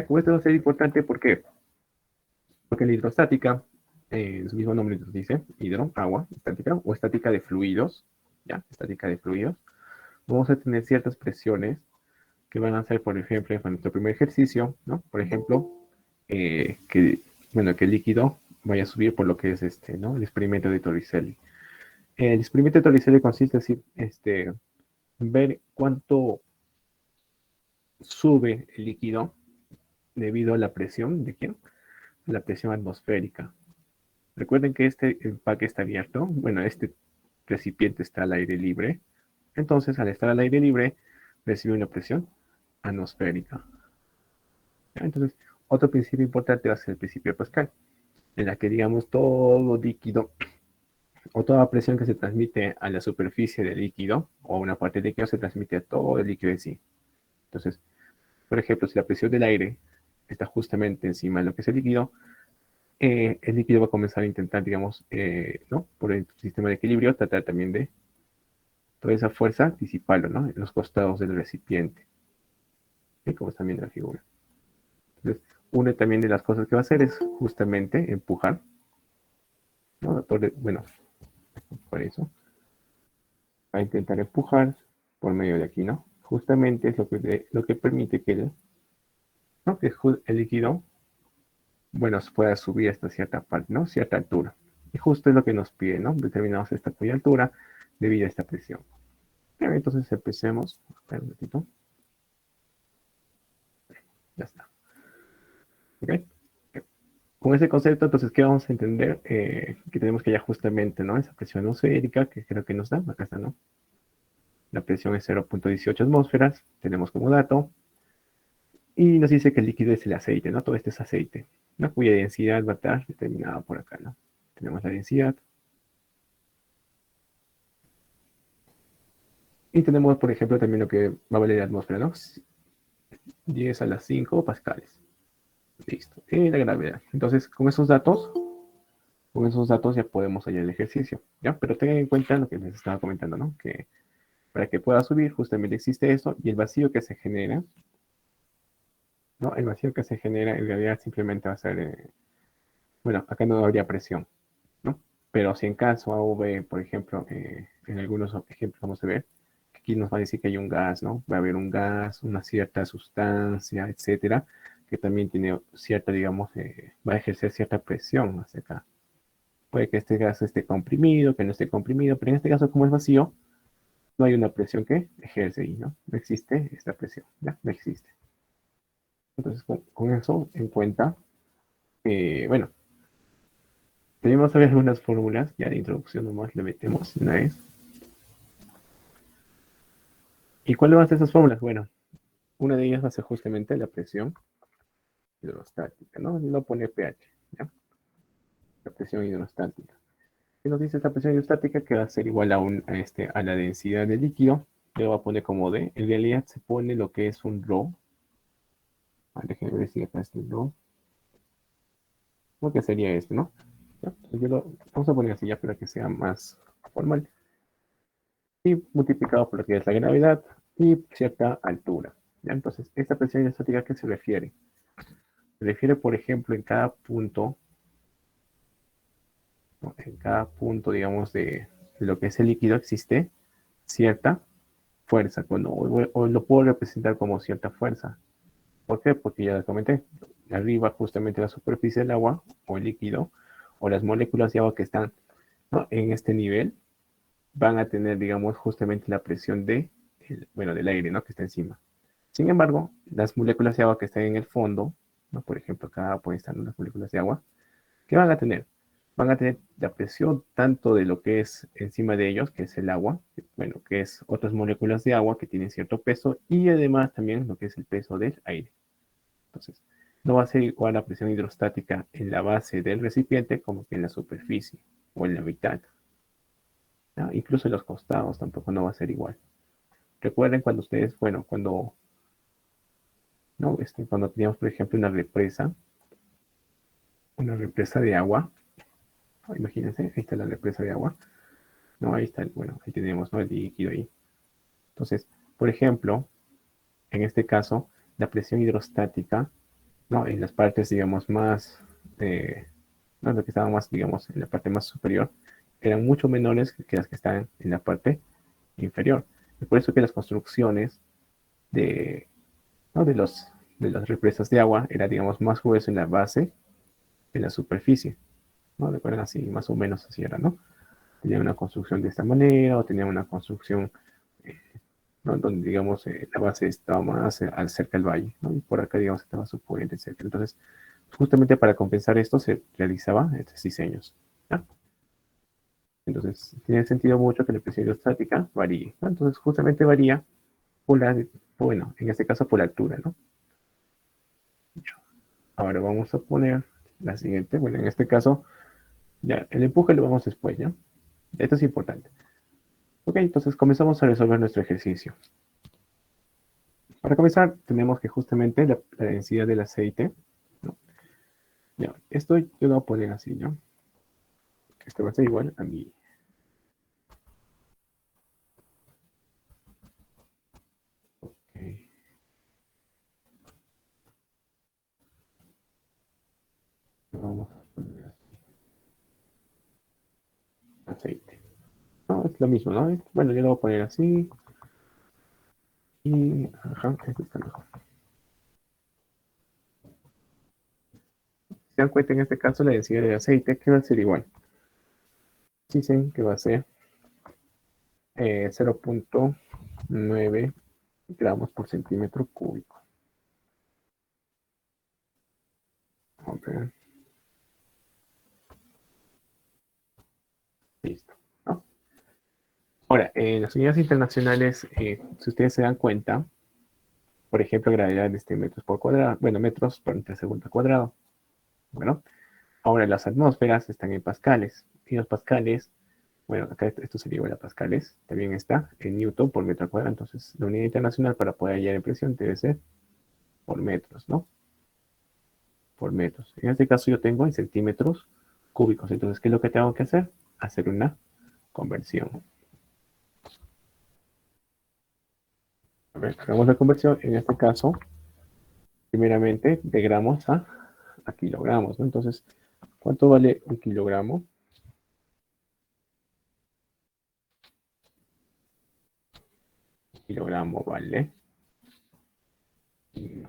Como esto va a ser importante, ¿por qué? Porque la hidrostática, su mismo nombre nos dice, hidro, agua, estática, o estática de fluidos, ¿ya? Estática de fluidos. Vamos a tener ciertas presiones que van a ser, por ejemplo, en nuestro primer ejercicio, ¿no? Por ejemplo, que, bueno, que el líquido vaya a subir por lo que es ¿no? El experimento de Torricelli. El experimento de Torricelli consiste en ver cuánto sube el líquido debido a la presión, ¿de quién? La presión atmosférica. Recuerden que este empaque está abierto, bueno, este recipiente está al aire libre, entonces al estar al aire libre recibe una presión atmosférica. Entonces, otro principio importante va a ser el principio de Pascal, en la que digamos todo líquido o toda presión que se transmite a la superficie del líquido o una parte del líquido se transmite a todo el líquido en sí. Entonces, por ejemplo, si la presión del aire está justamente encima de lo que es el líquido va a comenzar a intentar, digamos, ¿no? Por el sistema de equilibrio, tratar también de toda esa fuerza disiparlo, ¿no? En los costados del recipiente, ¿sí? Como están viendo en la figura. Entonces, una también de las cosas que va a hacer es justamente empujar, ¿no? Bueno, por eso, va a intentar empujar por medio de aquí, ¿no? Justamente es lo que permite que ¿no? Que el líquido, bueno, pueda subir hasta cierta parte, ¿no? Cierta altura. Y justo es lo que nos pide, ¿no? Determinamos esta altura debido a esta presión. Bien, entonces empecemos. Espera un ratito. Ya está. ¿Ok? Con ese concepto, entonces, ¿qué vamos a entender? Que tenemos que ya justamente, ¿no? Esa presión atmosférica que creo que nos da. Acá está, ¿no? La presión es 0.18 atmósferas. Tenemos como dato. Y nos dice que el líquido es el aceite, ¿no? Todo este es aceite, ¿no? Cuya densidad va a estar determinada por acá, ¿no? Tenemos la densidad. Y tenemos, por ejemplo, también lo que va a valer la atmósfera, ¿no? 10 a las 5 pascales. Listo. Y la gravedad. Entonces, con esos datos ya podemos hallar el ejercicio, ¿ya? Pero tengan en cuenta lo que les estaba comentando, ¿no? Que para que pueda subir justamente existe esto y el vacío que se genera, ¿no? El vacío que se genera en realidad simplemente va a ser, bueno, acá no habría presión, ¿no? Pero si en caso A o B, por ejemplo, en algunos ejemplos vamos a ver, que aquí nos va a decir que hay un gas, ¿no? Va a haber un gas, una cierta sustancia, etcétera, que también tiene cierta, digamos, va a ejercer cierta presión hacia acá. Puede que este gas esté comprimido, que no esté comprimido, pero en este caso, como es vacío, no hay una presión que ejerce ahí, ¿no? No existe esta presión, ¿ya? No existe. Entonces, con eso en cuenta, bueno, tenemos a ver algunas fórmulas, ya de introducción nomás le metemos una vez. ¿Y cuáles van a ser esas fórmulas? Bueno, una de ellas va a ser justamente la presión hidrostática, ¿no? No pone pH, ¿ya? La presión hidrostática. ¿Qué nos dice esta presión hidrostática? Que va a ser igual a la densidad del líquido. Le va a poner como D. En realidad se pone lo que es un ρ. Déjenme ver si acá está el ρ. ¿Cómo que sería esto, no? ¿Ya? Vamos a poner así ya para que sea más formal. Y multiplicado por lo que es la gravedad y cierta altura. ¿Ya? Entonces, ¿esta presión hidrostática a qué se refiere? Se refiere, por ejemplo, en cada punto, ¿no? En cada punto, digamos, de lo que es el líquido existe cierta fuerza, o lo puedo representar como cierta fuerza. ¿Por qué? Porque ya les comenté, arriba justamente la superficie del agua o el líquido o las moléculas de agua que están, ¿no? En este nivel van a tener, digamos, justamente la presión bueno, del aire, ¿no? Que está encima. Sin embargo, las moléculas de agua que están en el fondo, ¿no? Por ejemplo, acá pueden estar unas moléculas de agua, ¿qué van a tener? Van a tener la presión tanto de lo que es encima de ellos, que es el agua, bueno, que es otras moléculas de agua que tienen cierto peso, y además también lo que es el peso del aire. Entonces, no va a ser igual la presión hidrostática en la base del recipiente como que en la superficie o en la mitad, ¿no? Incluso en los costados tampoco no va a ser igual. Recuerden cuando ustedes, bueno, cuando, ¿no? Cuando teníamos, por ejemplo, una represa de agua, imagínense, ahí está la represa de agua, ¿no? Ahí está, bueno, ahí tenemos, ¿no? El líquido ahí. Entonces, por ejemplo, en este caso, la presión hidrostática ¿no? En las partes, digamos, más, no, lo que estaban más, digamos, en la parte más superior, eran mucho menores que las que estaban en la parte inferior. Es por eso que las construcciones de, ¿no? de las represas de agua era, digamos, más grueso en la base que en la superficie, ¿no? Recuerdan así, más o menos así era, ¿no? Tenían una construcción de esta manera o tenían una construcción, eh, ¿no? Donde, digamos, la base estaba más cerca del valle, ¿no? Y por acá, digamos, estaba su puente, etc. Entonces, justamente para compensar esto se realizaba estos diseños, ¿ya? Entonces, tiene sentido mucho que la presión hidrostática varíe, ¿no? Entonces, justamente varía por la, bueno, en este caso por la altura, ¿no? Ahora vamos a poner la siguiente, bueno, en este caso, ya, el empuje lo vamos después, ¿ya? Esto es importante. Ok, entonces comenzamos a resolver nuestro ejercicio. Para comenzar, tenemos que justamente la densidad del aceite, ¿no? Ya, esto yo lo voy a poner así, ¿no? Esto va a ser igual a mi. Ok, vamos a poner aceite. No, es lo mismo, ¿no? Bueno, yo lo voy a poner así y, ajá, esto está mejor. Se dan cuenta en este caso la densidad del aceite que va a ser igual. Dicen que va a ser 0.9 gramos por centímetro cúbico. Ok, listo, ¿no? Ahora, en las unidades internacionales, si ustedes se dan cuenta, por ejemplo, gravedad de metros por cuadrado, bueno, metros por metro segundo cuadrado. Bueno, ahora las atmósferas están en pascales. Y los pascales, bueno, acá esto sería igual a pascales, también está en newton por metro cuadrado. Entonces, la unidad internacional para poder hallar en presión debe ser por metros, ¿no? Por metros. En este caso yo tengo en centímetros cúbicos. Entonces, ¿qué es lo que tengo que hacer? Hacer una conversión. A ver, hagamos la conversión. En este caso, primeramente, de gramos a kilogramos, ¿no? Entonces, ¿cuánto vale un kilogramo? Kilogramo vale. Y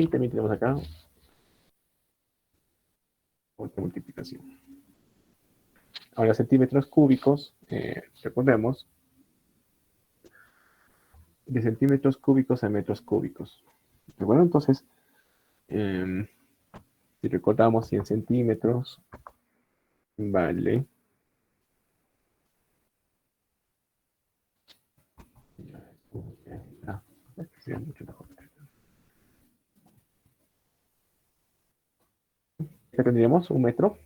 también tenemos acá otra multiplicación. Ahora, centímetros cúbicos, recordemos, de centímetros cúbicos a metros cúbicos. Bueno, entonces, eh, si recordamos 100 centímetros, vale. Ah, mucho mejor. Ya tendríamos un metro,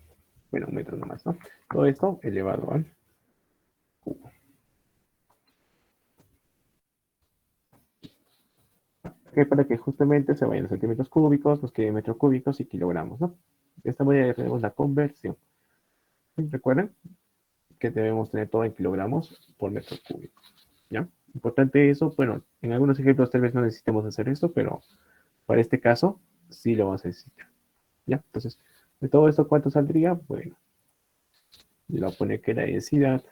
bueno, un metro nomás, ¿no? Todo esto elevado al cubo. Que para que justamente se vayan los centímetros cúbicos, los que metros cúbicos y kilogramos, ¿no? De esta manera ya tenemos la conversión. Recuerden que debemos tener todo en kilogramos por metro cúbico, ¿ya? Importante eso, bueno, en algunos ejemplos tal vez no necesitemos hacer esto, pero para este caso sí lo vamos a necesitar, ¿ya? Entonces, de todo esto, ¿cuánto saldría? Bueno, yo le voy a poner que la densidad,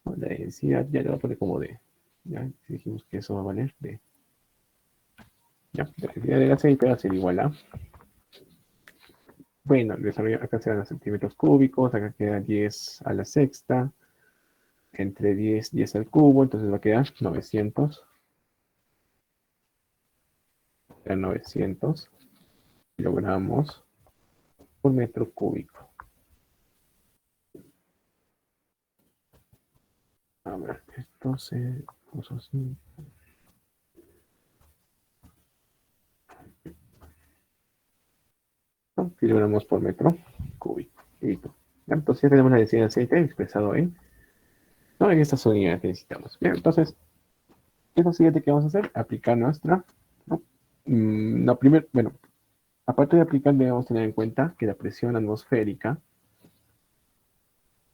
¿no? La densidad ya le voy a poner como de, ya, si dijimos que eso va a valer de, ya, la densidad del aceite va a ser igual a, bueno, acá se dan los centímetros cúbicos, acá queda 10 a la sexta, entre 10 al cubo, entonces va a quedar 900, 900 kilogramos por metro cúbico. A ver, esto se puso así. ¿No? Kilogramos por metro cúbico. Listo. Entonces ya tenemos la densidad de aceite expresado ¿no? En estas unidades que necesitamos. Bien, entonces, ¿qué es lo siguiente que vamos a hacer? Aplicar nuestra, ¿no? No, primero, bueno, aparte de aplicar, debemos tener en cuenta que la presión atmosférica,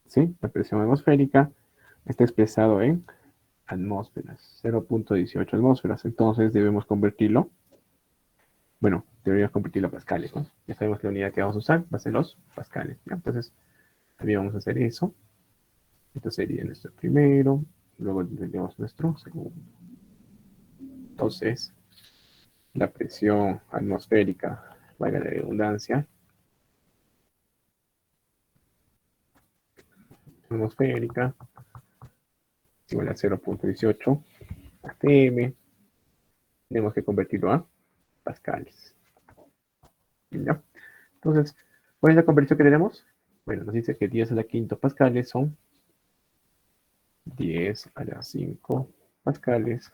¿sí? La presión atmosférica está expresado en atmósferas, 0.18 atmósferas. Entonces debemos convertirlo, bueno, deberíamos convertirlo a pascales, ¿no? Ya sabemos que la unidad que vamos a usar va a ser los pascales, ¿ya? Entonces, también vamos a hacer eso. Esto sería nuestro primero, luego tendríamos nuestro segundo. Entonces, la presión atmosférica, valga la redundancia, atmosférica igual a 0.18 atm. Tenemos que convertirlo a pascales. ¿Ya? Entonces, ¿cuál es la conversión que tenemos? Bueno, nos dice que 10 a la quinta pascales son 10 a la 5 pascales.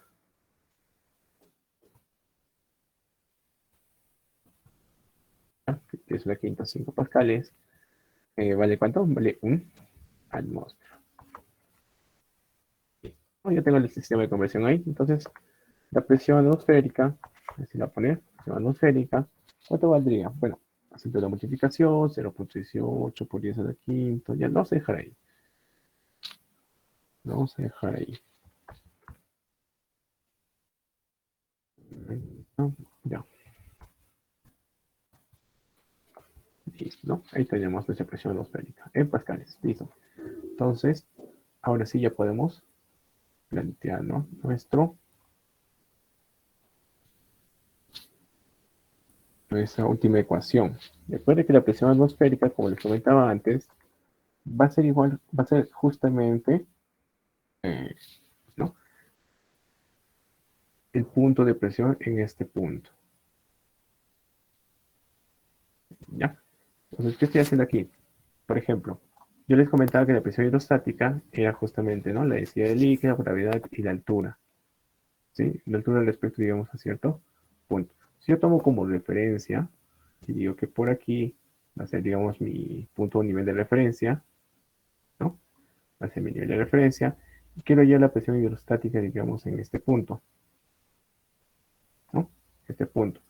¿Ya? 10 a la quinta 5 pascales. ¿Vale cuánto? Vale un atmósfera. Ya tengo el sistema de conversión ahí. Entonces, la presión atmosférica, así la voy a poner, presión atmosférica, ¿cuánto valdría? Bueno, haciendo la multiplicación, 0.18 por 10 a la quinta, ya lo vamos a dejar ahí. Lo vamos a dejar ahí. Ya. Listo, ¿no? Ahí tenemos nuestra presión atmosférica en pascales. Listo. Entonces, ahora sí ya podemos plantear, ¿no? Nuestra última ecuación. Recuerde que la presión atmosférica, como les comentaba antes, va a ser igual, va a ser justamente, eh, ¿no? El punto de presión en este punto. ¿Ya? Entonces, ¿qué estoy haciendo aquí? Por ejemplo, yo les comentaba que la presión hidrostática era justamente, ¿no? La densidad del líquido, la gravedad y la altura. ¿Sí? La altura respecto, digamos, a cierto punto. Si yo tomo como referencia, y digo que por aquí va a ser, digamos, mi punto o nivel de referencia, ¿no? Va a ser mi nivel de referencia, y quiero ya la presión hidrostática, digamos, en este punto, ¿no? Este punto.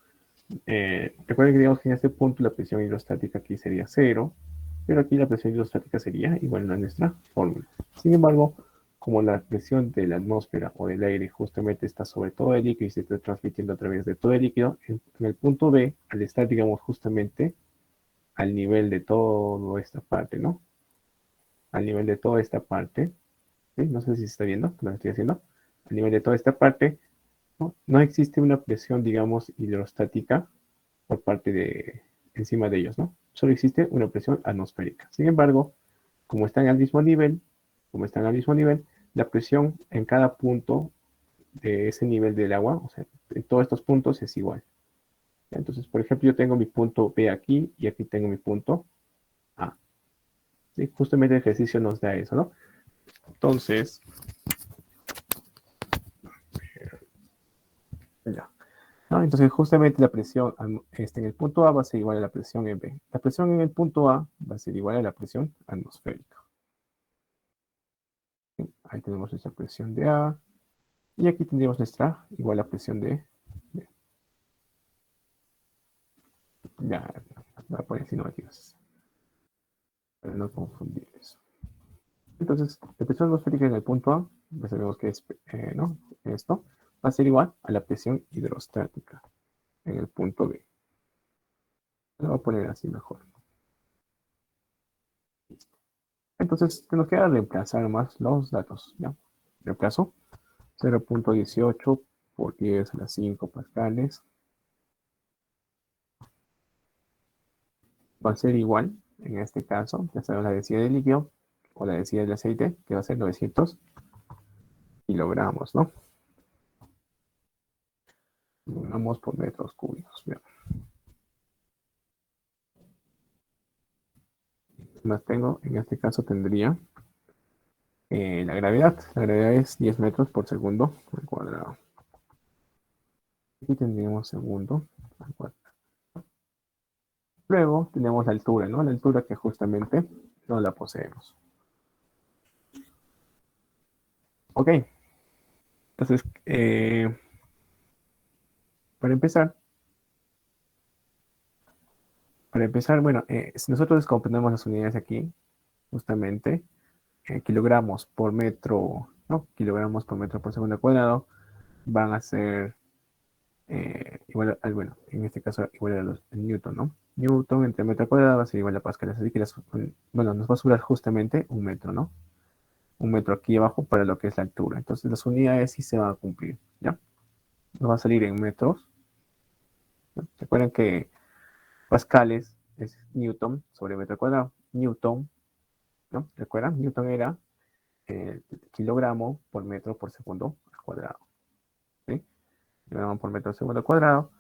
Recuerden que digamos que en este punto la presión hidrostática aquí sería cero, pero aquí la presión hidrostática sería igual a nuestra fórmula. Sin embargo, como la presión de la atmósfera o del aire justamente está sobre todo el líquido y se está transmitiendo a través de todo el líquido, en el punto B, al estar, digamos, justamente al nivel de toda esta parte, ¿no? Al nivel de toda esta parte, ¿sí? No sé si se está viendo lo que estoy haciendo. Al nivel de toda esta parte, ¿no? No existe una presión, digamos, hidrostática por parte de encima de ellos, ¿no? Solo existe una presión atmosférica. Sin embargo, como están al mismo nivel, la presión en cada punto de ese nivel del agua, o sea, en todos estos puntos es igual. Entonces, por ejemplo, yo tengo mi punto B aquí y aquí tengo mi punto A. ¿Sí? Justamente el ejercicio nos da eso, ¿no? Entonces, ya. ¿No? Entonces, justamente la presión en el punto A va a ser igual a la presión en B. La presión en el punto A va a ser igual a la presión atmosférica. Ahí tenemos nuestra presión de A. Y aquí tendríamos nuestra igual a presión de B. Ya, voy a poner así negativas. Para no confundir eso. Entonces, la presión atmosférica en el punto A, ya sabemos que es, ¿no? Esto va a ser igual a la presión hidrostática en el punto B. Lo voy a poner así mejor. Entonces, nos queda reemplazar más los datos. ¿Ya? Reemplazo 0.18 por 10 a las 5 pascales. Va a ser igual, en este caso, ya sabemos la densidad del líquido o la densidad del aceite, que va a ser 900 kilogramos, ¿no? Kilogramos por metros cúbicos. Bien. Más tengo, en este caso tendría la gravedad. La gravedad es 10 metros por segundo al cuadrado. Aquí tendríamos segundo al cuadrado. Luego tenemos la altura, ¿no? La altura que justamente no la poseemos. Ok, entonces, para empezar, bueno, si nosotros descomponemos las unidades aquí, justamente, kilogramos por metro ¿no? Kilogramos por metro por segundo cuadrado van a ser igual al, bueno, en este caso igual a los Newton, ¿no? Newton entre metro cuadrado va a ser igual a pascales, así que bueno, nos va a sobrar justamente un metro, ¿no? Un metro aquí abajo para lo que es la altura. Entonces las unidades sí se van a cumplir, ¿ya? Nos va a salir en metros, ¿no? Recuerden que pascales es Newton sobre metro cuadrado. Newton, ¿no? ¿Recuerdan? Newton era kilogramo por metro por segundo al cuadrado, ¿sí? Kilogramo por metro por segundo al cuadrado.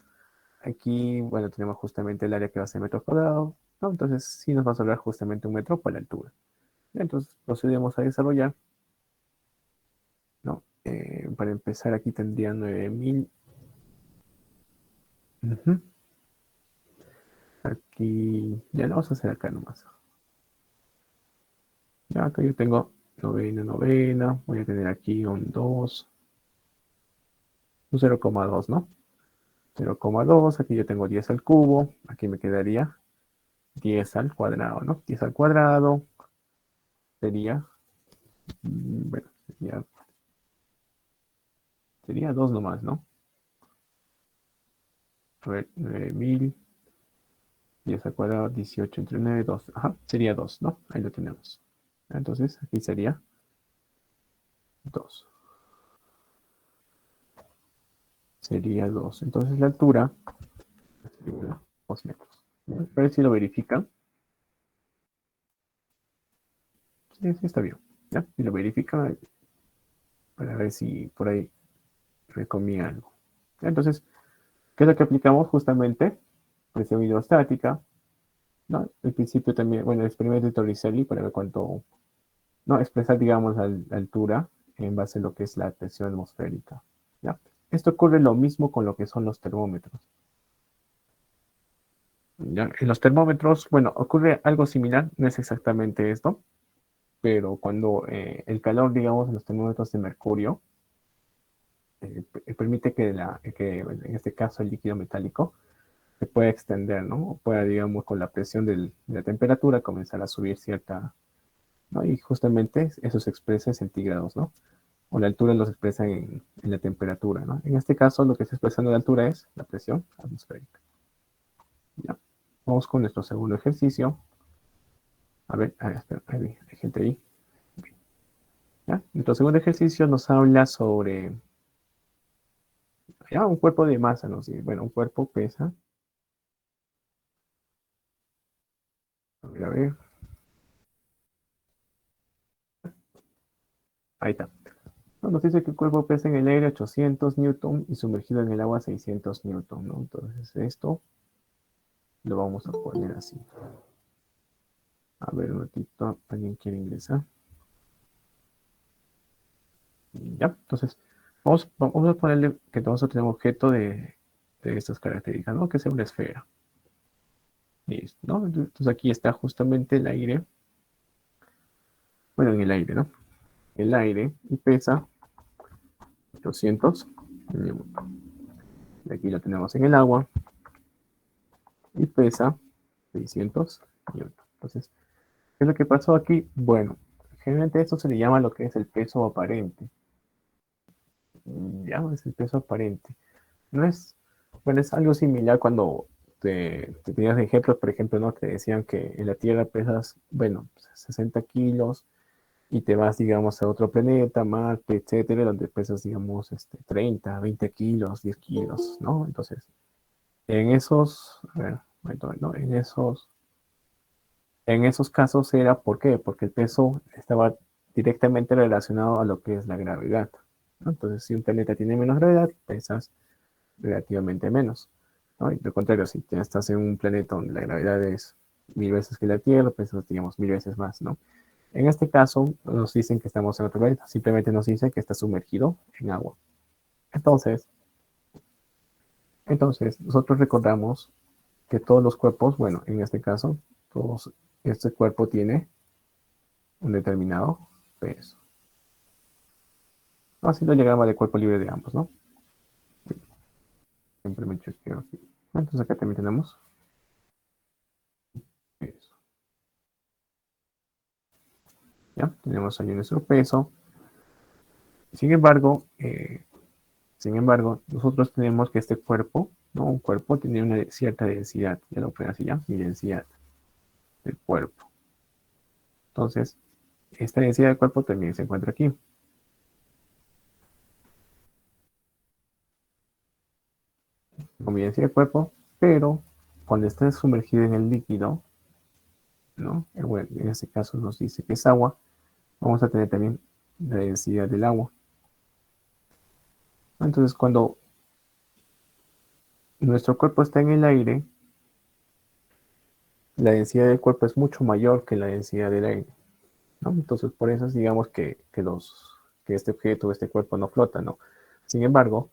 Aquí, bueno, tenemos justamente el área que va a ser metros cuadrados, ¿no? Entonces sí nos va a sobrar justamente un metro por la altura. Entonces procedemos a desarrollar, ¿no? Para empezar aquí tendría 9000. Ujú. Aquí, ya lo vamos a hacer acá nomás. Ya acá yo tengo novena, novena. Voy a tener aquí un 2, un 0,2, ¿no? 0,2, aquí yo tengo 10 al cubo. Aquí me quedaría 10 al cuadrado, ¿no? 10 al cuadrado sería, bueno, sería 2 nomás, ¿no? A ver, 9000, 10 al cuadrado, 18 entre 9, 2. Ajá, sería 2, ¿no? Ahí lo tenemos. Entonces, aquí sería 2. Sería 2. Entonces, la altura sería 2 metros. A ver si lo verifican. Sí, sí, está bien. ¿Ya? Si lo verifican, para ver si por ahí me comí algo. Entonces, ¿qué es lo que aplicamos justamente? Presión hidrostática, ¿no? El principio también, bueno, el experimento de Torricelli para ver cuánto, no, expresar, digamos, la altura en base a lo que es la presión atmosférica, ¿ya? Esto ocurre lo mismo con lo que son los termómetros, ¿ya? En los termómetros, bueno, ocurre algo similar, no es exactamente esto, pero cuando el calor, digamos, en los termómetros de mercurio, permite que, en este caso, el líquido metálico se pueda extender, ¿no? O pueda, digamos, con la presión de la temperatura comenzar a subir cierta, ¿no? Y justamente eso se expresa en centígrados, ¿no? O la altura los expresa en la temperatura, ¿no? En este caso, lo que se expresa en la altura es la presión atmosférica. ¿Ya? Vamos con nuestro segundo ejercicio. A ver, espera, hay gente ahí. ¿Ya? Nuestro segundo ejercicio nos habla sobre ya, un cuerpo de masa, ¿no? Sí, bueno, un cuerpo pesa. A ver, ahí está. No, nos dice que el cuerpo pesa en el aire 800 newton y sumergido en el agua 600 newton, ¿no? Entonces esto lo vamos a poner así. A ver, un ratito, ¿alguien quiere ingresar? Ya, entonces vamos a ponerle que vamos a tener un objeto de estas características, ¿no? Que sea una esfera. Listo, ¿no? Entonces aquí está justamente el aire, bueno, en el aire, ¿no? El aire y pesa 800 newton. Y aquí lo tenemos en el agua y pesa 600 newton. Entonces, ¿qué es lo que pasó aquí? Bueno, generalmente esto se le llama lo que es el peso aparente. Ya, es el peso aparente. No es, bueno, es algo similar cuando te tenías ejemplos, por ejemplo, ¿no? Te decían que en la Tierra pesas, bueno, 60 kilos y te vas, digamos, a otro planeta, Marte, etcétera, donde pesas, digamos, 30, 20 kilos, 10 kilos, ¿no? Entonces, en esos, a ver, ¿no? En esos casos era, ¿por qué? Porque el peso estaba directamente relacionado a lo que es la gravedad, ¿no? Entonces, si un planeta tiene menos gravedad, pesas relativamente menos, ¿no? Y lo contrario, si estás en un planeta donde la gravedad es 1000 veces que la Tierra, pesas, digamos, 1000 veces más, ¿no? En este caso, nos dicen que estamos en otro planeta, simplemente nos dicen que está sumergido en agua. Entonces, nosotros recordamos que todos los cuerpos, bueno, en este caso, este cuerpo tiene un determinado peso. Así lo diagrama de cuerpo libre de ambos, ¿no? Siempre me chequeo aquí. Entonces acá también tenemos eso. ¿Ya? Tenemos ahí nuestro peso. Sin embargo, nosotros tenemos que este cuerpo, ¿no? Un cuerpo tiene una cierta densidad, ya lo pueden así ya, mi densidad del cuerpo. Entonces, esta densidad del cuerpo también se encuentra aquí. Con mi densidad del cuerpo, pero cuando está sumergido en el líquido, ¿no? Bueno, en este caso nos dice que es agua, vamos a tener también la densidad del agua. Entonces, cuando nuestro cuerpo está en el aire, la densidad del cuerpo es mucho mayor que la densidad del aire, ¿no? Entonces, por eso digamos que este objeto, este cuerpo no flota, ¿no? Sin embargo,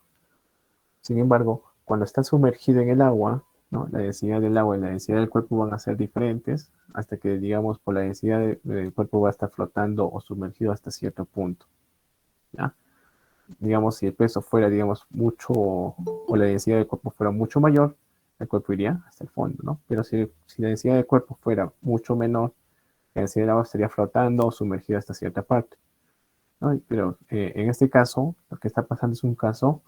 cuando está sumergido en el agua, ¿no? La densidad del agua y la densidad del cuerpo van a ser diferentes hasta que, digamos, por la densidad del cuerpo va a estar flotando o sumergido hasta cierto punto, ¿ya? Digamos, si el peso fuera, digamos, mucho, o la densidad del cuerpo fuera mucho mayor, el cuerpo iría hasta el fondo, ¿no? Pero si la densidad del cuerpo fuera mucho menor, la densidad del agua estaría flotando o sumergida hasta cierta parte, ¿no? Pero en este caso, lo que está pasando es un caso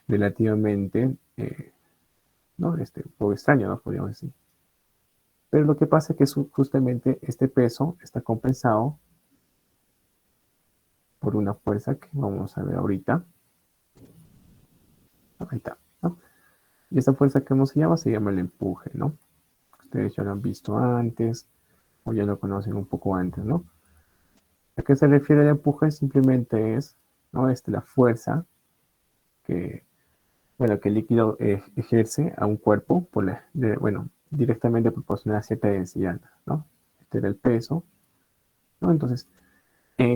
relativamente, ¿no? Un poco extraño, ¿no? Podríamos decir. Pero lo que pasa es que justamente este peso está compensado por una fuerza que vamos a ver ahorita. Ahí está, ¿no? Y esta fuerza, ¿cómo se llama? Se llama el empuje, ¿no? Ustedes ya lo han visto antes o ya lo conocen un poco antes, ¿no? ¿A qué se refiere el empuje? Simplemente es, ¿no? La fuerza que, bueno, que el líquido ejerce a un cuerpo, bueno, directamente proporcional a cierta densidad, ¿no? Este era el peso, ¿no? Entonces,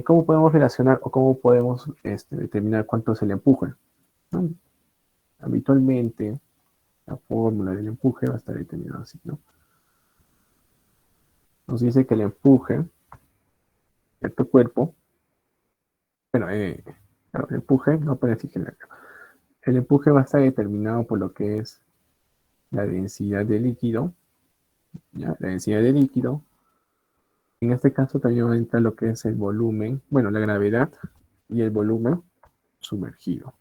¿cómo podemos relacionar o cómo podemos determinar cuánto es el empuje? ¿No? Habitualmente, la fórmula del empuje va a estar determinada así, ¿no? Nos dice que el empuje de tu cuerpo, bueno, claro, el empuje, no puede decir el empuje va a estar determinado por lo que es la densidad de líquido, ¿ya? La densidad de líquido. En este caso también va a entrar lo que es el volumen, bueno, la gravedad y el volumen sumergido.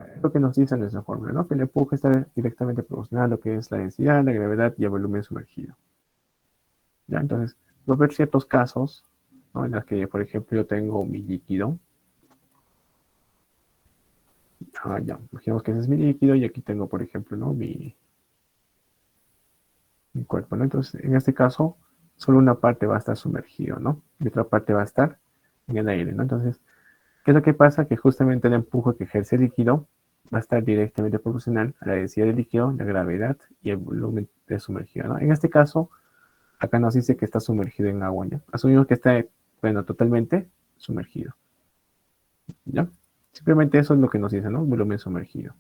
Es lo que nos dice nuestra fórmula, ¿no? Que el empuje está directamente proporcional a lo que es la densidad, la gravedad y el volumen sumergido. ¿Ya? Entonces, voy a ver ciertos casos, ¿no? En los que, por ejemplo, yo tengo mi líquido. Ya, imaginemos que ese es mi líquido y aquí tengo, por ejemplo, ¿no? Mi cuerpo, ¿no? Entonces, en este caso, solo una parte va a estar sumergido, ¿no? Y otra parte va a estar en el aire, ¿no? Entonces, ¿qué es lo que pasa? Que justamente el empuje que ejerce el líquido va a estar directamente proporcional a la densidad del líquido, la gravedad y el volumen de sumergido, ¿no? En este caso, acá nos dice que está sumergido en agua, ¿ya? Asumimos que está, bueno, totalmente sumergido, ¿ya? Simplemente eso es lo que nos dice, ¿no? Volumen sumergido.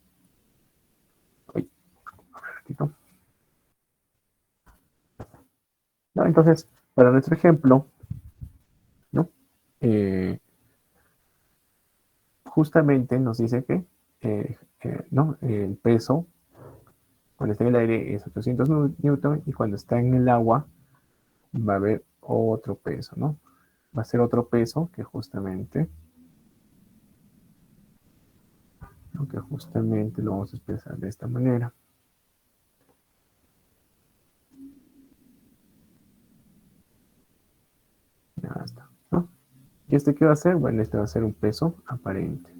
Uy, a ver, ratito. ¿No? Entonces, para nuestro ejemplo, ¿no? Eh, justamente nos dice que ¿no? El peso cuando está en el aire es 800 newton y cuando está en el agua va a haber otro peso, ¿no? Va a ser otro peso que justamente lo vamos a expresar de esta manera. Ya está, ¿no? ¿Y este qué va a ser? Bueno, este va a ser un peso aparente.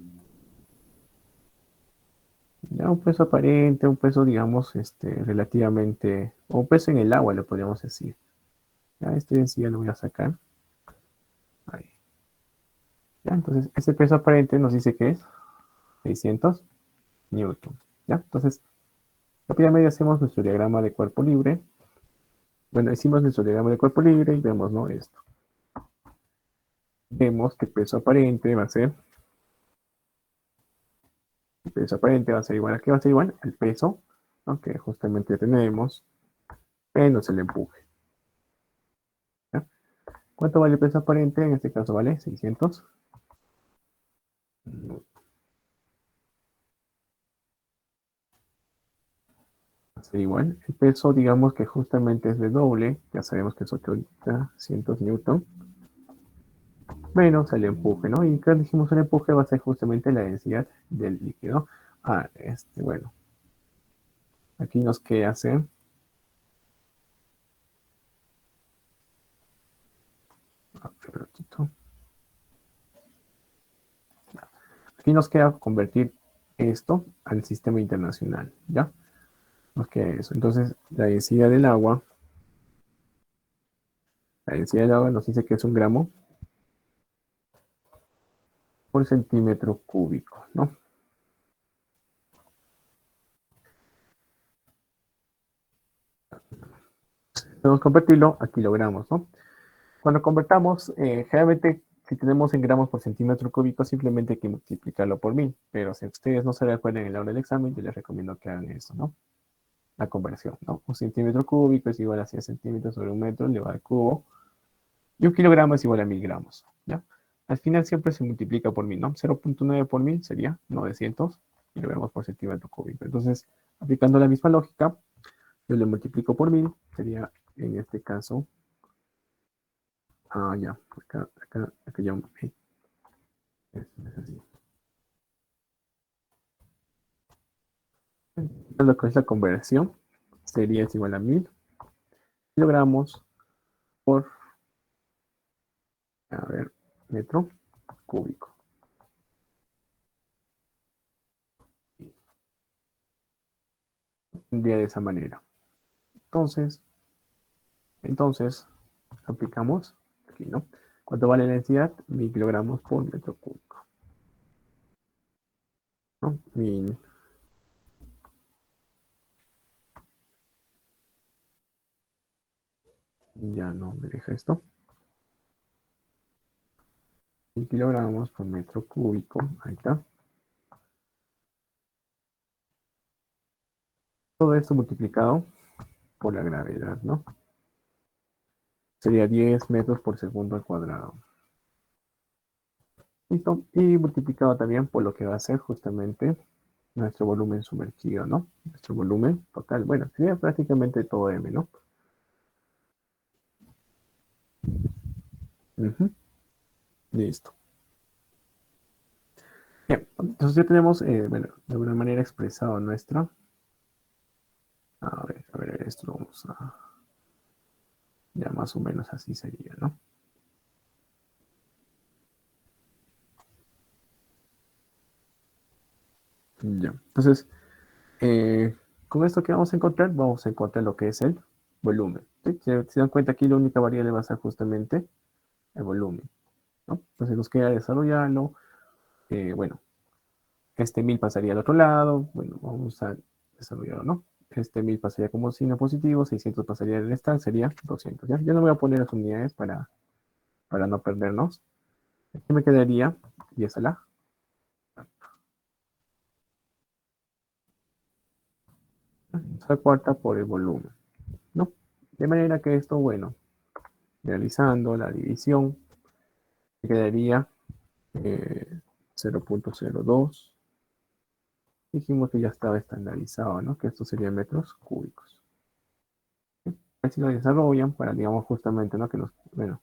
Ya un peso aparente, un peso, digamos, relativamente, o un peso en el agua, le podríamos decir. Ya, en sí ya lo voy a sacar. Ahí. Ya, entonces, ese peso aparente nos dice que es 600 newton. ¿Ya? Entonces, rápidamente hacemos nuestro diagrama de cuerpo libre. Bueno, hicimos nuestro diagrama de cuerpo libre y vemos, ¿no? Esto. Vemos que el peso aparente va a ser, el peso aparente va a ser igual a qué va a ser igual al peso, ¿no? Que justamente tenemos menos el empuje. ¿Ya? ¿Cuánto vale el peso aparente? En este caso vale 600. Va a ser igual. El peso, digamos que justamente es de doble, ya sabemos que es 800 newton. menos el empuje, ¿no? Y que dijimos el empuje va a ser justamente la densidad del líquido. Bueno, aquí nos queda hacer. Aquí nos queda convertir esto al sistema internacional, ¿ya? Nos queda eso. Entonces, la densidad del agua nos dice que es 1 gramo por centímetro cúbico, ¿no? Podemos convertirlo a kilogramos, ¿no? Cuando convertamos, generalmente, si tenemos en gramos por centímetro cúbico, simplemente hay que multiplicarlo por 1000. Pero si ustedes no se recuerdan en la hora del examen, yo les recomiendo que hagan eso, ¿no? La conversión, ¿no? 1 centímetro cúbico es igual a 100 centímetros sobre 1 metro elevado al cubo. Y 1 kilogramo es igual a 1000 gramos, ¿ya? Al final siempre se multiplica por 1000, ¿no? 0.9 por 1000 sería 900 kilogramos por centímetro cúbico. Entonces, aplicando la misma lógica, yo le multiplico por 1000, sería en este caso, ya, acá ya, es así. Entonces, lo que es la conversión sería es igual a 1000 kilogramos por, a ver, metro cúbico. Tendría de esa manera. Entonces, aplicamos aquí, ¿no? ¿Cuánto vale la densidad? 1000 kilogramos por metro cúbico, ¿no? Ya no me deja esto. 1000 kilogramos por metro cúbico, ahí está. Todo esto multiplicado por la gravedad, ¿no? Sería 10 metros por segundo al cuadrado. Listo. Y multiplicado también por lo que va a ser justamente nuestro volumen sumergido, ¿no? Nuestro volumen total. Bueno, sería prácticamente todo M, ¿no? Listo. Bien, entonces ya tenemos, bueno, de alguna manera expresado nuestra. A ver, esto lo vamos a. Ya más o menos así sería, ¿no? Ya. Entonces, con esto que vamos a encontrar lo que es el volumen. ¿Sí? Si se dan cuenta aquí, la única variable va a ser justamente el volumen, ¿no? Entonces nos queda desarrollarlo. Bueno, este 1000 pasaría al otro lado. Bueno, vamos a desarrollarlo, ¿no? Este 1000 pasaría como signo positivo, 600 pasaría al restar, sería 200. ¿Ya? Yo no voy a poner las unidades para no perdernos. Aquí me quedaría 10 a la cuarta por el volumen, ¿no? De manera que esto, bueno, realizando la división, me quedaría 0.02. Dijimos que ya estaba estandarizado, ¿no? Que esto sería metros cúbicos. Así lo desarrollan para, digamos, justamente, ¿no? Bueno,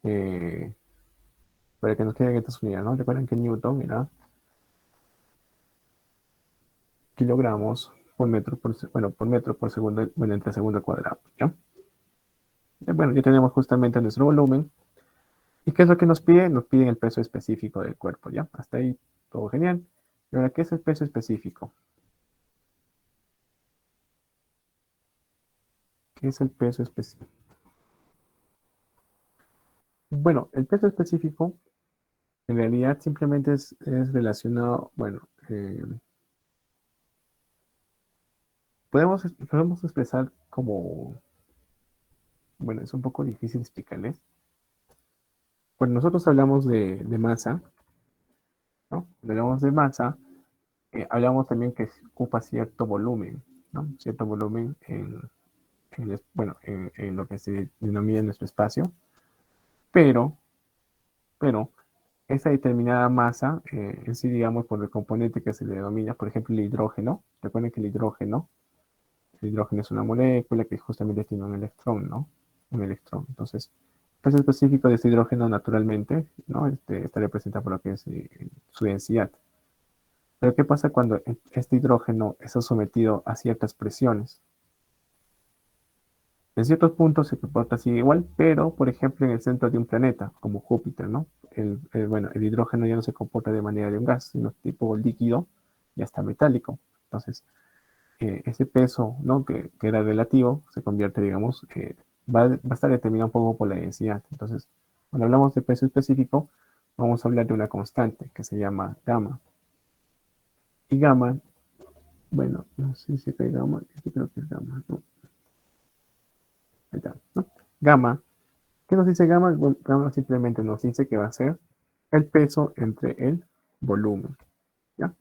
eh, para que nos queden estas unidades, ¿no? Recuerden que Newton era kilogramos por metro por metro por segundo, bueno, entre segundo al cuadrado, ¿ya? Bueno, ya tenemos justamente nuestro volumen. ¿Y qué es lo que nos pide? Nos piden el peso específico del cuerpo, ¿ya? Hasta ahí todo genial. Y ahora, ¿qué es el peso específico? ¿Qué es el peso específico? Bueno, el peso específico en realidad simplemente es relacionado, bueno, podemos expresar como, bueno, es un poco difícil explicarles. Cuando nosotros hablamos de masa, ¿no? Cuando hablamos de masa, hablamos también que ocupa cierto volumen, ¿no? Cierto volumen bueno, en lo que se denomina nuestro espacio, pero, pero esa determinada masa, en sí, digamos, por el componente que se le denomina, por ejemplo, el hidrógeno. Recuerden que el hidrógeno es una molécula que justamente tiene un electrón, ¿no? Un electrón. Entonces, peso específico de este hidrógeno naturalmente, ¿no? Está representado por lo que es su densidad. Pero ¿qué pasa cuando este hidrógeno está sometido a ciertas presiones? En ciertos puntos se comporta así igual, pero por ejemplo en el centro de un planeta, como Júpiter, ¿no? Bueno, el hidrógeno ya no se comporta de manera de un gas, sino tipo líquido y hasta metálico. Entonces, ese peso, ¿no? que era relativo, se convierte, digamos, va a estar determinado un poco por la densidad. Entonces, cuando hablamos de peso específico, vamos a hablar de una constante que se llama gamma. Y gamma, bueno, no sé si es gamma, creo que es gamma, ¿no? Ahí está, ¿no? Gamma. ¿Qué nos dice gamma? Bueno, gamma simplemente nos dice que va a ser el peso entre el volumen. ¿Ya?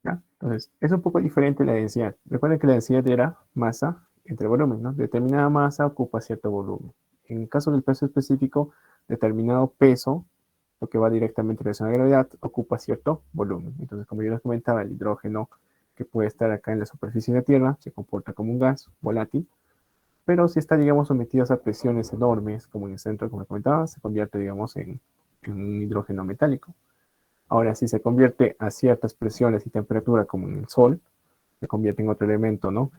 ¿Ya? Entonces, es un poco diferente la densidad. Recuerden que la densidad era masa entre volumen, ¿no? Determinada masa ocupa cierto volumen. En el caso del peso específico, determinado peso, lo que va directamente relacionado a la gravedad, ocupa cierto volumen. Entonces, como yo les comentaba, el hidrógeno que puede estar acá en la superficie de la Tierra se comporta como un gas volátil, pero si está, digamos, sometido a presiones enormes, como en el centro, como comentaba, se convierte, digamos, en un hidrógeno metálico. Ahora, si se convierte a ciertas presiones y temperatura, como en el Sol, se convierte en otro elemento, ¿no?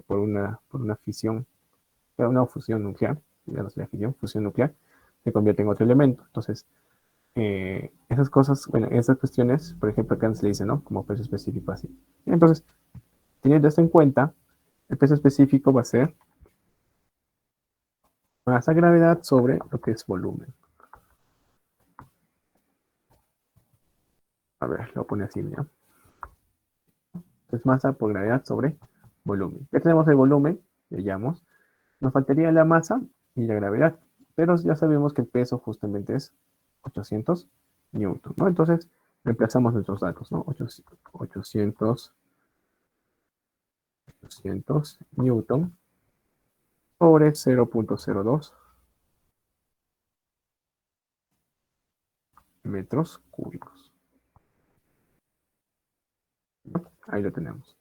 Por una fisión, una fusión nuclear, digamos la fisión, fusión nuclear, se convierte en otro elemento. Entonces, esas cosas, bueno, esas cuestiones, por ejemplo, acá se le dice, ¿no? Como peso específico así. Entonces, teniendo esto en cuenta, el peso específico va a ser masa gravedad sobre lo que es volumen. A ver, lo pone así, ¿ya? Entonces, masa por gravedad sobre volumen. Ya tenemos el volumen, le llamamos. Nos faltaría la masa y la gravedad, pero ya sabemos que el peso justamente es 800 newton, ¿no? Entonces, reemplazamos nuestros datos, ¿no? 800 newton sobre 0.02 metros cúbicos. ¿No? Ahí lo tenemos.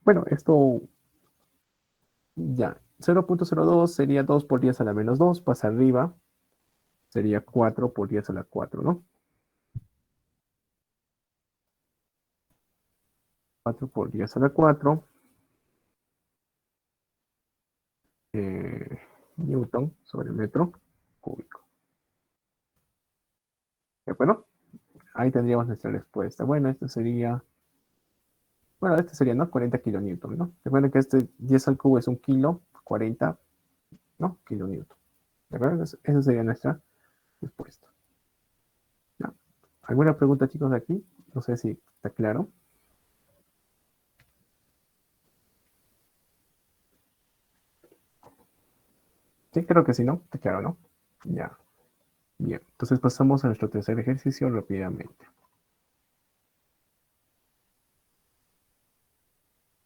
Bueno, esto ya, 0.02 sería 2 por 10 a la menos 2, pasa arriba, sería 4 por 10 a la 4, ¿no? 4 por 10 a la 4, newton sobre metro cúbico. ¿De acuerdo? Ahí tendríamos nuestra respuesta. Bueno, este sería, ¿no? 40 kilonewton, ¿no? Recuerden que este 10 al cubo es un kilo, 40, ¿no? Kilonewton. ¿De acuerdo? Esa sería nuestra respuesta. ¿No? ¿Alguna pregunta, chicos, de aquí? No sé si está claro. Sí, creo que sí, ¿no? Está claro, ¿no? Ya. Bien. Entonces pasamos a nuestro tercer ejercicio rápidamente.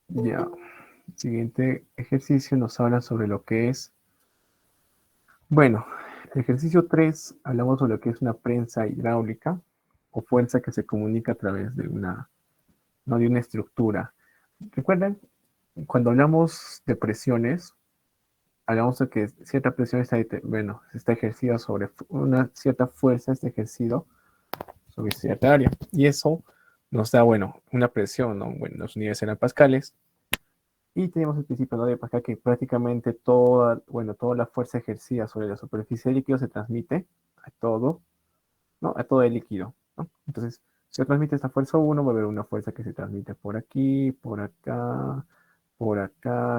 Ya. El siguiente ejercicio nos habla sobre lo que es. Bueno, el ejercicio 3 hablamos sobre lo que es una prensa hidráulica o fuerza que se comunica a través de no de una estructura. ¿Recuerdan? Cuando hablamos de presiones, hablamos de que cierta presión bueno, está ejercida sobre una cierta fuerza, está ejercido sobre cierta área. Y eso nos da, bueno, una presión, ¿no? Bueno, los unidades eran pascales. Y tenemos el principio, ¿no? De Pascal que prácticamente toda la fuerza ejercida sobre la superficie del líquido se transmite a todo, ¿no? A todo el líquido, ¿no? Entonces, si se transmite esta fuerza 1, va a haber una fuerza que se transmite por aquí, por acá,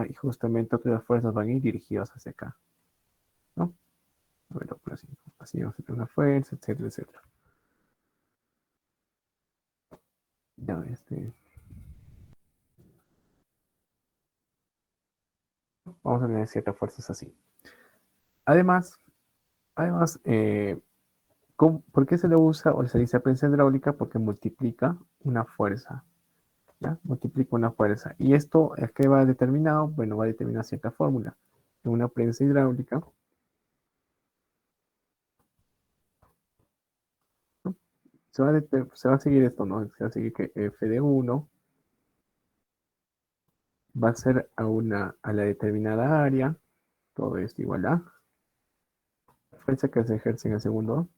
y justamente otras fuerzas van a ir dirigidas hacia acá, ¿no? A ver, por así vamos a tener una fuerza, etcétera, etcétera. Ya, vamos a tener ciertas fuerzas así. Además, además, ¿por qué se le usa o se dice prensa hidráulica? Porque multiplica una fuerza, ¿ya? Multiplica una fuerza. ¿Y esto es que va determinado? Bueno, va a determinar cierta fórmula. En una prensa hidráulica, ¿no? Se va a seguir esto, ¿no? Se va a seguir que F de 1 va a ser a la determinada área, todo esto igual a la fuerza que se ejerce en el segundo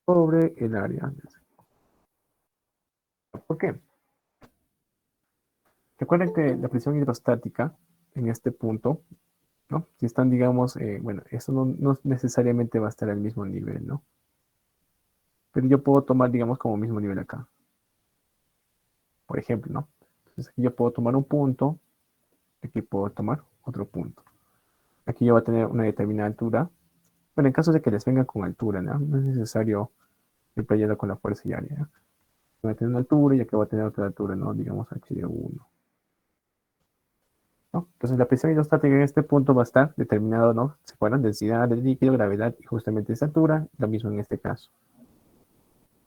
sobre el área. ¿Por qué? Recuerden que la presión hidrostática en este punto, ¿no? Si están, digamos, bueno, eso no necesariamente va a estar al mismo nivel, ¿no? Pero yo puedo tomar, digamos, como mismo nivel acá, por ejemplo, ¿no? Entonces aquí yo puedo tomar un punto, aquí puedo tomar otro punto. Aquí yo voy a tener una determinada altura. Bueno, en caso de que les venga con altura, ¿no? No es necesario ir playando con la fuerza y área, ¿no? Voy a tener una altura y aquí voy a tener otra altura, ¿no? Digamos h de 1. ¿No? Entonces la presión hidrostática en este punto va a estar determinado, ¿no? Se fueran densidad del líquido, gravedad y justamente esa altura, lo mismo en este caso.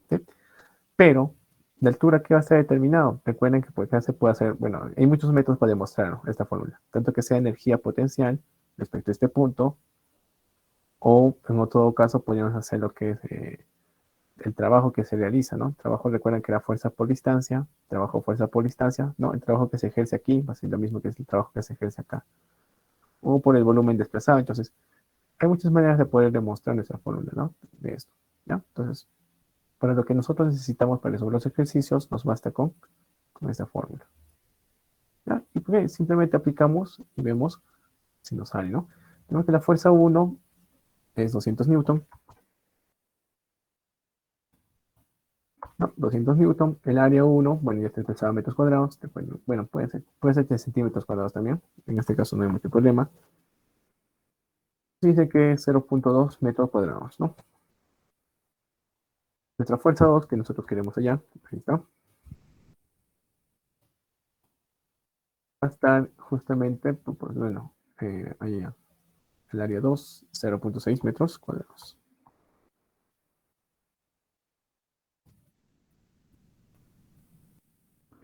¿Sí? Pero la altura que va a estar determinado, recuerden que por acá se puede hacer, bueno, hay muchos métodos para demostrar esta fórmula, tanto que sea energía potencial respecto a este punto, o en todo caso podríamos hacer lo que es el trabajo que se realiza, ¿no? El trabajo, recuerden que era fuerza por distancia, trabajo, fuerza por distancia, ¿no? El trabajo que se ejerce aquí va a ser lo mismo que es el trabajo que se ejerce acá, o por el volumen desplazado. Entonces, hay muchas maneras de poder demostrar nuestra fórmula, ¿no? De esto, ¿ya? Entonces, para lo que nosotros necesitamos para resolver los ejercicios, nos basta con esta fórmula, ¿ya? Y pues, simplemente aplicamos y vemos si nos sale, ¿no? Tenemos que la fuerza 1 es 200 newton, ¿no? 200 newton, el área 1, bueno, ya está expresado en metros cuadrados, bueno, puede ser de centímetros cuadrados también, en este caso no hay mucho problema. Dice que es 0.2 metros cuadrados, ¿no? Nuestra fuerza 2 que nosotros queremos allá, ahí está, va a estar justamente, pues bueno, allá, el área 2, 0.6 metros cuadrados.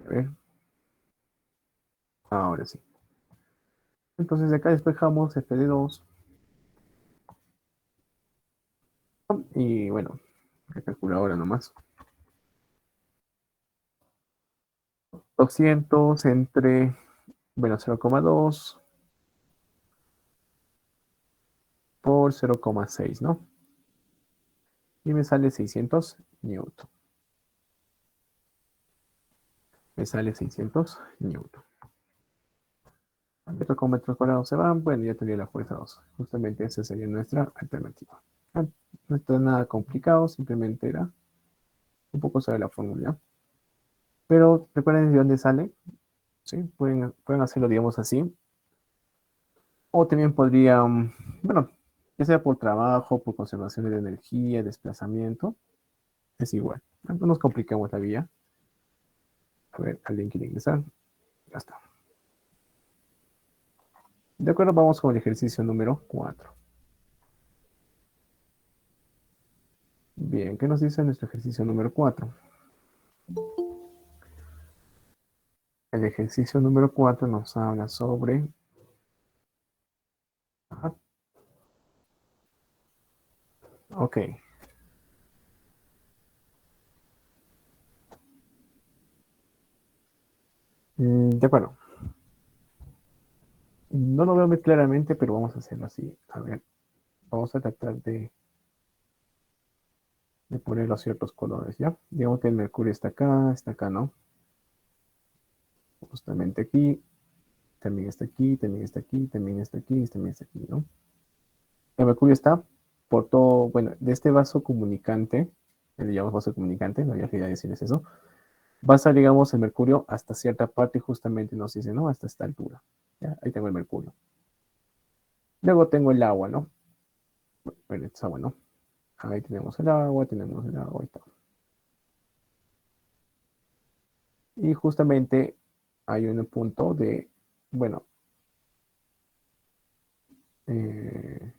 A ver, ahora sí. Entonces de acá despejamos f de 2 y bueno, la calculadora nomás. 200 entre, bueno, 0,2 por 0,6, ¿no? Y me sale 600 newton. Me sale 600 newton. Metros con metros cuadrados se van, bueno, ya tendría la fuerza 2. Justamente esa sería nuestra alternativa. No está nada complicado, simplemente era un poco sobre la fórmula. Pero recuerden de dónde sale, ¿sí? Pueden hacerlo, digamos así. O también podrían, bueno, ya sea por trabajo, por conservación de energía, desplazamiento, es igual. No nos complicamos la vía. A ver, alguien quiere ingresar. Ya está. De acuerdo, vamos con el ejercicio número 4. Bien, ¿qué nos dice nuestro ejercicio número 4? El ejercicio número 4 nos habla sobre... Ajá, ok. De acuerdo. No lo veo muy claramente, pero vamos a hacerlo así. A ver, vamos a tratar de poner los ciertos colores, ¿ya? Digamos que el mercurio está acá, ¿no? Justamente aquí, también está aquí, también está aquí, también está aquí, también está aquí, ¿no? El mercurio está por todo, bueno, de este vaso comunicante, le llamamos vaso comunicante, no había quería decirles eso, va a estar, digamos, el mercurio hasta cierta parte y justamente nos dice, ¿no? Hasta esta altura, ¿ya? Ahí tengo el mercurio. Luego tengo el agua, ¿no? Bueno, esto es agua, ¿no? Ahí tenemos el agua y todo. Y justamente hay un punto de, bueno, eh,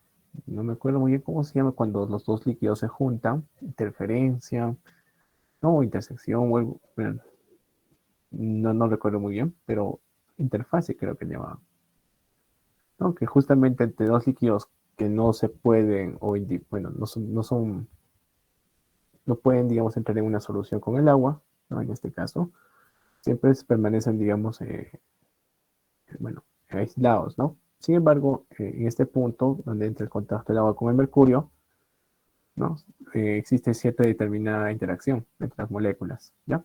no me acuerdo muy bien cómo se llama cuando los dos líquidos se juntan, interferencia, no, intersección o algo, bueno, no recuerdo muy bien, pero interfase creo que llamaba, ¿no? Que justamente entre dos líquidos que no se pueden, bueno, no pueden, digamos, entrar en una solución con el agua, ¿no? En este caso, siempre permanecen, digamos, bueno, aislados, ¿no? Sin embargo, en este punto, donde entra el contacto del agua con el mercurio, ¿no? Existe cierta determinada interacción entre las moléculas, ¿ya?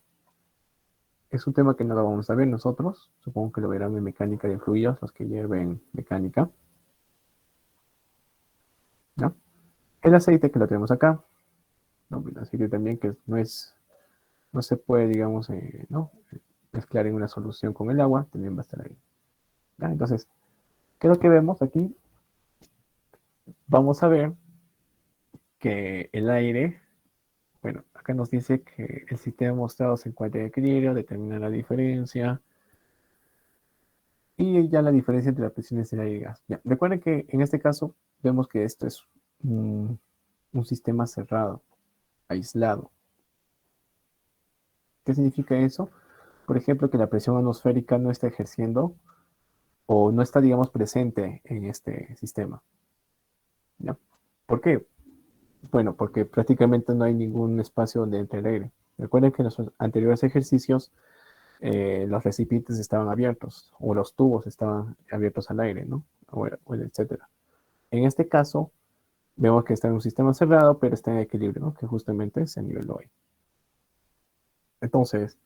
Es un tema que no lo vamos a ver nosotros, supongo que lo verán en mecánica de fluidos, los que lleven mecánica, ¿ya? El aceite que lo tenemos acá, ¿no? El aceite también que no se puede, digamos, ¿no? Mezclar en una solución con el agua, también va a estar ahí, ¿ya? Entonces, ¿qué es lo que vemos aquí? Vamos a ver que el aire, bueno, acá nos dice que el sistema mostrado se encuentra en equilibrio, determina la diferencia, y ya la diferencia entre las presiones del aire y gas. Ya, recuerden que en este caso vemos que esto es un sistema cerrado, aislado. ¿Qué significa eso? Por ejemplo, que la presión atmosférica no está ejerciendo o no está, digamos, presente en este sistema. ¿Ya? ¿Por qué? Bueno, porque prácticamente no hay ningún espacio donde entre el aire. Recuerden que en los anteriores ejercicios los recipientes estaban abiertos o los tubos estaban abiertos al aire, ¿no? O etcétera. En este caso, vemos que está en un sistema cerrado, pero está en equilibrio, ¿no? Que justamente se niveló ahí. Entonces,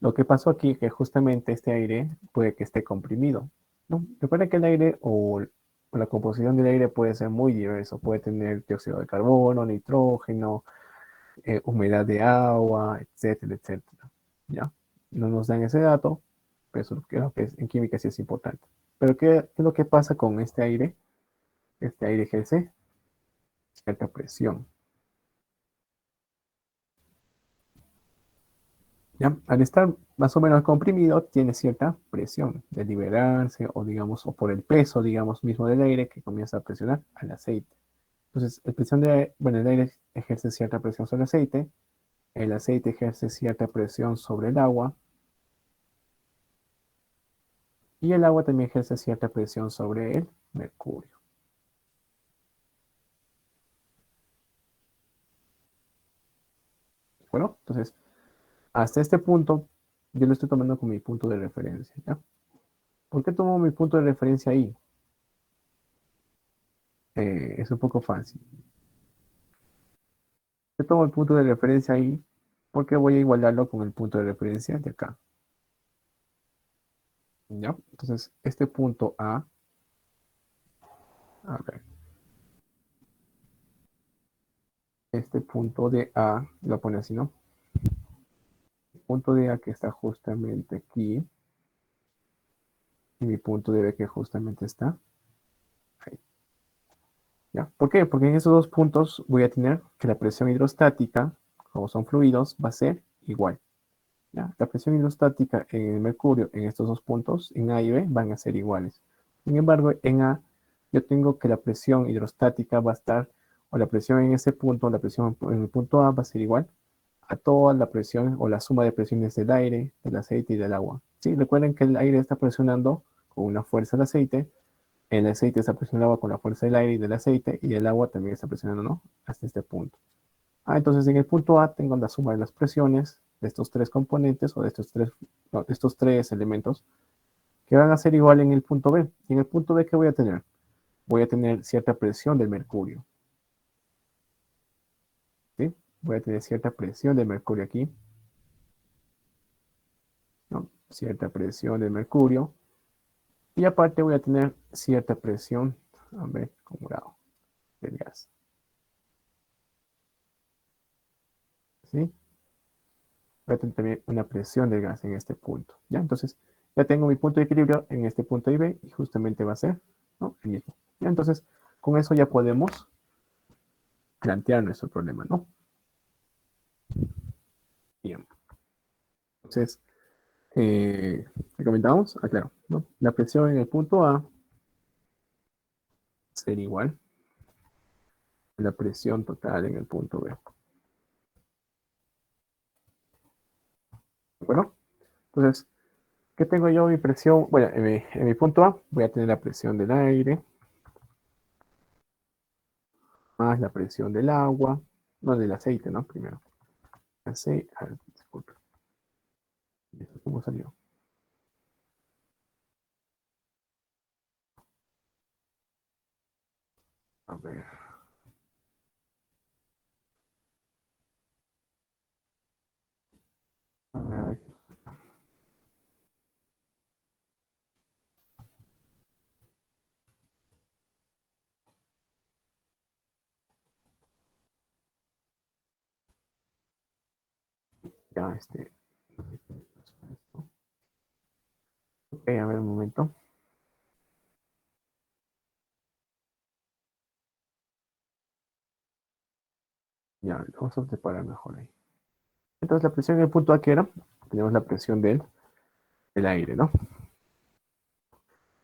lo que pasó aquí es que justamente este aire puede que esté comprimido, ¿no? Recuerda que el aire o la composición del aire puede ser muy diverso. Puede tener dióxido de carbono, nitrógeno, humedad de agua, etcétera, etcétera. ¿Ya? No nos dan ese dato, pero eso creo que en química sí es importante. Pero ¿qué es lo que pasa con este aire? Este aire ejerce cierta presión. ¿Ya? Al estar más o menos comprimido, tiene cierta presión de liberarse o digamos, o por el peso, digamos, mismo del aire que comienza a presionar al aceite. Entonces, bueno, el aire ejerce cierta presión sobre el aceite ejerce cierta presión sobre el agua y el agua también ejerce cierta presión sobre el mercurio. Bueno, entonces, hasta este punto, yo lo estoy tomando como mi punto de referencia, ¿ya? ¿Por qué tomo mi punto de referencia ahí? Es un poco fácil. Yo tomo el punto de referencia ahí porque voy a igualarlo con el punto de referencia de acá. ¿Ya? Entonces, este punto a ver, este punto de A, lo pone así, ¿no? El punto de A que está justamente aquí y mi punto de B que justamente está ahí. ¿Ya? ¿Por qué? Porque en esos dos puntos voy a tener que la presión hidrostática, como son fluidos, va a ser igual. ¿Ya? La presión hidrostática en el mercurio en estos dos puntos, en A y B, van a ser iguales. Sin embargo, en A yo tengo que la presión hidrostática va a estar, o la presión en ese punto, la presión en el punto A va a ser igual a toda la presión o la suma de presiones del aire, del aceite y del agua. Sí, recuerden que el aire está presionando con una fuerza el aceite, el aceite está presionando el agua con la fuerza del aire y del aceite, y el agua también está presionando, ¿no? Hasta este punto. Entonces en el punto A tengo la suma de las presiones de estos tres componentes o de no, de estos tres elementos que van a ser igual en el punto B. Y en el punto B, ¿qué voy a tener? Voy a tener cierta presión del mercurio. ¿Sí? Voy a tener cierta presión del mercurio aquí, ¿no? Cierta presión del mercurio. Y aparte voy a tener cierta presión, a ver, como grado del gas. ¿Sí? Voy a tener también una presión del gas en este punto. ¿Ya? Entonces, ya tengo mi punto de equilibrio en este punto y B y justamente va a ser, ¿no? El mismo. ¿Ya? Entonces, con eso ya podemos plantear nuestro problema, ¿no? Bien. Entonces, ¿qué comentamos? Claro, ¿no? La presión en el punto A sería igual a la presión total en el punto B. ¿De acuerdo? Entonces, ¿qué tengo yo? Mi presión, bueno, en mi punto A voy a tener la presión del aire más la presión del agua, no del aceite, ¿no? Primero. Aceite, disculpe, ¿cómo salió? A ver. A ver, ya, ok, a ver un momento. Ya, vamos a separar mejor ahí. Entonces, la presión en el punto A que era, tenemos la presión del aire, ¿no?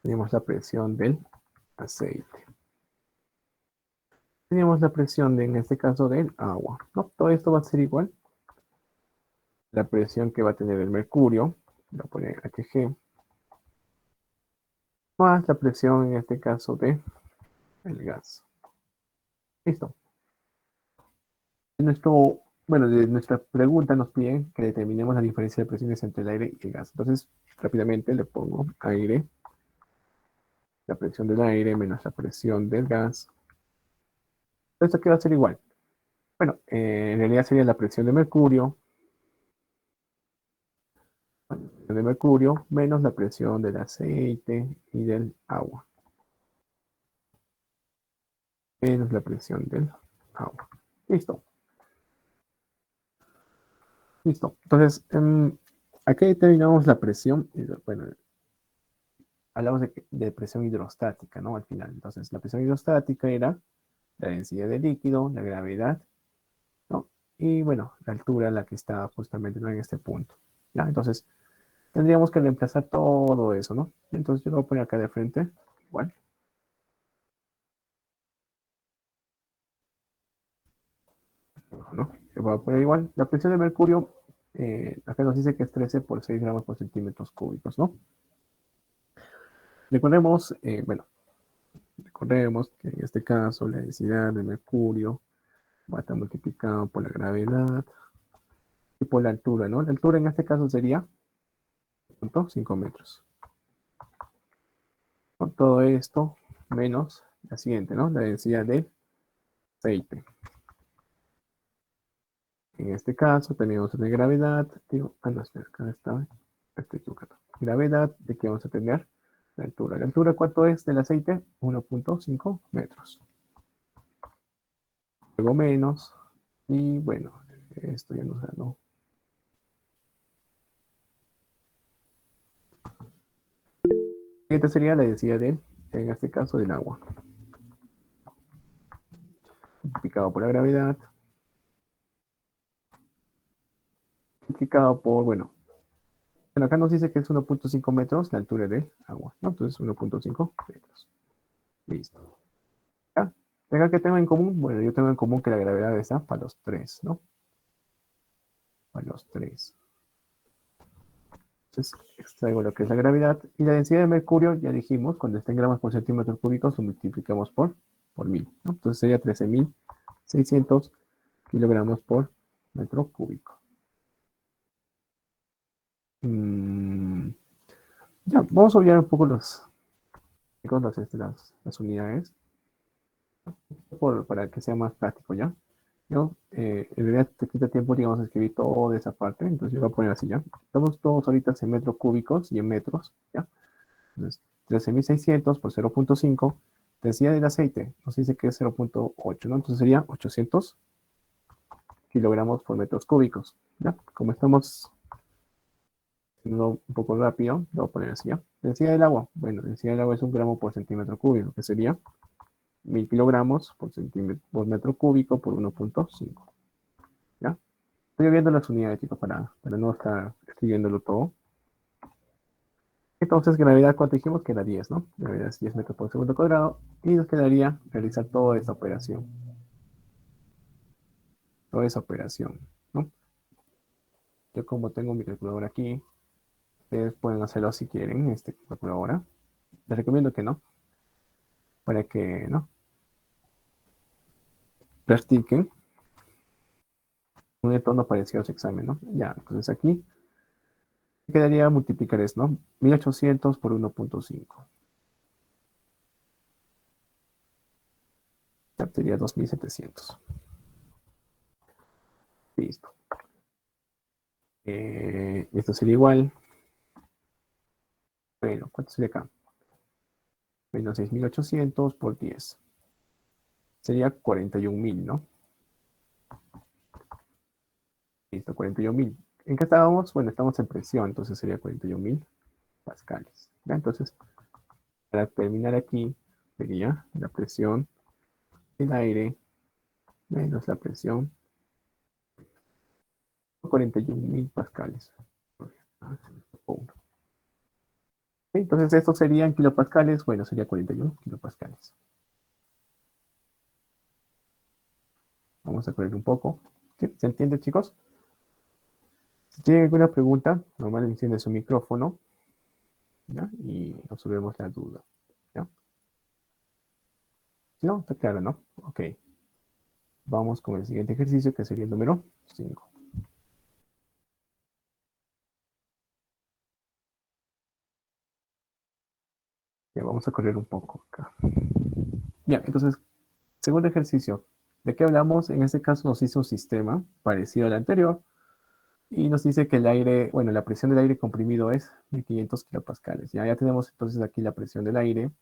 Tenemos la presión del aceite. Tenemos la presión en este caso, del agua, ¿no? Todo esto va a ser igual. La presión que va a tener el mercurio, voy a poner HG, más la presión en este caso del gas. Listo. Nuestro, bueno, de nuestra pregunta nos piden que determinemos la diferencia de presiones entre el aire y el gas. Entonces, rápidamente le pongo aire, la presión del aire menos la presión del gas. Esto aquí va a ser igual. Bueno, en realidad sería la presión de mercurio menos la presión del aceite y del agua, menos la presión del agua. Listo, listo. Entonces, aquí determinamos la presión. Bueno, hablamos de presión hidrostática, ¿no? Al final. Entonces, la presión hidrostática era la densidad del líquido, la gravedad, ¿no? Y bueno, la altura en la que está justamente, ¿no? En este punto. ¿Ya? Entonces, tendríamos que reemplazar todo eso, ¿no? Entonces, yo lo voy a poner acá de frente, igual, ¿no? Yo voy a poner igual. La presión de mercurio, acá nos dice que es 13 por 6 gramos por centímetros cúbicos, ¿no? Recordemos, bueno, recordemos que en este caso la densidad de mercurio va a estar multiplicado por la gravedad y por la altura, ¿no? La altura en este caso sería 5 metros. Con todo esto, menos la siguiente, ¿no? La densidad de aceite. En este caso tenemos una gravedad, digo, no, espera, acá está, estoy equivocado. Gravedad de que vamos a tener la altura. ¿La altura cuánto es del aceite? 1.5 metros. Luego menos, y bueno, esto ya nos da, ¿no? Esta sería la densidad de, en este caso, del agua. Multiplicado por la gravedad, multiplicado por, bueno, acá nos dice que es 1.5 metros la altura del agua, ¿no? Entonces 1.5 metros. Listo. ¿Ya? ¿Tenga que tengo en común? Bueno, yo tengo en común que la gravedad está para los tres, ¿no? Para los tres. Entonces, extraigo lo que es la gravedad. Y la densidad de mercurio, ya dijimos, cuando está en gramos por centímetro cúbico, lo multiplicamos por 1000, ¿no? Entonces sería 13.600 kilogramos por metro cúbico. Mm, ya, vamos a olvidar un poco las unidades para que sea más práctico, ¿ya? Yo, en realidad te quita tiempo, digamos, escribir toda esa parte, entonces yo voy a poner así, ¿ya? Estamos todos ahorita en metros cúbicos y en metros, ¿ya? Entonces, 13.600 por 0.5, densidad del aceite, nos dice que es 0.8, ¿no? Entonces sería 800 kilogramos por metros cúbicos, ¿ya? Como estamos haciendo un poco rápido, lo voy a poner así, ¿ya? Densidad del agua, bueno, densidad del agua es 1 gramo por centímetro cúbico, que sería 1000 kilogramos por metro cúbico por 1.5, ¿ya? Estoy viendo las unidades, chicos, para no estar escribiéndolo todo. Entonces, gravedad, ¿cuánto dijimos? Que era 10, ¿no? Gravedad es 10 metros por segundo cuadrado. Y nos quedaría realizar toda esta operación. Toda esa operación, ¿no? Yo como tengo mi calculadora aquí, ustedes pueden hacerlo si quieren, calculadora. Les recomiendo que no, para que, ¿no? Practiquen un entorno parecido a su examen, ¿no? Ya, entonces aquí quedaría multiplicar esto, ¿no? 1800 por 1.5. Ya, sería 2700. Listo. Esto sería igual. Bueno, ¿cuánto sería acá? Menos 6800 por 10. Sería 41.000, ¿no? Listo, 41.000. ¿En qué estábamos? Bueno, estamos en presión, entonces sería 41.000 pascales. ¿Ya? Entonces, para terminar aquí, sería la presión del aire menos la presión, 41.000 pascales. Entonces, esto serían kilopascales. Bueno, sería 41 kilopascales. Vamos a correr un poco. ¿Sí? ¿Se entiende, chicos? Si tienen alguna pregunta, normal enciende su micrófono, ¿ya? Y resolvemos la duda. ¿Ya? ¿No? Está claro, ¿no? Ok. Vamos con el siguiente ejercicio, que sería el número 5. Ya, vamos a correr un poco acá. Bien, entonces, segundo ejercicio. ¿De qué hablamos? En este caso nos hizo un sistema parecido al anterior y nos dice que el aire, bueno, la presión del aire comprimido es 1500 kilopascales. Ya tenemos entonces aquí la presión del aire.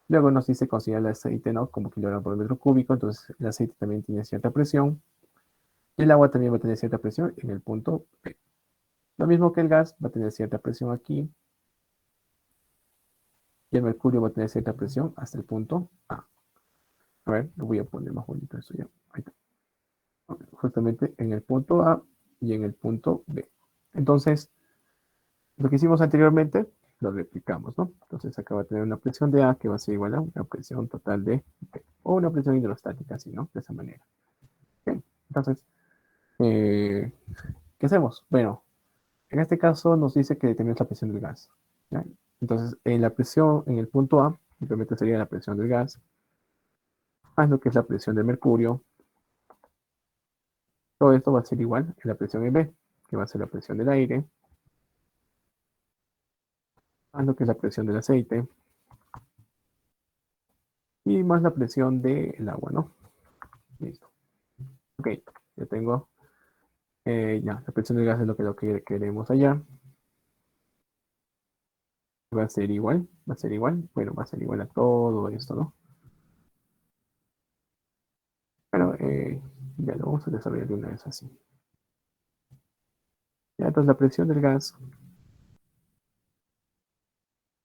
Luego nos dice considerar el aceite, ¿no? Como kilogramo por metro cúbico. Entonces el aceite también tiene cierta presión. Y el agua también va a tener cierta presión en el punto P. Lo mismo que el gas va a tener cierta presión aquí. Y el mercurio va a tener cierta presión hasta el punto A. A ver, lo voy a poner más bonito eso ya. Ahí está. Justamente en el punto A y en el punto B. Entonces, lo que hicimos anteriormente, lo replicamos, ¿no? Entonces acá va a tener una presión de A que va a ser igual a una presión total de B. O una presión hidrostática, así, ¿no? De esa manera. Bien. Entonces, ¿qué hacemos? Bueno, en este caso nos dice que determinamos la presión del gas. ¿Ya? Entonces, en la presión, en el punto A, simplemente sería la presión del gas, más lo que es la presión del mercurio. Todo esto va a ser igual en la presión en B, que va a ser la presión del aire, más lo que es la presión del aceite, y más la presión del agua, ¿no? Listo. Ok, ya tengo, ya, la presión del gas es lo que queremos allá. Va a ser igual, va a ser igual, bueno, va a ser igual a todo esto, ¿no? Pero ya lo vamos a desarrollar de una vez así. Ya, entonces la presión del gas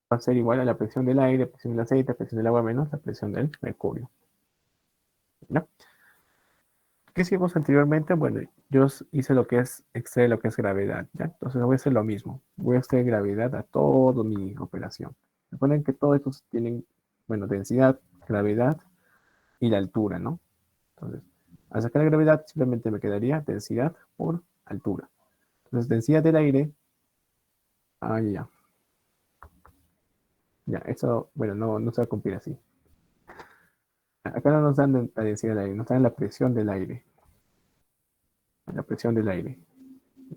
va a ser igual a la presión del aire, presión del aceite, presión del agua menos la presión del mercurio. ¿Ya? ¿Qué hicimos anteriormente? Bueno, yo hice lo que es extraer lo que es gravedad, ¿ya? Entonces voy a hacer lo mismo. Voy a extraer gravedad a toda mi operación. Recuerden que todos estos tienen, bueno, densidad, gravedad y la altura, ¿no? Entonces, al sacar la gravedad simplemente me quedaría densidad por altura. Entonces, densidad del aire, ya, ya, eso, bueno, no se va a cumplir así. Acá no nos dan la densidad del aire, nos dan la presión del aire. La presión del aire.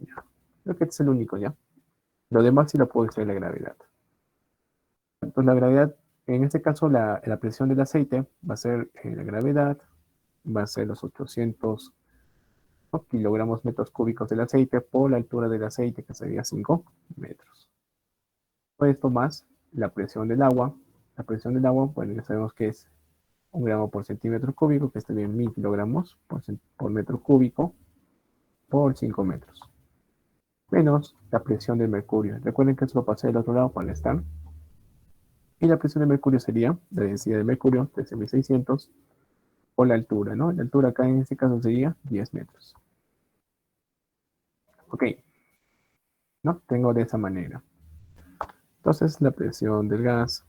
Ya. Creo que este es el único, ¿ya? Lo demás sí lo puedo extraer la gravedad. Entonces la gravedad, en este caso la presión del aceite va a ser la gravedad, va a ser los 800, ¿no? kilogramos metros cúbicos del aceite por la altura del aceite, que sería 5 metros. Todo esto más la presión del agua. La presión del agua, bueno, ya sabemos que es 1 gramo por centímetro cúbico, que es también 1000 kilogramos por metro cúbico por 5 metros. Menos la presión del mercurio. Recuerden que esto lo pasé del otro lado para estar. Y la presión de mercurio sería la densidad de mercurio, 13.600, por la altura, ¿no? La altura acá en este caso sería 10 metros. Ok, ¿no? Tengo de esa manera. Entonces la presión del gas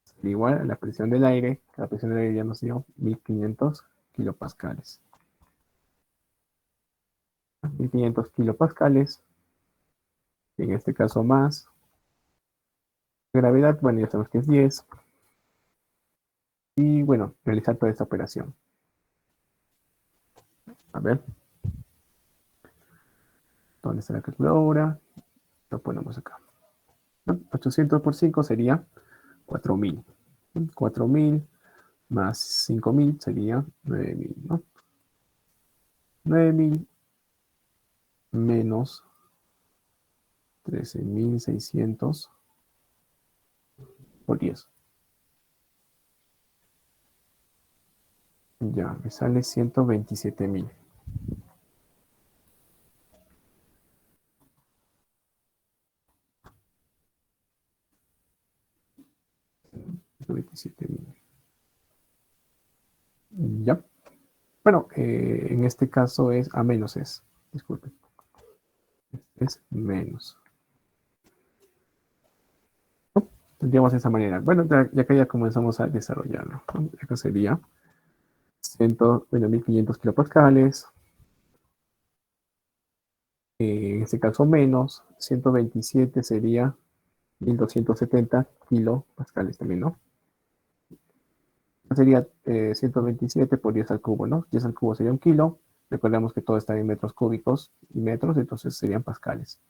es igual a la presión del aire. La presión del aire ya nos dio 1500 kilopascales. 1500 kilopascales. En este caso más. Gravedad, bueno, ya sabemos que es 10. Y bueno, realizar toda esta operación. A ver. ¿Dónde está la calculadora? Lo ponemos acá. 800 por 5 sería 4000. 4000 más 5.000 sería 9.000, ¿no? 9.000 menos 13.600 por 10. Ya, me sale 127.000. 127.000. Ya. Bueno, en este caso es a menos es. Disculpen. Es menos. ¿No? Tendríamos esa manera. Bueno, ya que ya comenzamos a desarrollarlo. ¿No? Acá sería 1.500 kilopascales. En este caso menos 127 sería 1.270 kilopascales también, ¿no? Sería 127 por 10 al cubo, ¿no? 10 al cubo sería un kilo. Recordemos que todo está en metros cúbicos y metros, entonces serían pascales.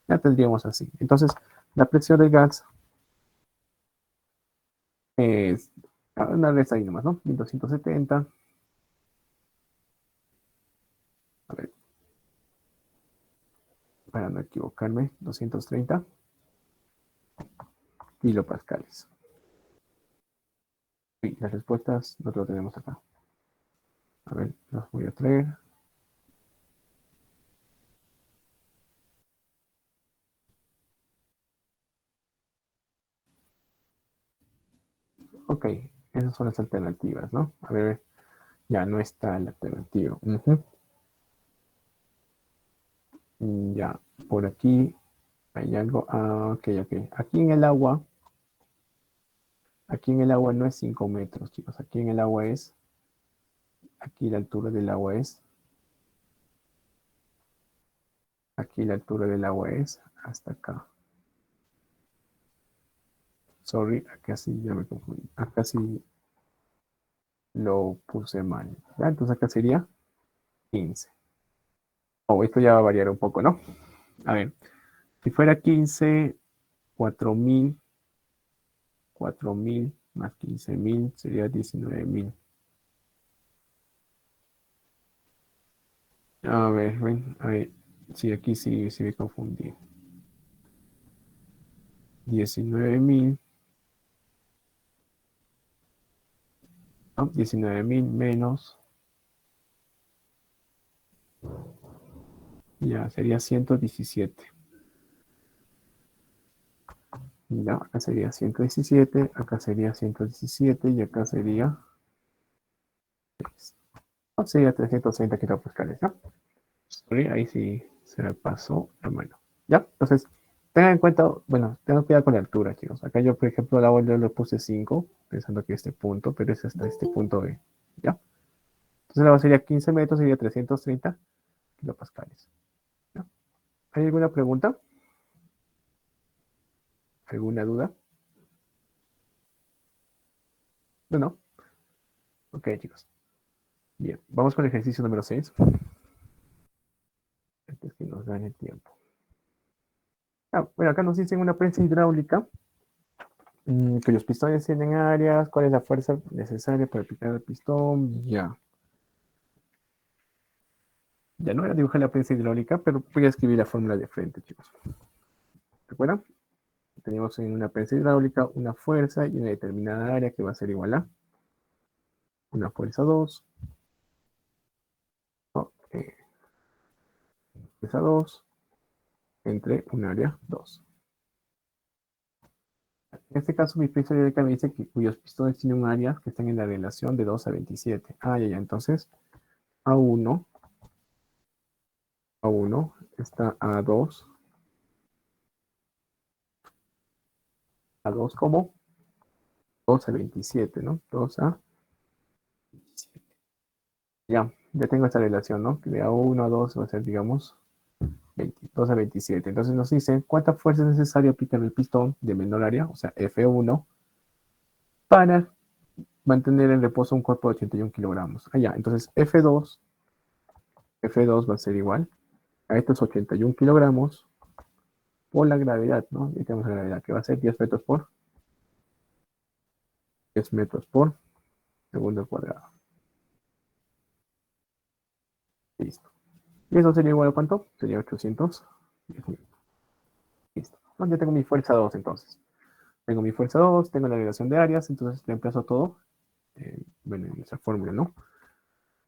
Ya tendríamos así. Entonces, la presión del gas es una vez ahí nomás, ¿no? 1.270. A ver, para no equivocarme, 230 kilopascales. Y las respuestas no lo tenemos acá. A ver, las voy a traer. Ok, esas son las alternativas, ¿no? A ver, ya no está la alternativa. Ya, por aquí hay algo. Ah, ok, ok. Aquí en el agua no es 5 metros, chicos. Aquí en el agua es, aquí la altura del agua es, aquí la altura del agua es hasta acá. Sorry, acá sí ya me confundí. Acá sí lo puse mal. ¿Ya? Entonces acá sería 15. Oh, esto ya va a variar un poco, ¿no? A ver, si fuera 15, 4.000, 4.000 más 15.000 sería 19.000. A ver, ven, a ver, sí, aquí sí me confundí. 19.000, ¿no? 19.000 menos, ya sería 117. Ya, acá sería 117, acá sería 117 y acá sería, no, sería 330 kilopascales, ¿no? Sorry, ahí sí se me pasó, hermano. Ya, entonces, tengan en cuenta, bueno, tengan cuidado con la altura, chicos. Acá yo, por ejemplo, la yo le puse 5, pensando que este punto, pero es hasta este punto B. ¿Ya? Entonces la base sería 15 metros, sería 330 kilopascales. ¿Ya? ¿Hay alguna pregunta? ¿Alguna duda? No, no. Ok, chicos. Bien, vamos con el ejercicio número 6. Antes que nos gane el tiempo. Ah, bueno, acá nos dicen una prensa hidráulica cuyos pistones tienen áreas, cuál es la fuerza necesaria para aplicar el pistón. Ya. Ya no voy a dibujar la prensa hidráulica, pero voy a escribir la fórmula de frente, chicos. ¿Recuerdan? Tenemos en una prensa hidráulica una fuerza y una determinada área que va a ser igual a una fuerza 2, ¿no? Fuerza 2 entre un área 2. En este caso, mi prensa hidráulica me dice que cuyos pistones tienen un área que están en la relación de 2 a 27. Ah, ya, ya. Entonces, A1, A1 está A2. A2 como 2 a 27, ¿no? 2 a 27. Ya tengo esta relación, ¿no? Que de A1 a 2 va a ser, digamos, 2 a 27. Entonces nos dicen cuánta fuerza es necesaria aplicar el pistón de menor área, o sea, F1, para mantener en reposo un cuerpo de 81 kilogramos. Ah, ya, entonces F2 va a ser igual a estos 81 kilogramos por la gravedad, ¿no? Y tenemos la gravedad, que va a ser 10 metros por 10 metros por segundo al cuadrado. Listo. ¿Y eso sería igual a cuánto? Sería 810 newton. Listo. No, ya tengo mi fuerza 2 entonces. Tengo mi fuerza 2, tengo la relación de áreas, entonces reemplazo todo, bueno, en nuestra fórmula, ¿no?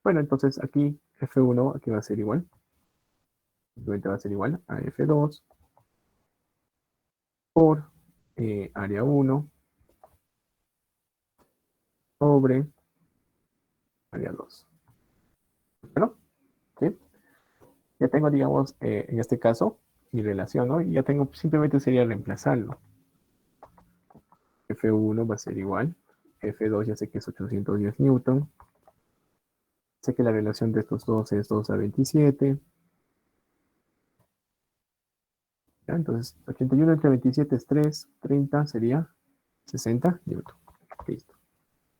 Bueno, entonces aquí F1 aquí va a ser igual, simplemente va a ser igual a F2 por área 1 sobre área 2. Bueno, ¿sí? Ya tengo, digamos, en este caso, mi relación, ¿no? Y ya tengo, simplemente sería reemplazarlo. F1 va a ser igual. F2 ya sé que es 810 newton. Sé que la relación de estos dos es 2 a 27. ¿Ya? Entonces, 81 entre 27 es 3, 30 sería 60 newton. Listo.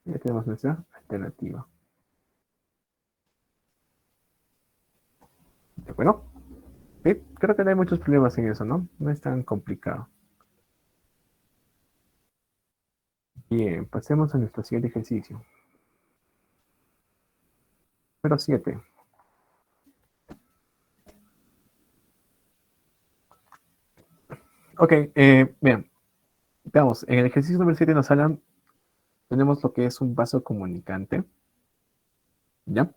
Ya tenemos nuestra alternativa. Bueno, creo que no hay muchos problemas en eso, ¿no? No es tan complicado. Bien, pasemos a nuestro siguiente ejercicio. Número 7. Ok, vean, veamos, en el ejercicio número 7 nos hablan, tenemos lo que es un vaso comunicante, ¿ya?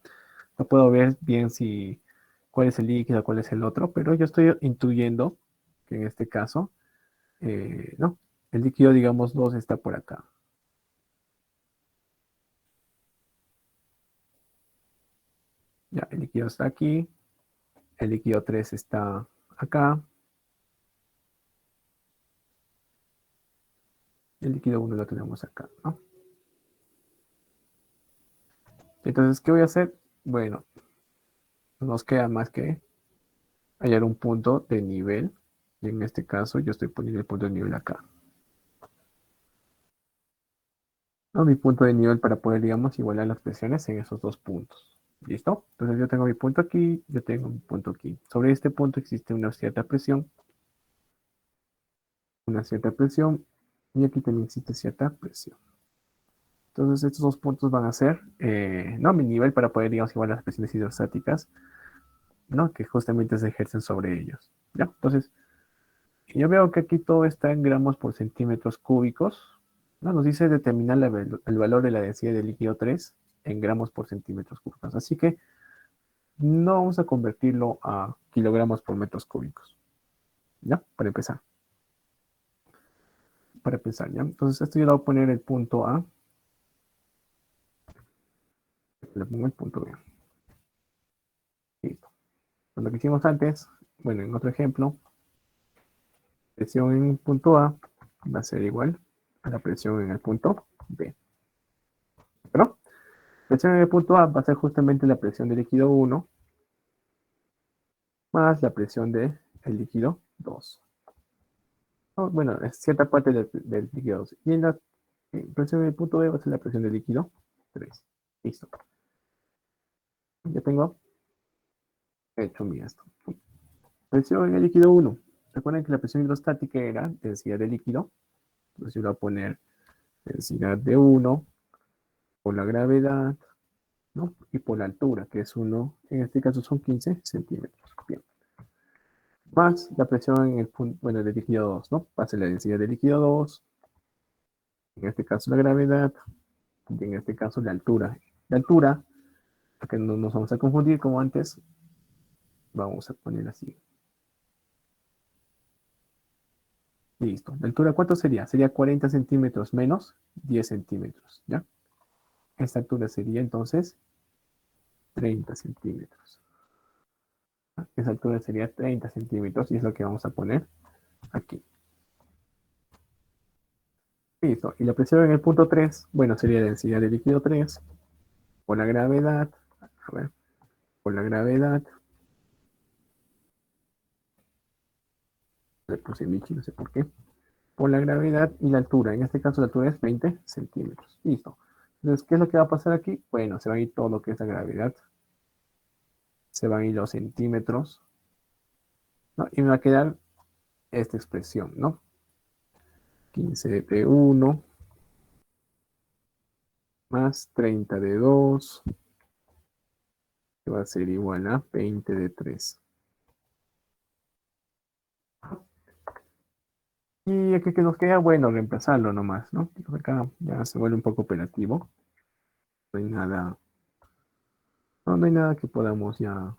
No puedo ver bien si cuál es el líquido, cuál es el otro, pero yo estoy intuyendo que en este caso, no, el líquido, digamos, 2 está por acá. Ya, el líquido está aquí, el líquido 3 está acá, el líquido 1 lo tenemos acá, ¿no? Entonces, ¿qué voy a hacer? Bueno, no nos queda más que hallar un punto de nivel, y en este caso yo estoy poniendo el punto de nivel acá, ¿no? Mi punto de nivel para poder, digamos, igualar las presiones en esos dos puntos. ¿Listo? Entonces yo tengo mi punto aquí, yo tengo mi punto aquí. Sobre este punto existe una cierta presión, y aquí también existe cierta presión. Entonces estos dos puntos van a ser, no, mi nivel para poder, digamos, igualar las presiones hidrostáticas, ¿no? Que justamente se ejercen sobre ellos. ¿Ya? Entonces, yo veo que aquí todo está en gramos por centímetros cúbicos, ¿no? Nos dice determinar el valor de la densidad del líquido 3 en gramos por centímetros cúbicos. Así que no vamos a convertirlo a kilogramos por metros cúbicos. ¿Ya? Para empezar, ¿ya? Entonces, esto yo le voy a poner el punto A, le pongo el punto B. Listo. Lo que hicimos antes, bueno, en otro ejemplo, presión en el punto A va a ser igual a la presión en el punto B. ¿Pero? Presión en el punto A va a ser justamente la presión del líquido 1 más la presión del líquido 2. Oh, bueno, es cierta parte del líquido 2. Y en la presión del punto B va a ser la presión del líquido 3. Listo. Ya tengo hecho mi esto. Presión en el líquido 1. Recuerden que la presión hidrostática era densidad de líquido. Entonces yo voy a poner densidad de 1 por la gravedad, ¿no? Y por la altura, que es 1, en este caso son 15 centímetros. Bien. Más la presión en el punto, bueno, del líquido 2, ¿no? Pase la densidad del líquido 2, en este caso la gravedad, y en este caso la altura. La altura, porque no nos vamos a confundir como antes, vamos a poner así. Listo. ¿La altura cuánto sería? Sería 40 centímetros menos 10 centímetros, ¿ya? Esta altura sería entonces 30 centímetros. Esa altura sería 30 centímetros y es lo que vamos a poner aquí. Listo. Y la presión en el punto 3, bueno, sería densidad de líquido 3 por la gravedad. A ver, por la gravedad. Le puse Michi, no sé por qué. Por la gravedad y la altura. En este caso la altura es 20 centímetros. Listo. Entonces, ¿qué es lo que va a pasar aquí? Bueno, se va a ir todo lo que es la gravedad. Se van a ir los centímetros, ¿no? Y me va a quedar esta expresión, ¿no? 15 P1 más 30 de 2, que va a ser igual a 20 de 3. Y aquí que nos queda, bueno, reemplazarlo nomás, ¿no? Entonces acá ya se vuelve un poco operativo. No hay nada, no hay nada que podamos ya.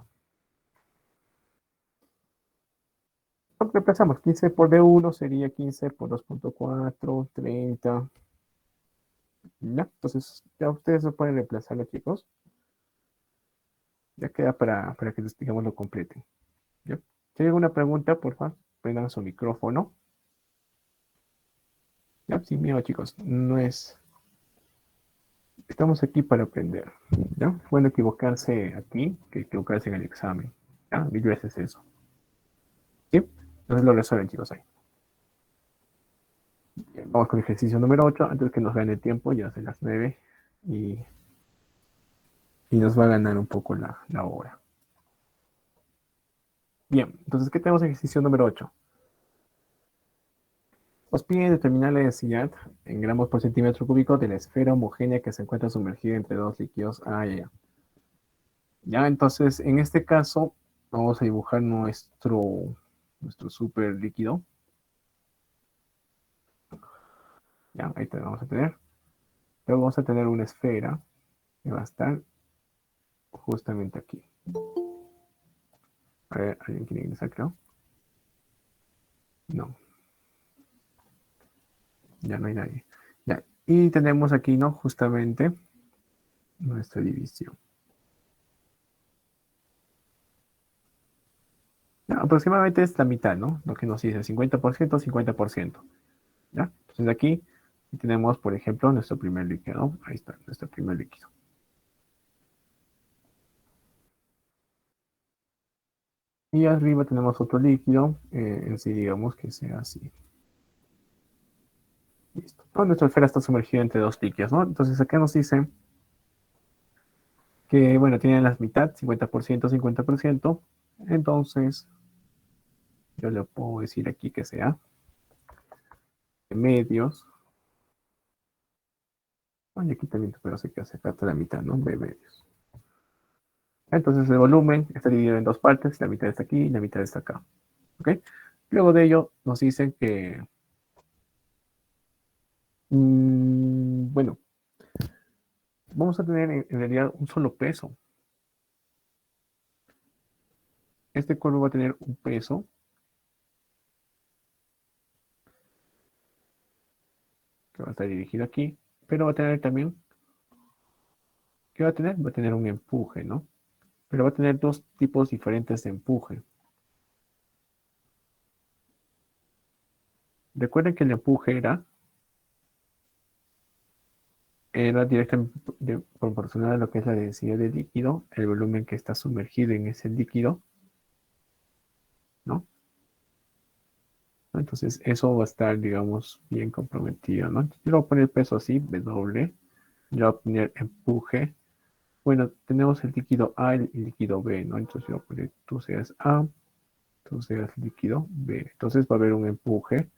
Reemplazamos 15 por D1 sería 15 por 2.4, 30. Ya, entonces ya ustedes lo pueden reemplazarlo, chicos. Ya queda para que, digamos, lo completen. ¿Ya? Si hay alguna pregunta, por favor, prendan su micrófono. Ya, sin miedo, chicos. No es. Estamos aquí para aprender. ¿Ya? Bueno, equivocarse aquí que equivocarse en el examen. ¿Ya? Mil veces eso. ¿Sí? Entonces lo resuelven, chicos, ahí. Bien, vamos con el ejercicio número 8 antes que nos gane el tiempo, ya son las 9 y, y nos va a ganar un poco la hora. Bien, entonces, ¿qué tenemos en ejercicio número 8? Nos pide determinar la densidad en gramos por centímetro cúbico de la esfera homogénea que se encuentra sumergida entre dos líquidos A y A. Ya, entonces, en este caso, vamos a dibujar nuestro super líquido. Ya, ahí te vamos a tener. Luego vamos a tener una esfera que va a estar justamente aquí. A ver, ¿alguien quiere ingresar, creo? No, ya no hay nadie. Ya, y tenemos aquí, ¿no? Justamente nuestra división. Ya, aproximadamente es la mitad, ¿no? Lo que nos dice 50%, 50%. ¿Ya? Entonces aquí tenemos, por ejemplo, nuestro primer líquido, ¿no? Ahí está, nuestro primer líquido. Y arriba tenemos otro líquido, en sí digamos que sea así. Listo. Toda nuestra esfera está sumergida entre dos líquidos, ¿no? Entonces acá nos dice que, bueno, tienen las mitad, 50%, 50%. Entonces, yo le puedo decir aquí que sea de medios. Oye, aquí también, pero sé que hace falta la mitad, ¿no? De medios. Entonces el volumen está dividido en dos partes, la mitad está aquí y la mitad está acá. ¿Ok? Luego de ello nos dicen que, bueno, vamos a tener en realidad un solo peso. Este cuerpo va a tener un peso que va a estar dirigido aquí, pero va a tener también, ¿qué va a tener? Va a tener un empuje, ¿no? Pero va a tener dos tipos diferentes de empuje. Recuerden que el empuje era directamente proporcional a lo que es la densidad del líquido, el volumen que está sumergido en ese líquido, ¿no? Entonces eso va a estar, digamos, bien comprometido, ¿no? Yo voy a poner peso así, W, yo voy a poner empuje. Bueno, tenemos el líquido A y el líquido B, ¿no? Entonces yo voy a poner, tú seas A, tú seas líquido B. Entonces va a haber un empuje,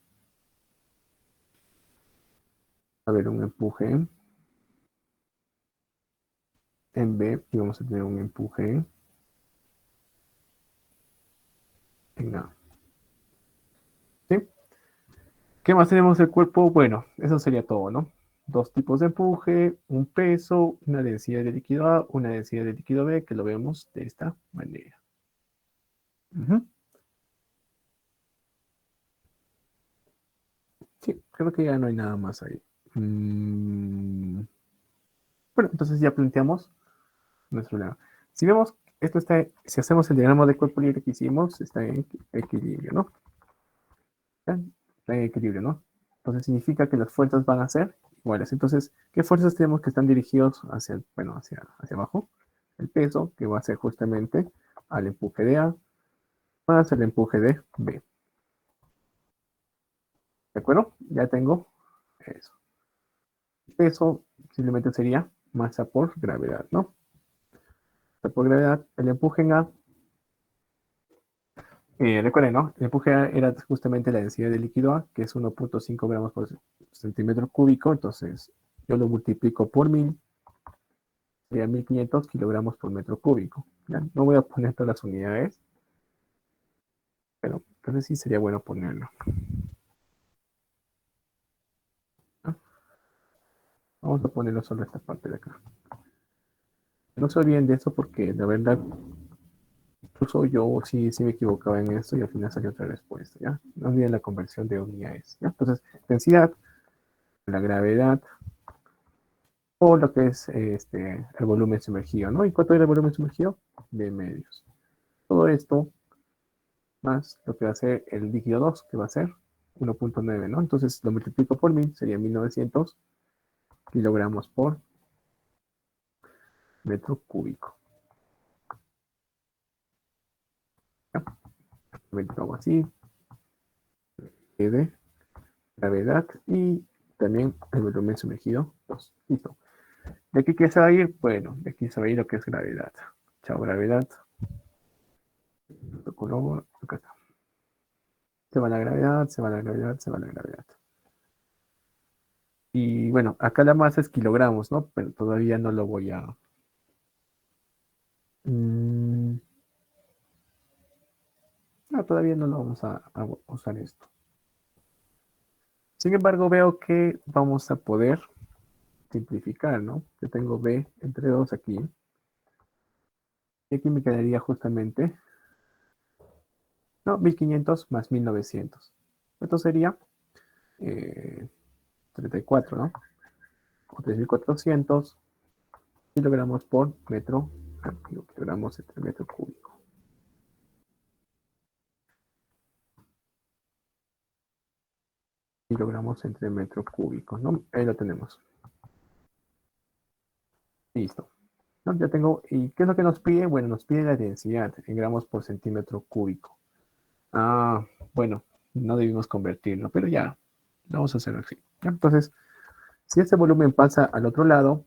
va a haber un empuje en B y vamos a tener un empuje en A. ¿Sí? ¿Qué más tenemos del cuerpo? Bueno, eso sería todo, ¿no? Dos tipos de empuje, un peso, una densidad de líquido A, una densidad de líquido B, que lo vemos de esta manera. Ujú. Sí, creo que ya no hay nada más ahí. Bueno, entonces ya planteamos nuestro lema. Si vemos, esto está, si hacemos el diagrama de cuerpo libre que hicimos, está en equilibrio, ¿no? ¿Ya? Está en equilibrio, ¿no? Entonces significa que las fuerzas van a ser iguales. Entonces, ¿qué fuerzas tenemos que están dirigidos hacia, bueno, hacia abajo? El peso, que va a ser justamente al empuje de A, más el empuje de B. ¿De acuerdo? Ya tengo eso. El peso simplemente sería masa por gravedad, ¿no? Por gravedad, el empuje en A, recuerden, ¿no? El empuje A era justamente la densidad del líquido A, que es 1.5 gramos por centímetro cúbico, entonces yo lo multiplico por 1000 sería 1500 kilogramos por metro cúbico. ¿Ya? No voy a poner todas las unidades, pero entonces sí sería bueno ponerlo, ¿no? Vamos a ponerlo solo esta parte de acá. No se olviden de eso porque la verdad, incluso yo sí me equivocaba en esto y al final salió otra respuesta, ¿ya? No olviden la conversión de unidades, ¿ya? Entonces, densidad, la gravedad, o lo que es el volumen sumergido, ¿no? ¿Y cuánto era el volumen sumergido? De medios. Todo esto más lo que va a ser el líquido 2 que va a ser 1.9, ¿no? Entonces lo multiplico por 1000, sería 1900 kilogramos por metro cúbico. ¿Ya? Me lo hago así, de gravedad y también el volumen sumergido 2. Listo. ¿De aquí qué se va a ir? Bueno, de aquí se va a ir lo que es gravedad. Chao, gravedad. Acá está. Se va la gravedad, se va la gravedad, se va la gravedad. Y bueno, acá la masa es kilogramos, ¿no? Pero todavía no lo voy a... no, todavía no lo vamos a usar esto. Sin embargo, veo que vamos a poder simplificar, ¿no? Yo tengo B entre 2 aquí. Y aquí me quedaría justamente, no, 1500 más 1900. Esto sería eh, 34, ¿no? O 3400 kilogramos por metro, kilogramos entre metro cúbico. Kilogramos entre metro cúbico, ¿no? Ahí lo tenemos. Listo. ¿No? Ya tengo, ¿y qué es lo que nos pide? Bueno, nos pide la densidad en gramos por centímetro cúbico. Ah, bueno, no debimos convertirlo, pero ya, vamos a hacerlo así. ¿Ya? Entonces, si este volumen pasa al otro lado,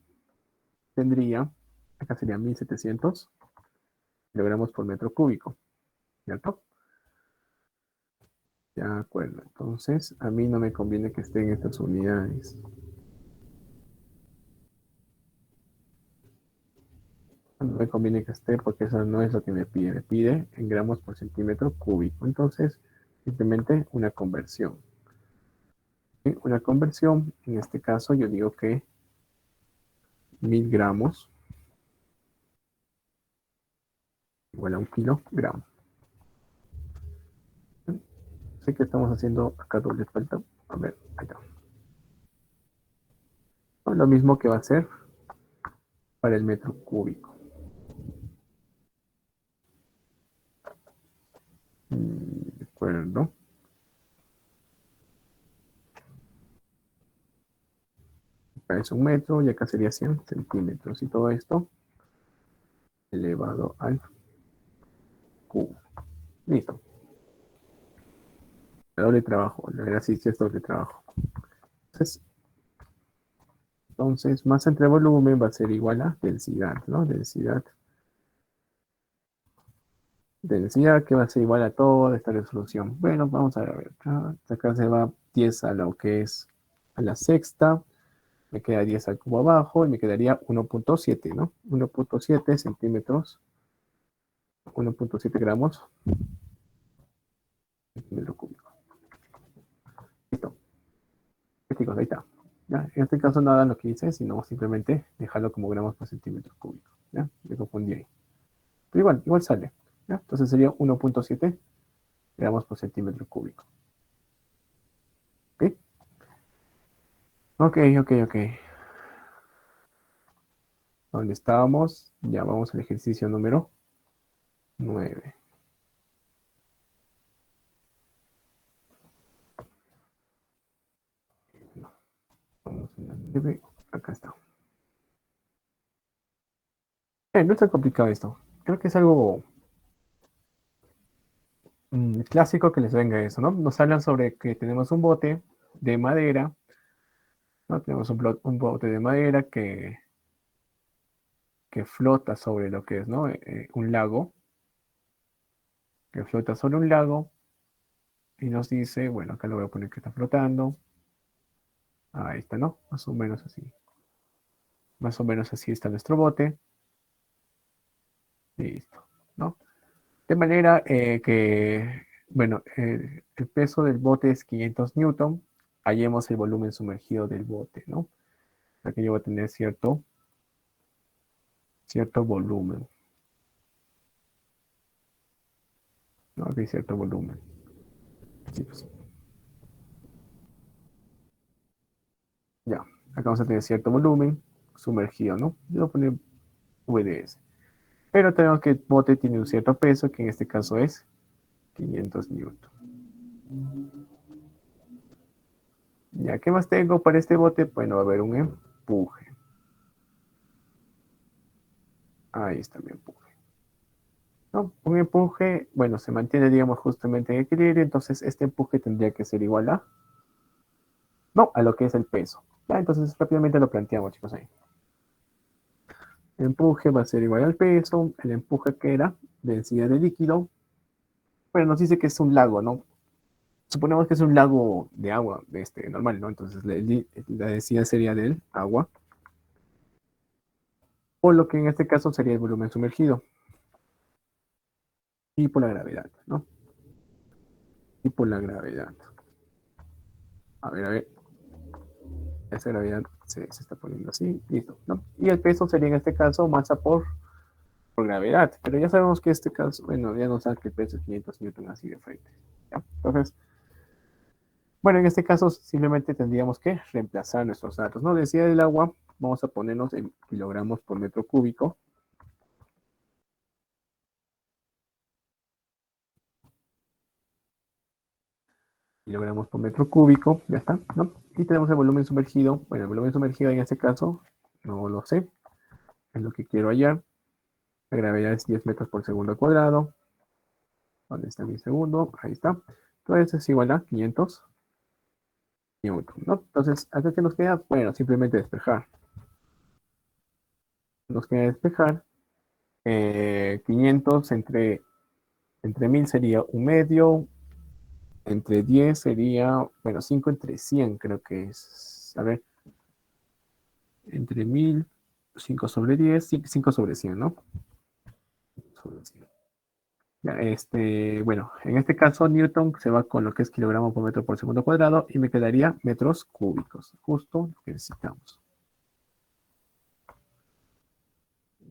tendría, acá sería 1700 kilogramos por metro cúbico, ¿cierto? De acuerdo, entonces a mí no me conviene que estén estas unidades. No me conviene que esté porque eso no es lo que me pide en gramos por centímetro cúbico. Entonces, simplemente una conversión. ¿Sí? Una conversión, en este caso yo digo que 1000 gramos igual a un kilogramo. Sé que estamos haciendo acá doble vuelta. A ver, ahí está. Lo mismo que va a ser para el metro cúbico. De acuerdo. Acá es un metro y acá sería 100 centímetros. Y todo esto elevado al cubo. Listo. Doble trabajo. La verdad sí es doble trabajo. Entonces, masa entre volumen va a ser igual a densidad, ¿no? Densidad que va a ser igual a toda esta resolución. Bueno, vamos a ver. Acá se va 10 a lo que es a la sexta. Me queda 10 al cubo abajo y me quedaría 1.7, ¿no? 1.7 centímetros, 1.7 gramos centímetro cúbico. Listo. Chicos, ahí está. ¿Ya? En este caso no hagan lo que hice, sino simplemente dejarlo como gramos por centímetro cúbico. ¿Ya? Me confundí ahí. Pero igual sale. ¿Ya? Entonces sería 1.7 gramos por centímetro cúbico. ¿Ok? Ok. ¿Dónde estábamos? Ya vamos al ejercicio número 9. Vamos a la 9. Acá está. No está complicado esto. Creo que es algo clásico que les venga eso, ¿no? Nos hablan sobre que tenemos un bote de madera, ¿no? Tenemos un bote de madera que flota sobre lo que es, ¿no? Un lago, que flota sobre un lago y nos dice, bueno, acá lo voy a poner que está flotando. Ahí está, ¿no? Más o menos así. Más o menos así está nuestro bote. Listo, ¿no? De manera que, bueno, el peso del bote es 500 newton. Hallemos el volumen sumergido del bote, ¿no? Aquí yo voy a tener cierto volumen, ¿no? Aquí hay cierto volumen. Sí, pues, ya, acá vamos a tener cierto volumen sumergido, ¿no? Yo voy a poner VDS. Pero tenemos que el bote tiene un cierto peso, que en este caso es 500 newton. Ya, ¿qué más tengo para este bote? Bueno, va a haber un empuje. Ahí está mi empuje. ¿No? Un empuje, bueno, se mantiene, digamos, justamente en equilibrio, entonces este empuje tendría que ser igual a, no, a lo que es el peso. Ya, entonces rápidamente lo planteamos, chicos, ahí. El empuje va a ser igual al peso, el empuje que era densidad de líquido, pero nos dice que es un lago, ¿no? Suponemos que es un lago de agua, de este, normal, ¿no? Entonces la densidad sería del agua, o lo que en este caso sería el volumen sumergido, y por la gravedad, ¿no? Y por la gravedad. A ver, esa gravedad se está poniendo así, listo, ¿no? Y el peso sería en este caso masa por gravedad, pero ya sabemos que este caso, bueno, ya nos sabe que el peso es 500 newton así de frente, ¿ya? Entonces, bueno, en este caso simplemente tendríamos que reemplazar nuestros datos, ¿no? Densidad del agua, vamos a ponernos en kilogramos por metro cúbico. Kilogramos por metro cúbico, ya está, ¿no? Y tenemos el volumen sumergido. Bueno, el volumen sumergido en este caso, no lo sé, es lo que quiero hallar. La gravedad es 10 metros por segundo al cuadrado. ¿Dónde está mi segundo? Ahí está. Entonces es igual a 500 newton, ¿no? Entonces, ¿acá qué nos queda? Bueno, simplemente despejar. Nos queda despejar. 500 entre 1000 sería un medio. Entre 10 sería, bueno, 5 entre 100 creo que es. A ver, entre 1000, 5 sobre 10, 5 sobre 100, ¿no? Sobre 100. Ya, bueno, en este caso Newton se va con lo que es kilogramo por metro por segundo cuadrado y me quedaría metros cúbicos, justo lo que necesitamos.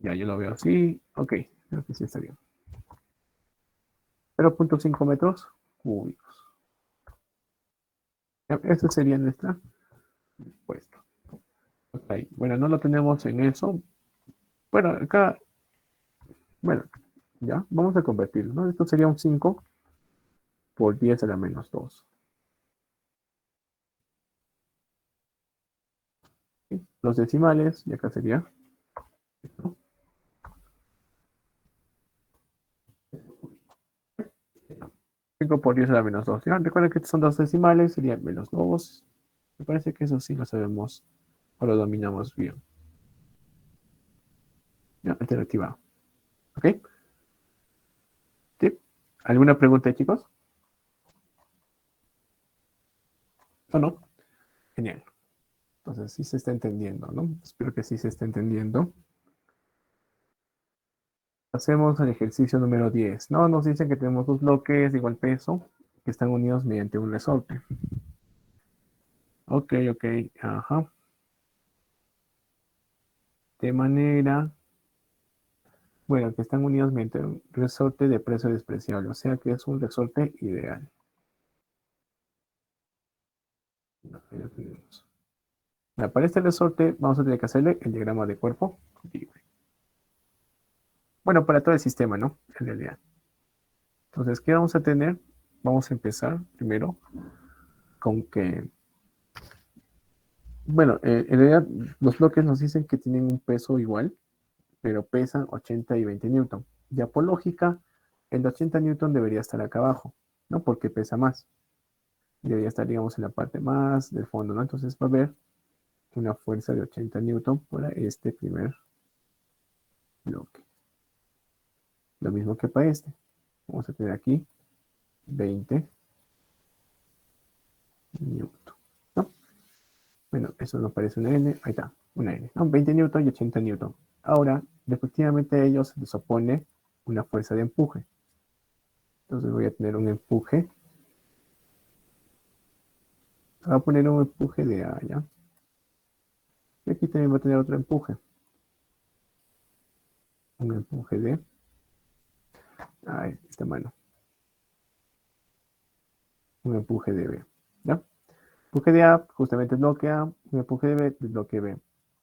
Ya yo lo veo así, ok, creo que sí está bien. 0.5 metros cúbicos. Ya, esa sería nuestra respuesta. Okay. Bueno, no lo tenemos en eso. Bueno, acá, bueno, ya, vamos a convertirlo, ¿no? Esto sería un 5 por 10 a la menos 2. ¿Sí? Los decimales, y acá sería, ¿no? 5 por 10 a la menos 2. ¿Ya? Recuerden que son dos decimales, sería menos 2. Me parece que eso sí lo sabemos o lo dominamos bien. ¿Ya? Alternativa A. ¿Ok? ¿Sí? ¿Alguna pregunta, chicos? ¿O no? Genial. Entonces sí se está entendiendo, ¿no? Espero que sí se esté entendiendo. Hacemos el ejercicio número 10. No, nos dicen que tenemos dos bloques de igual peso que están unidos mediante un resorte. Ok, ok, ajá. De manera, bueno, que están unidos mediante un resorte de precio despreciable, o sea que es un resorte ideal. Ahí lo tenemos. Para este resorte vamos a tener que hacerle el diagrama de cuerpo libre. Bueno, para todo el sistema, ¿no? En realidad. Entonces, ¿qué vamos a tener? Vamos a empezar primero con que, bueno, en realidad los bloques nos dicen que tienen un peso igual, pero pesan 80 y 20 newton. Ya por lógica, el de 80 newton debería estar acá abajo, ¿no? Porque pesa más. Debería estar, digamos, en la parte más del fondo, ¿no? Entonces va a haber una fuerza de 80 newton para este primer bloque. Lo mismo que para este. Vamos a tener aquí 20 newton, ¿no? Bueno, eso no parece una N. Ahí está. un aire, ¿no? 20 newton y 80 newton. Ahora, efectivamente a ellos se les opone una fuerza de empuje. Entonces voy a tener un empuje. Voy a poner un empuje de A, ¿ya? Y aquí también voy a tener otro empuje. Un empuje de... Ahí, esta mano. Un empuje de B, ¿ya? Empuje de A justamente es bloque A, un empuje de B es bloque B.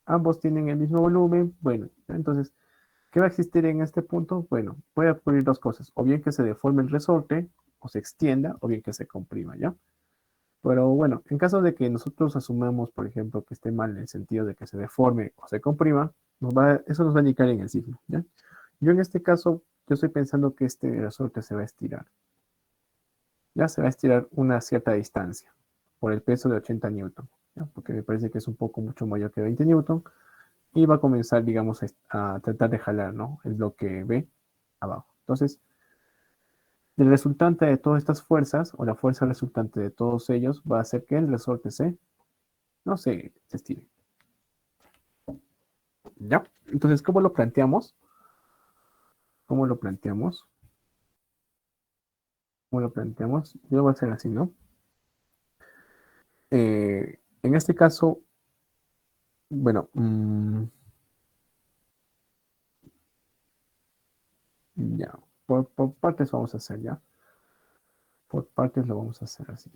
Ambos tienen el mismo volumen, bueno, entonces, ¿qué va a existir en este punto? Bueno, puede ocurrir dos cosas, o bien que se deforme el resorte, o se extienda, o bien que se comprima, ¿ya? Pero bueno, en caso de que nosotros asumamos, por ejemplo, que esté mal en el sentido de que se deforme o se comprima, eso nos va a indicar en el signo, ¿ya? Yo en este caso, yo estoy pensando que este resorte se va a estirar. Ya se va a estirar una cierta distancia por el peso de 80 newton, ¿ya? Porque me parece que es un poco mucho mayor que 20 newton y va a comenzar, digamos, a tratar de jalar, ¿no? El bloque B abajo. Entonces, el resultante de todas estas fuerzas, o la fuerza resultante de todos ellos, va a hacer que el resorte no se estire. ¿Ya? Entonces, ¿cómo lo planteamos? ¿Cómo lo planteamos? ¿Cómo lo planteamos? Yo voy a hacer así, ¿no? En este caso, bueno, ya, por partes vamos a hacer, ¿ya? Por partes lo vamos a hacer así,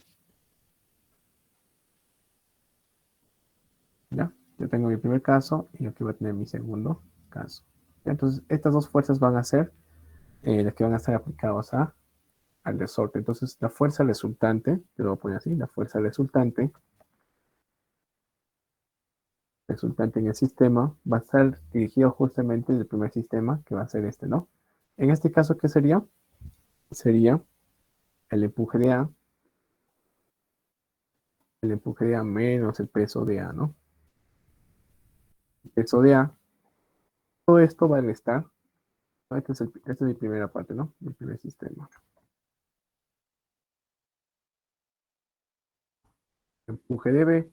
¿ya? Yo tengo mi primer caso y aquí voy a tener mi segundo caso. Entonces, estas dos fuerzas van a ser las que van a estar aplicadas al resorte. Entonces, la fuerza resultante, yo lo voy a poner así, la fuerza resultante en el sistema va a estar dirigido justamente del primer sistema, que va a ser este, ¿no? En este caso, ¿qué sería? Sería el empuje de A, menos el peso de A, ¿no? El peso de A, todo esto va a restar. Esta es mi primera parte, ¿no? Mi primer sistema. Empuje de B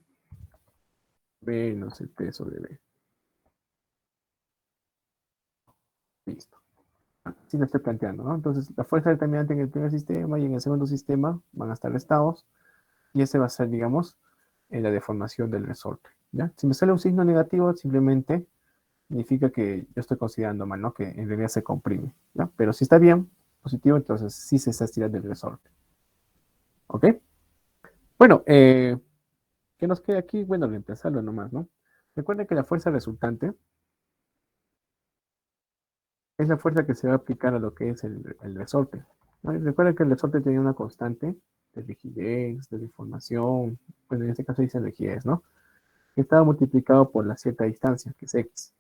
menos el peso de B. Listo. Así lo estoy planteando, ¿no? Entonces, la fuerza determinante en el primer sistema y en el segundo sistema van a estar restados. Y ese va a ser, digamos, la deformación del resorte, ¿ya? Si me sale un signo negativo, simplemente significa que yo estoy considerando mal, ¿no? Que en realidad se comprime, ¿ya? Pero si está bien, positivo, entonces sí se está estirando el resorte. ¿Ok? Bueno, ¿qué nos queda aquí? Bueno, reemplazarlo nomás, ¿no? Recuerden que la fuerza resultante es la fuerza que se va a aplicar a lo que es el resorte, ¿no? Y recuerden que el resorte tiene una constante de rigidez, de deformación, bueno, en este caso dice rigidez, ¿no? Que estaba multiplicado por la cierta distancia, que es x.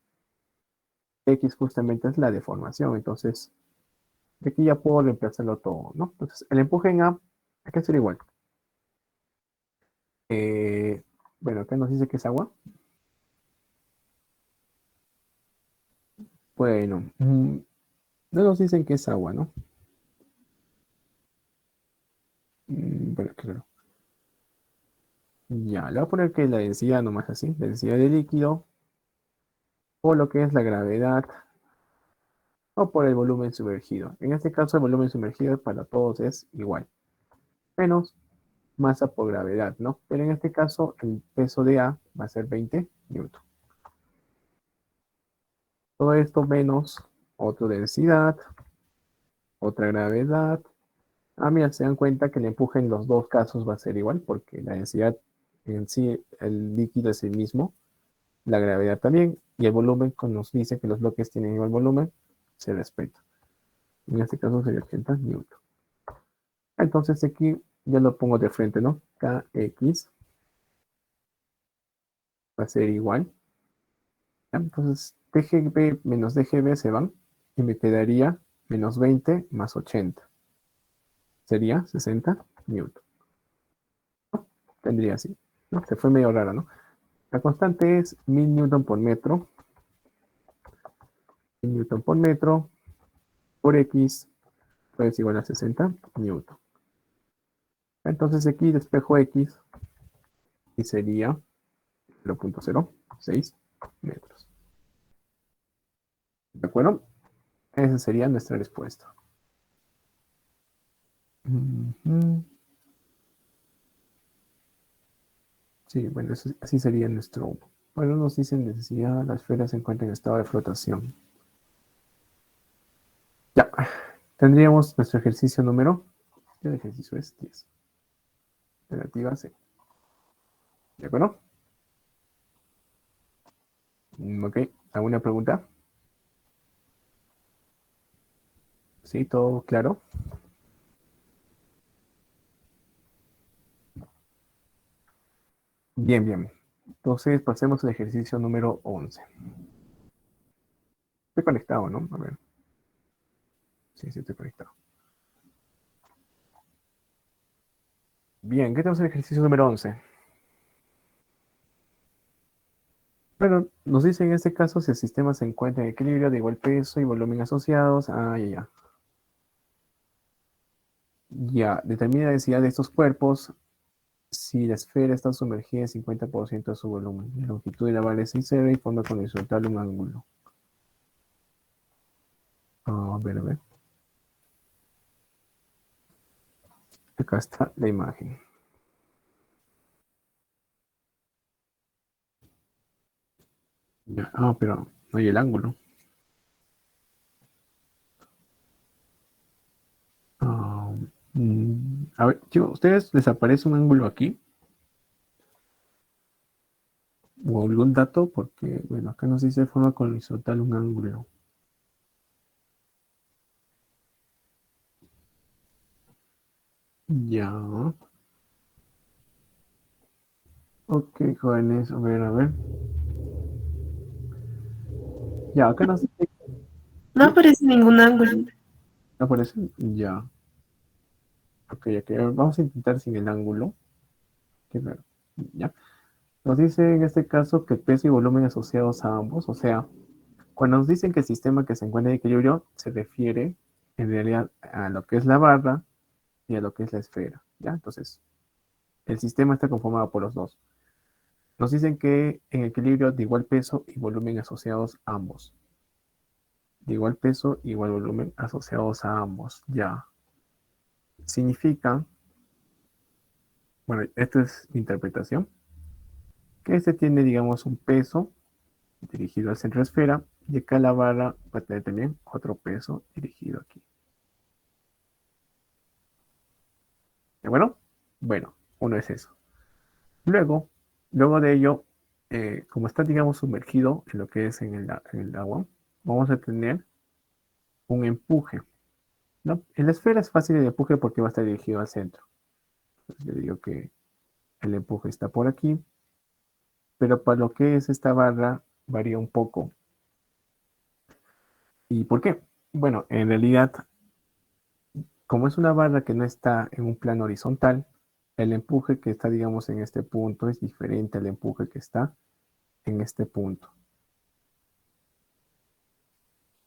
X justamente es la deformación, entonces de aquí ya puedo reemplazarlo todo, ¿no? Entonces, el empuje en A hay que hacer igual. Eh, bueno, acá nos dice que es agua. Bueno, no nos dicen que es agua, ¿no? Bueno, claro. Ya, le voy a poner que la densidad nomás así, la densidad de líquido, o lo que es la gravedad, o por el volumen sumergido. En este caso, el volumen sumergido para todos es igual, menos masa por gravedad, ¿no? Pero en este caso, el peso de A va a ser 20 newton. Todo esto menos otra densidad, otra gravedad. Ah, mira, se dan cuenta que el empuje en los dos casos va a ser igual, porque la densidad en sí, el líquido es el mismo, la gravedad también, y el volumen, cuando nos dice que los bloques tienen igual volumen, se respeta. En este caso sería 80 newton. Entonces aquí ya lo pongo de frente, ¿no? Kx va a ser igual. ¿Ya? Entonces dgb menos dgb se van y me quedaría menos 20 más 80. Sería 60 newton. Tendría así, ¿no? Se fue medio raro, ¿no? La constante es 1000 newton por metro, 1000 newton por metro, por x, pues igual a 60 newton. Entonces aquí despejo x y sería 0.06. metros. ¿De acuerdo? Esa sería nuestra respuesta. Sí, bueno, así sería nuestro. Bueno, nos dicen necesidad, la esfera se encuentra en estado de flotación. Ya, tendríamos nuestro ejercicio número. El ejercicio es 10. Alternativa C. ¿De acuerdo? Ok, ¿alguna pregunta? ¿Sí? ¿Todo claro? Bien, bien. Entonces pasemos al ejercicio número 11. Estoy conectado, ¿no? A ver. Sí, sí, estoy conectado. Bien, ¿qué tenemos en el ejercicio número 11? Bueno, nos dice en este caso si el sistema se encuentra en equilibrio de igual peso y volumen asociados. Ah, ya, ya. Ya, determina la densidad de estos cuerpos si la esfera está sumergida en 50% de su volumen. La longitud de la vara es sincera y forma con horizontal un ángulo. A ver, a ver. Acá está la imagen. Ya, pero no hay el ángulo. Ah, a ver, chicos, ¿ustedes les aparece un ángulo aquí? ¿O algún dato? Porque, bueno, acá nos dice forma con horizontal un ángulo. Ya. Ok, jóvenes, a ver, a ver. Ya, acá nos dice. No ¿Sí? aparece ningún ángulo. ¿No aparece? Ya. Ok, ok. Vamos a intentar sin el ángulo. Qué raro. Ya. Nos dice en este caso que peso y volumen asociados a ambos. O sea, cuando nos dicen que el sistema que se encuentra en equilibrio se refiere en realidad a lo que es la barra y a lo que es la esfera. ¿Ya? Entonces, el sistema está conformado por los dos. Nos dicen que en equilibrio de igual peso y volumen asociados a ambos. De igual peso, igual volumen asociados a ambos. Ya. Significa, bueno, esta es mi interpretación, que este tiene, digamos, un peso dirigido al centro de esfera y acá la barra va a tener también otro peso dirigido aquí. ¿De acuerdo? Bueno, uno es eso. Luego, luego de ello, como está, digamos, sumergido en lo que es en el agua, vamos a tener un empuje, ¿no? En la esfera es fácil el empuje porque va a estar dirigido al centro. Entonces le digo que el empuje está por aquí, pero para lo que es esta barra varía un poco. ¿Y por qué? Bueno, en realidad, como es una barra que no está en un plano horizontal, el empuje que está, digamos, en este punto es diferente al empuje que está en este punto.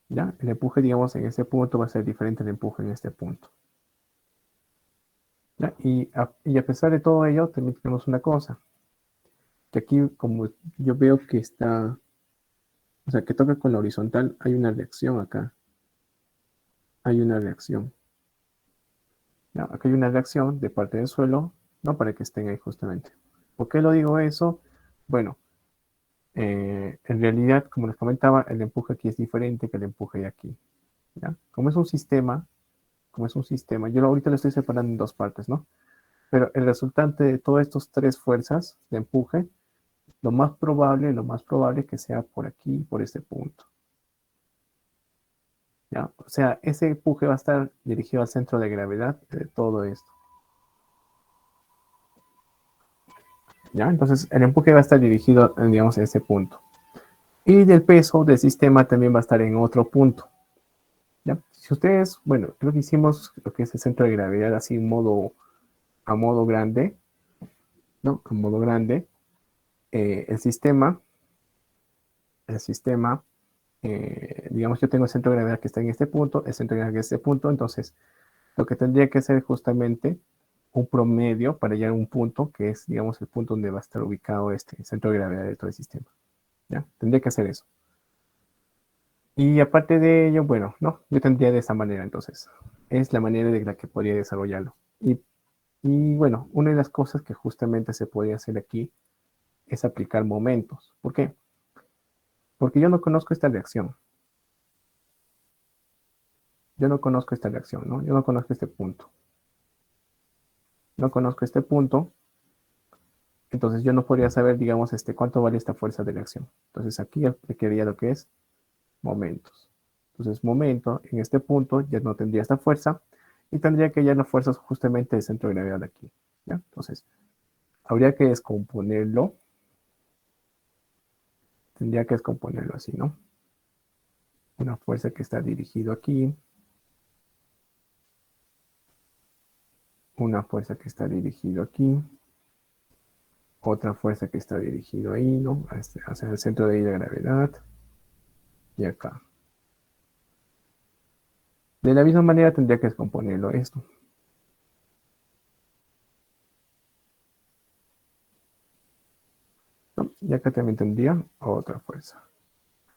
¿Ya? El empuje, digamos, en este punto va a ser diferente al empuje en este punto. ¿Ya? Y a pesar de todo ello, también tenemos una cosa, que aquí como yo veo que está, o sea, que toca con la horizontal, hay una reacción acá, hay una reacción. ¿Ya? Acá hay una reacción de parte del suelo, no para que estén ahí justamente. ¿Por qué lo digo eso? Bueno, en realidad, como les comentaba, el empuje aquí es diferente que el empuje de aquí. ¿Ya? Como es un sistema, yo ahorita lo estoy separando en dos partes, ¿no? Pero el resultante de todas estas tres fuerzas de empuje, lo más probable es que sea por aquí, por este punto. ¿Ya? O sea, ese empuje va a estar dirigido al centro de gravedad de todo esto. ¿Ya? Entonces, el empuje va a estar dirigido, digamos, a ese punto. Y del peso del sistema también va a estar en otro punto. ¿Ya? Si ustedes, bueno, creo que hicimos lo que es el centro de gravedad así a modo grande, ¿no? A modo grande, el sistema, el sistema digamos, yo tengo el centro de gravedad que está en este punto, el centro de gravedad que está en este punto, entonces lo que tendría que hacer es justamente un promedio para llegar a un punto que es, digamos, el punto donde va a estar ubicado este centro de gravedad de todo el sistema. ¿ya? Tendría que hacer eso. Y aparte de ello, bueno, no, yo tendría de esa manera, entonces. Es la manera de la que podría desarrollarlo. Y bueno, una de las cosas que justamente se podría hacer aquí es aplicar momentos. ¿Por qué? Porque yo no conozco esta reacción. Yo no conozco esta reacción, ¿no? Yo no conozco este punto. No conozco este punto, entonces yo no podría saber, digamos, cuánto vale esta fuerza de reacción. Entonces aquí aplicaría lo que es momentos. Entonces, momento, en este punto ya no tendría esta fuerza y tendría que hallar la fuerza justamente del centro de gravedad aquí. ¿Ya? Entonces, habría que descomponerlo. Tendría que descomponerlo así, ¿no? Una fuerza que está dirigido aquí, una fuerza que está dirigido aquí, otra fuerza que está dirigido ahí, ¿no? Hacia el centro de ahí de gravedad y acá. De la misma manera tendría que descomponerlo esto. ¿No? Y acá también tendría otra fuerza.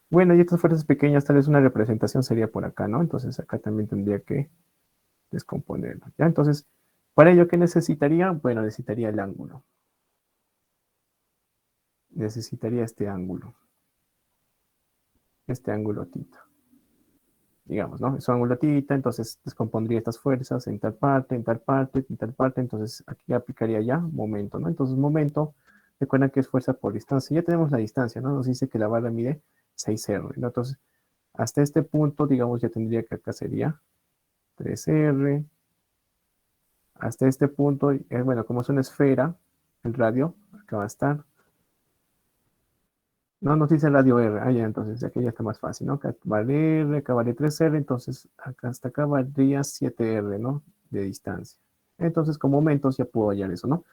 Bueno, y estas fuerzas pequeñas, tal vez una representación sería por acá, ¿no? Entonces acá también tendría que descomponerlo. ¿Ya? Entonces, para ello, ¿qué necesitaría? Bueno, necesitaría el ángulo. Necesitaría este ángulo tita. Digamos, ¿no? Es un ángulo tita, entonces descompondría estas fuerzas en tal parte, en tal parte, en tal parte, entonces aquí aplicaría ya momento, ¿no? Entonces momento, recuerden que es fuerza por distancia, ya tenemos la distancia, ¿no? Nos dice que la barra mide 6R, ¿no? Entonces, hasta este punto, digamos, ya tendría que acá sería 3R, hasta este punto, bueno, como es una esfera, el radio, acá va a estar, no nos dice radio R, ya, entonces aquí ya está más fácil, ¿no? Acá vale R, acá vale 3R, entonces acá hasta acá valdría 7R, ¿no? De distancia. Entonces, con momentos ya puedo hallar eso, ¿no?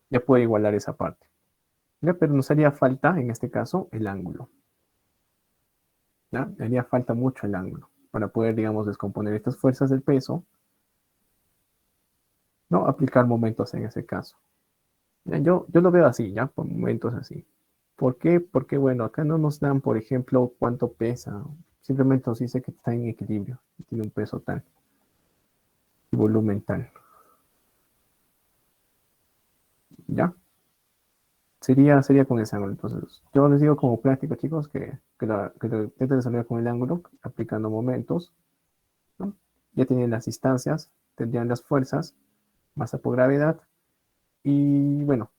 Ya puedo igualar esa parte. ¿Ya? Pero nos haría falta, en este caso, el ángulo. ¿Ya? Me haría falta mucho el ángulo para poder, digamos, descomponer estas fuerzas del peso, ¿no? Aplicar momentos en ese caso. ¿Ya? Yo lo veo así, ¿ya? Por momentos así. ¿Por qué? Porque, bueno, acá no nos dan, por ejemplo, cuánto pesa. Simplemente nos dice que está en equilibrio, tiene un peso tal y volumen tal. ¿Ya? Sería con ese ángulo. Entonces, yo les digo como práctico, chicos, que lo intenten desarrollar con el ángulo, aplicando momentos, ¿no? Ya tienen las distancias, tendrían las fuerzas, masa por gravedad, y bueno,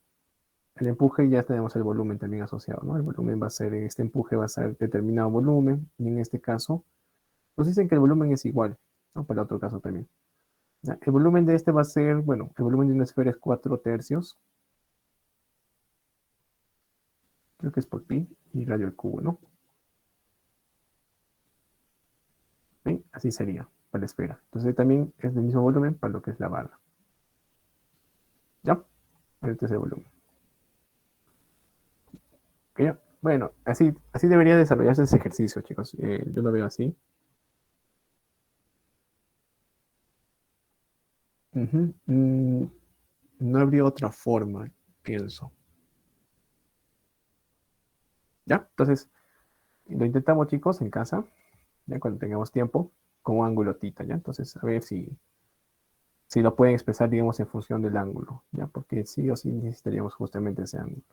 el empuje ya tenemos el volumen también asociado, ¿no? El volumen va a ser, este empuje va a ser determinado volumen, y en este caso, nos dicen que el volumen es igual, ¿no? Para el otro caso también. ¿Ya? El volumen de este va a ser, bueno, el volumen de una esfera es 4 tercios, creo que es por pi, y radio al cubo, ¿no? ¿Sí? Así sería para la esfera. Entonces también es del mismo volumen para lo que es la barra. ¿Ya? Este es el volumen. ¿Ok? ¿Ya? Bueno, así debería desarrollarse ese ejercicio, chicos. Yo lo veo así. Ujú. No habría otra forma, pienso. ¿Ya? Entonces, lo intentamos, chicos, en casa, ya cuando tengamos tiempo, con ángulo tita, ¿ya? Entonces, a ver si lo pueden expresar, digamos, en función del ángulo, ¿ya? Porque sí o sí necesitaríamos justamente ese ángulo.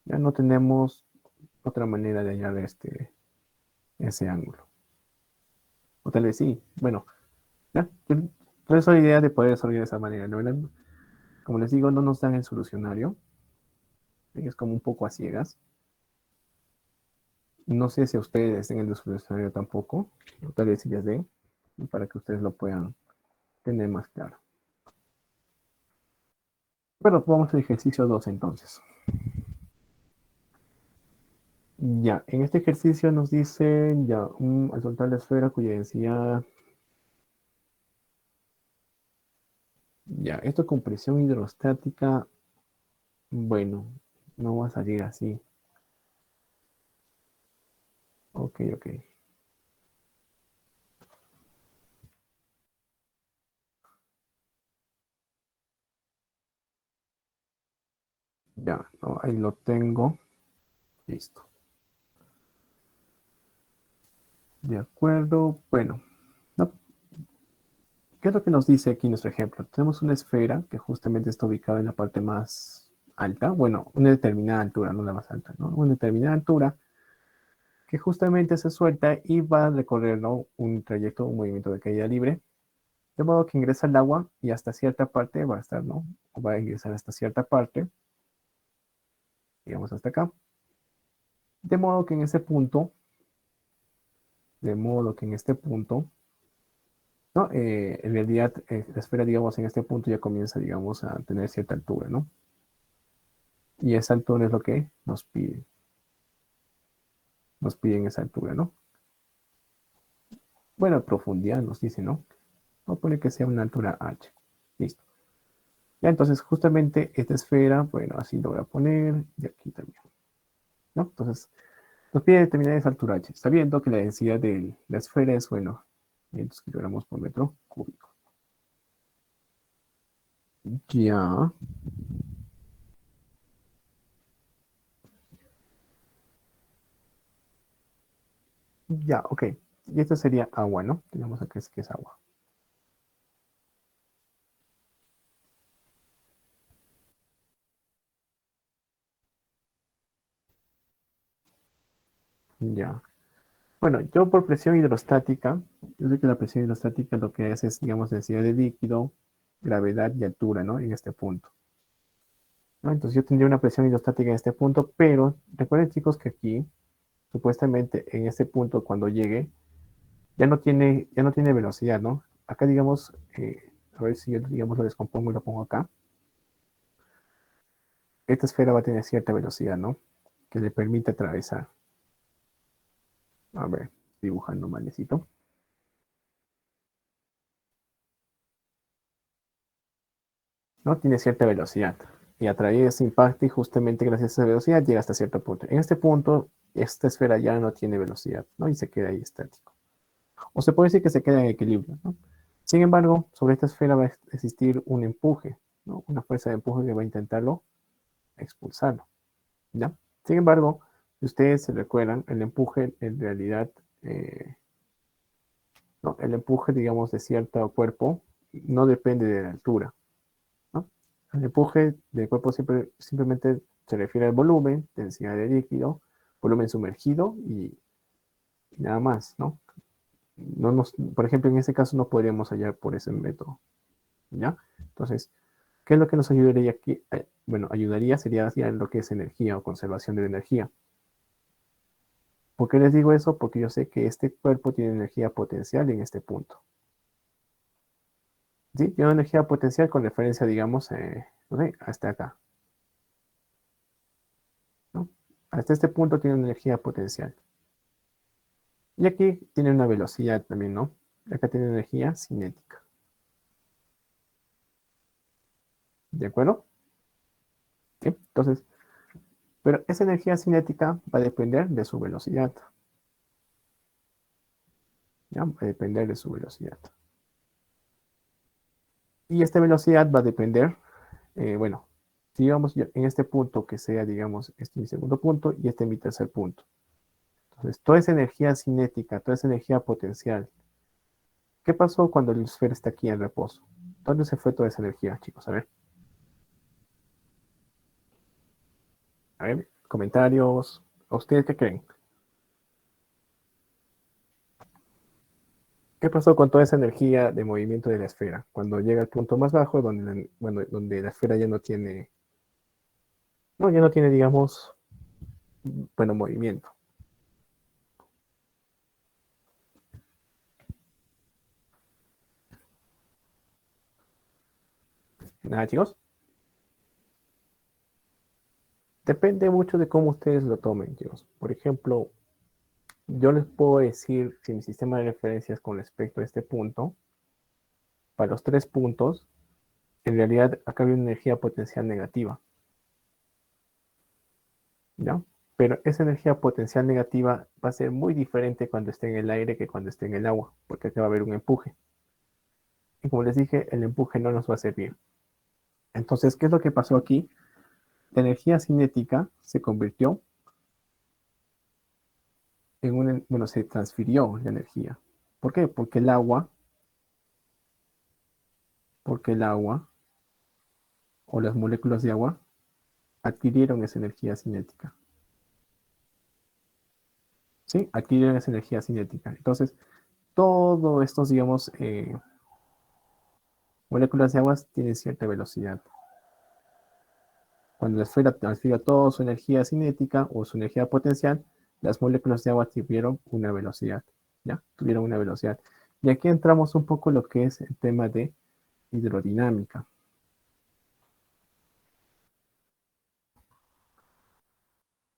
Ya no tenemos otra manera de hallar ese ángulo. O tal vez sí. Bueno, ya. Por eso la idea de poder desarrollar de esa manera, ¿no? Como les digo, no nos dan el solucionario. Es como un poco a ciegas. No sé si a ustedes den el solucionario tampoco. O tal vez si les den, para que ustedes lo puedan tener más claro. Pero vamos al ejercicio 2 entonces. Ya, en este ejercicio nos dice, ya, al soltar la esfera cuya densidad, ya, esto con presión hidrostática, bueno, no va a salir así. Ok, ok. Ya, no, ahí lo tengo. Listo. De acuerdo. Bueno, ¿no? ¿Qué es lo que nos dice aquí nuestro ejemplo? Tenemos una esfera que justamente está ubicada en la parte más alta. Bueno, una determinada altura, no la más alta, ¿no? Una determinada altura que justamente se suelta y va a recorrer, ¿no? Un trayecto, un movimiento de caída libre. De modo que ingresa al agua y hasta cierta parte va a estar, ¿no? Va a ingresar hasta cierta parte, digamos hasta acá. De modo que en ese punto, de modo que en este punto, ¿no? En realidad, la esfera, digamos, en este punto ya comienza, digamos, a tener cierta altura, ¿no? Y esa altura es lo que nos piden esa altura, ¿no? Bueno, profundidad nos dice, ¿no? Vamos a poner que sea una altura h. Listo. Ya, entonces, justamente esta esfera, bueno, así lo voy a poner, y aquí también, ¿no? Entonces, nos pide determinar esa altura h, sabiendo que la densidad de la esfera es, bueno, 500 kilogramos por metro cúbico. Ya. Ya, ok. Y esto sería agua, ¿no? Tenemos acá que es agua. Ya. Bueno, yo por presión hidrostática, yo sé que la presión hidrostática lo que hace es, digamos, densidad de líquido, gravedad y altura, ¿no? En este punto, ¿no? Entonces yo tendría una presión hidrostática en este punto, pero recuerden, chicos, que aquí, supuestamente, en este punto, cuando llegue, ya no tiene velocidad, ¿no? Acá, digamos, a ver si yo, digamos, lo descompongo y lo pongo acá. Esta esfera va a tener cierta velocidad, ¿no? Que le permite atravesar. A ver, dibujando malecito. ¿No? Tiene cierta velocidad. Y atraviesa ese impacto y justamente gracias a esa velocidad llega hasta cierto punto. En este punto, esta esfera ya no tiene velocidad, ¿no? Y se queda ahí estático. O se puede decir que se queda en equilibrio, ¿no? Sin embargo, sobre esta esfera va a existir un empuje, ¿no? Una fuerza de empuje que va a intentarlo expulsarlo, ¿ya? Sin embargo, si ustedes se recuerdan, el empuje en realidad, no, el empuje, digamos, de cierto cuerpo no depende de la altura, ¿no? El empuje del cuerpo simplemente se refiere al volumen, densidad de líquido, volumen sumergido y nada más, ¿no? Por ejemplo, en este caso no podríamos hallar por ese método, ¿ya? Entonces, ¿qué es lo que nos ayudaría aquí? Bueno, ayudaría sería hacia lo que es energía o conservación de energía. ¿Por qué les digo eso? Porque yo sé que este cuerpo tiene energía potencial en este punto. ¿Sí? Tiene energía potencial con referencia, digamos, no sé, hasta acá, ¿no? Hasta este punto tiene energía potencial. Y aquí tiene una velocidad también, ¿no? Acá tiene energía cinética. ¿De acuerdo? ¿Sí? Entonces, pero esa energía cinética va a depender de su velocidad. ¿Ya? Va a depender de su velocidad. Y esta velocidad va a depender, bueno, digamos en este punto que sea, digamos, este es mi segundo punto y este es mi tercer punto. Entonces, toda esa energía cinética, toda esa energía potencial, ¿qué pasó cuando el esfera está aquí en reposo? ¿Dónde se fue toda esa energía, chicos? A ver, comentarios. ¿A ustedes qué creen? ¿Qué pasó con toda esa energía de movimiento de la esfera? Cuando llega al punto más bajo, donde la esfera ya no tiene, no, ya no tiene, digamos, bueno, movimiento. Nada, chicos. Depende mucho de cómo ustedes lo tomen, chicos. Por ejemplo, yo les puedo decir si mi sistema de referencias con respecto a este punto, para los tres puntos, en realidad acá había una energía potencial negativa, ¿ya? Pero esa energía potencial negativa va a ser muy diferente cuando esté en el aire que cuando esté en el agua, porque acá va a haber un empuje. Y como les dije, el empuje no nos va a servir. Entonces, ¿qué es lo que pasó aquí? La energía cinética se convirtió bueno, se transfirió la energía. ¿Por qué? Porque el agua o las moléculas de agua adquirieron esa energía cinética. ¿Sí? Adquirieron esa energía cinética. Entonces, todos estos, digamos, moléculas de agua tienen cierta velocidad. Cuando la esfera transfiere toda su energía cinética o su energía potencial, las moléculas de agua tuvieron una velocidad. ¿Ya? Tuvieron una velocidad. Y aquí entramos un poco en lo que es el tema de hidrodinámica.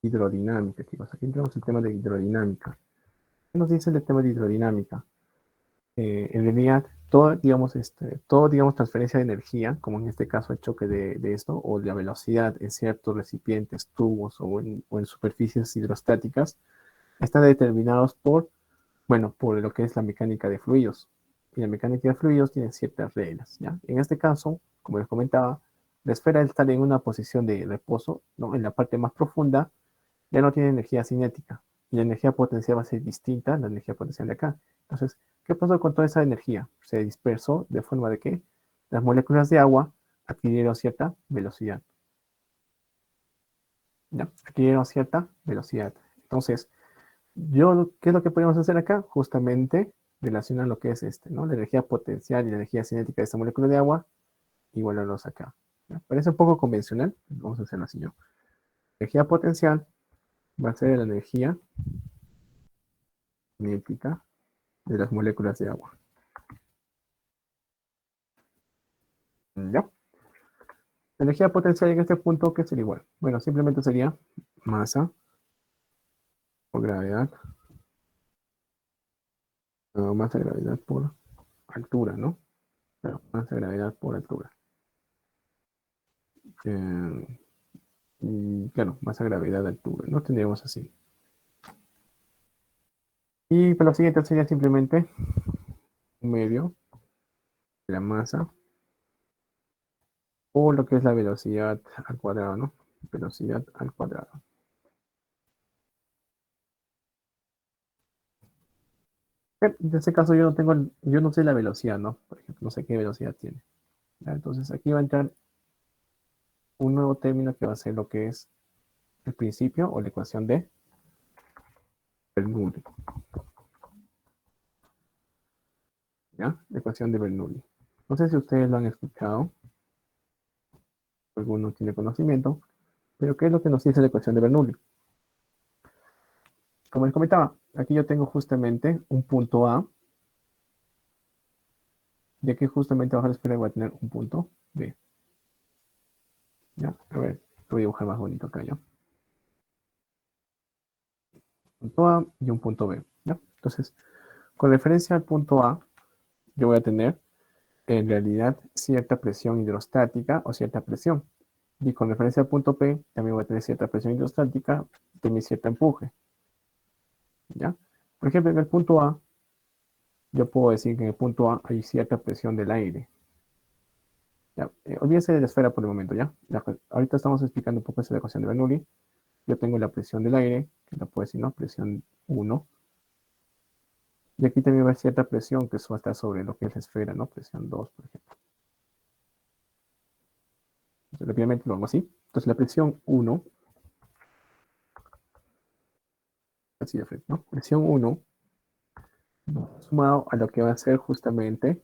Hidrodinámica, chicos. Aquí entramos en el tema de hidrodinámica. ¿Qué nos dice el tema de hidrodinámica? En realidad, todo, digamos, transferencia de energía, como en este caso el choque de esto, o la velocidad en ciertos recipientes, tubos o en superficies hidrostáticas, están determinados bueno, por lo que es la mecánica de fluidos. Y la mecánica de fluidos tiene ciertas reglas, ¿ya? En este caso, como les comentaba, la esfera al estar en una posición de reposo, ¿no? En la parte más profunda, ya no tiene energía cinética. Y la energía potencial va a ser distinta a la energía potencial de acá. Entonces, ¿qué pasó con toda esa energía? Se dispersó de forma de que las moléculas de agua adquirieron cierta velocidad. ¿Ya? Adquirieron cierta velocidad. Entonces, ¿qué es lo que podemos hacer acá? Justamente relacionar lo que es ¿no? La energía potencial y la energía cinética de esta molécula de agua, igualarlos acá. ¿Ya? Parece un poco convencional, vamos a hacerlo así yo. Energía potencial va a ser la energía cinética de las moléculas de agua. ¿Ya? La energía potencial en este punto, ¿qué sería igual? Bueno, simplemente sería masa o gravedad, masa gravedad por altura, ¿no? Claro, masa gravedad por altura. Eh, y claro, masa gravedad altura, ¿no? Tendríamos así. Y para lo siguiente sería simplemente un medio de la masa o lo que es la velocidad al cuadrado, ¿no? Velocidad al cuadrado. En este caso yo no sé la velocidad, ¿no? Por ejemplo, no sé qué velocidad tiene. ¿Ya? Entonces aquí va a entrar un nuevo término que va a ser lo que es el principio o la ecuación de Bernoulli. ¿Ya? La ecuación de Bernoulli. No sé si ustedes lo han escuchado, alguno tiene conocimiento, pero ¿qué es lo que nos dice la ecuación de Bernoulli? Como les comentaba, aquí yo tengo justamente un punto A, y aquí justamente abajo de la esfera voy a tener un punto B. ¿Ya? A ver, lo voy a dibujar más bonito acá, ¿ya? Punto A y un punto B, ¿ya? Entonces, con referencia al punto A, yo voy a tener en realidad cierta presión hidrostática o cierta presión. Y con referencia al punto P, también voy a tener cierta presión hidrostática, también cierto empuje. ¿Ya? Por ejemplo, en el punto A, yo puedo decir que en el punto A hay cierta presión del aire. ¿Ya? Olvídense de la esfera por el momento, ¿ya? Ahorita estamos explicando un poco esa ecuación de Bernoulli. Yo tengo la presión del aire, que la puedo decir, ¿no? Presión 1. Y aquí también va a haber cierta presión que eso va a estar sobre lo que es la esfera, ¿no? Presión 2, por ejemplo. Entonces, rápidamente lo hago así. Entonces, la presión 1, así de frente, ¿no? Presión 1 sumado a lo que va a ser justamente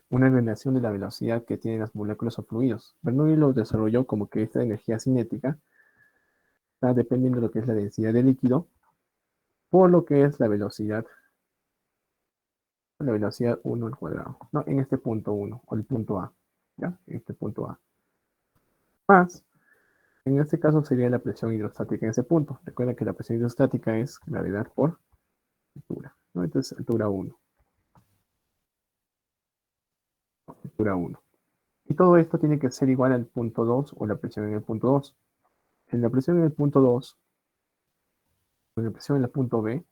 una relación de la velocidad que tienen las moléculas o fluidos. Bernoulli lo desarrolló como que esta energía cinética está dependiendo de lo que es la densidad del líquido por lo que es la velocidad 1 al cuadrado, ¿no? En este punto 1 o el punto A, ¿ya? En este punto A. Más, en este caso sería la presión hidrostática en ese punto. Recuerda que la presión hidrostática es gravedad por altura, ¿no? Entonces, altura 1. Altura 1. Y todo esto tiene que ser igual al punto 2 o la presión en el punto 2. En la presión en el punto 2, o la presión en el punto B,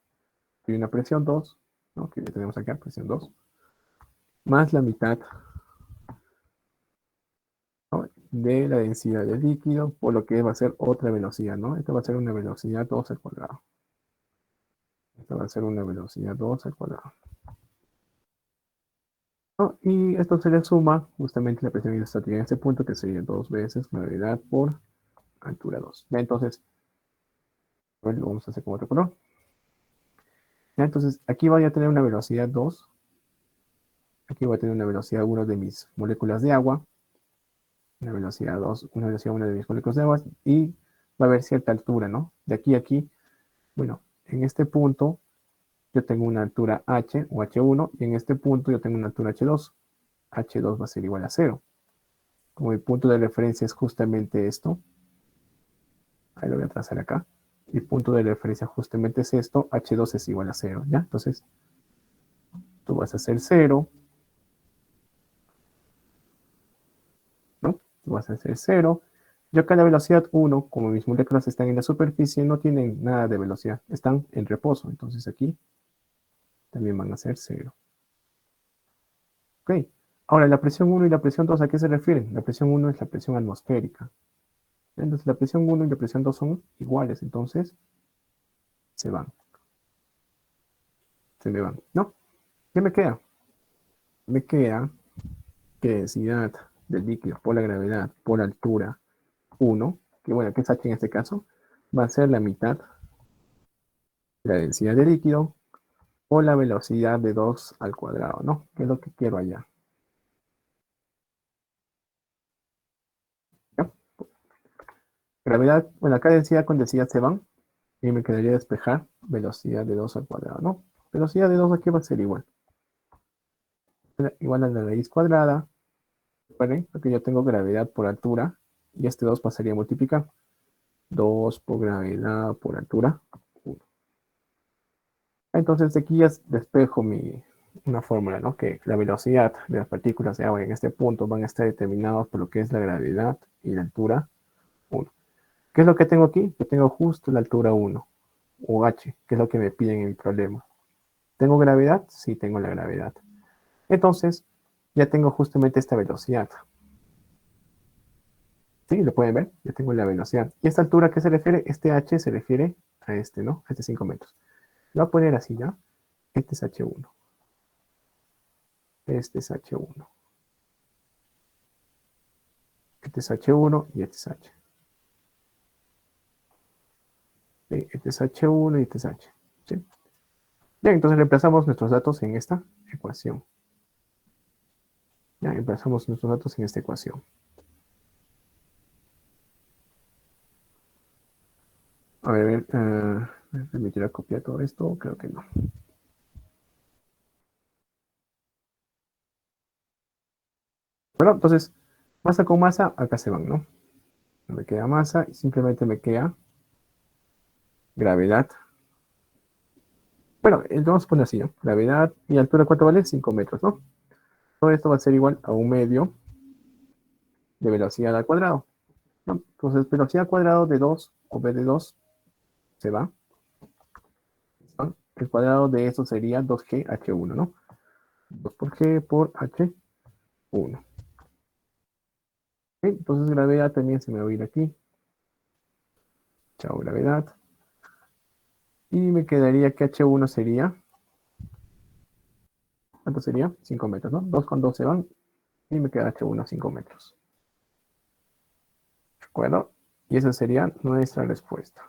hay una presión 2, ¿no? Que ya tenemos acá, presión 2, más la mitad, ¿no? De la densidad del líquido, por lo que va a ser otra velocidad, ¿no? Esta va a ser una velocidad 2 al cuadrado. esta va a ser una velocidad 2 al cuadrado. ¿No? Y esto se le suma justamente la presión hidrostática en este punto, que sería 2 veces gravedad por altura 2. Ya, entonces, bueno, lo vamos a hacer con otro color. Ya, entonces, aquí voy a tener una velocidad 2. Aquí voy a tener una velocidad 1 de mis moléculas de agua. Una velocidad 2, una velocidad 1 de mis moléculas de agua. Y va a haber cierta altura, ¿no? De aquí a aquí. Bueno, en este punto yo tengo una altura h o h1 y en este punto yo tengo una altura h2. h2 va a ser igual a 0. Como mi punto de referencia es justamente esto, ahí lo voy a trazar acá. Mi punto de referencia justamente es esto, h2 es igual a 0, ¿ya? Entonces, tú vas a hacer 0, ¿no? Tú vas a hacer 0. Yo acá la velocidad 1, como mis moléculas están en la superficie, no tienen nada de velocidad, están en reposo. Entonces aquí también van a ser 0. Ok. Ahora, la presión 1 y la presión 2, ¿a qué se refieren? La presión 1 es la presión atmosférica. Entonces, la presión 1 y la presión 2 son iguales, entonces se van. Se me van, ¿no? ¿Qué me queda? Me queda que densidad del líquido por la gravedad por altura 1, que bueno, que es H en este caso, va a ser la mitad de la densidad del líquido o la velocidad de 2 al cuadrado, ¿no? Que es lo que quiero allá. ¿Ya? Gravedad, bueno, acá densidad con densidad se van y me quedaría despejar velocidad de 2 al cuadrado, ¿no? Velocidad de 2 aquí va a ser igual. Igual a la raíz cuadrada, ¿vale? Porque yo tengo gravedad por altura y este 2 pasaría a multiplicar. 2 por gravedad por altura. 1. Entonces de aquí ya despejo una fórmula, ¿no? Que la velocidad de las partículas de agua en este punto van a estar determinados por lo que es la gravedad y la altura 1. ¿Qué es lo que tengo aquí? Yo tengo justo la altura 1, o h, que es lo que me piden en mi problema. ¿Tengo gravedad? Sí, tengo la gravedad. Entonces, ya tengo justamente esta velocidad. ¿Sí? ¿Lo pueden ver? Ya tengo la velocidad. ¿Y esta altura a qué se refiere? Este h se refiere a este, ¿no? A este 5 metros. Lo voy a poner así, ¿ya? Este es h1. Este es h1. Este es h1 y este es h. ¿Sí? Este es h1 y este es h. ¿Sí? Bien, entonces reemplazamos nuestros datos en esta ecuación. Ya, reemplazamos nuestros datos en esta ecuación. A ver, ¿me permitirá copiar todo esto? Creo que no. Bueno, entonces, masa con masa, acá se van, ¿no? No me queda masa y simplemente me queda gravedad. Bueno, vamos a poner así, ¿no? Gravedad y altura, ¿cuánto vale? 5 metros, ¿no? Todo esto va a ser igual a 1/2 de velocidad al cuadrado, ¿no? Entonces, velocidad al cuadrado de 2 o b de 2 se va, ¿no? El cuadrado de eso sería 2g h1, ¿no? 2 por g por h1. ¿Okay? Entonces, gravedad también se me va a ir aquí. Chao, gravedad. Y me quedaría que h1 sería, ¿cuánto sería? 5 metros, ¿no? 2 con 2 se van y me queda h1 5 metros. ¿De acuerdo? Y esa sería nuestra respuesta.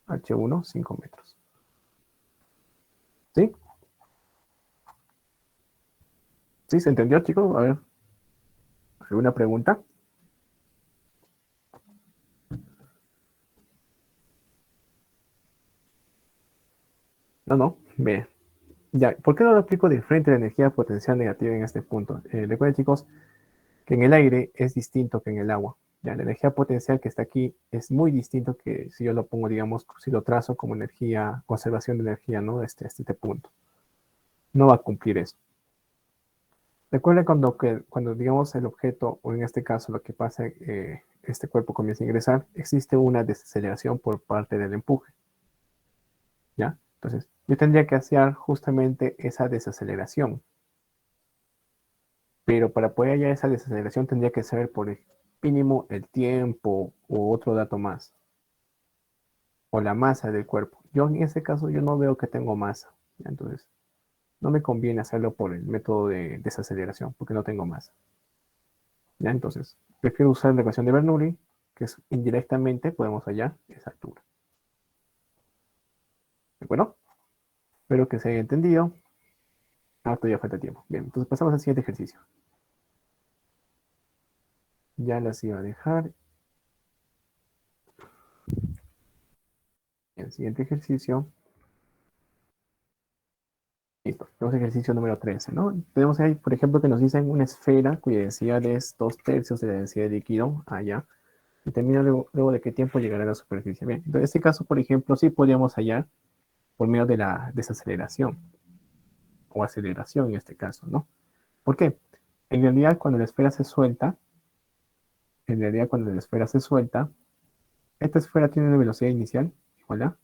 H1, 5 metros. ¿Sí? ¿Sí? ¿Se entendió, chicos? A ver, ¿alguna pregunta? No, no. Bien. Ya, ¿por qué no lo aplico de frente a la energía potencial negativa en este punto? Recuerden, chicos, que en el aire es distinto que en el agua. Ya, la energía potencial que está aquí es muy distinto que si yo lo pongo, digamos, si lo trazo como energía, conservación de energía, ¿no? Este punto. No va a cumplir eso. Recuerden cuando digamos el objeto, o en este caso lo que pasa, este cuerpo comienza a ingresar, existe una desaceleración por parte del empuje. ¿Ya? Entonces, yo tendría que hacer justamente esa desaceleración. Pero para poder hallar esa desaceleración tendría que saber por mínimo el tiempo u otro dato más. O la masa del cuerpo. yo en ese caso yo no veo que tengo masa. ¿Ya? Entonces, no me conviene hacerlo por el método de desaceleración, porque no tengo masa. ¿Ya? Entonces, prefiero usar la ecuación de Bernoulli, que es indirectamente podemos hallar esa altura. ¿De acuerdo? Espero que se haya entendido. Ah, todavía falta tiempo. Bien, entonces pasamos al siguiente ejercicio. Ya las iba a dejar. El siguiente ejercicio. Listo. Tenemos ejercicio número 13, ¿no? Tenemos ahí, por ejemplo, que nos dicen una esfera cuya densidad es 2/3 de la densidad de líquido allá. Determina luego de qué tiempo llegará a la superficie. Bien, entonces en este caso, por ejemplo, sí podríamos hallar por medio de la desaceleración o aceleración en este caso, ¿no? ¿Por qué? En realidad, cuando la esfera se suelta, esta esfera tiene una velocidad inicial igual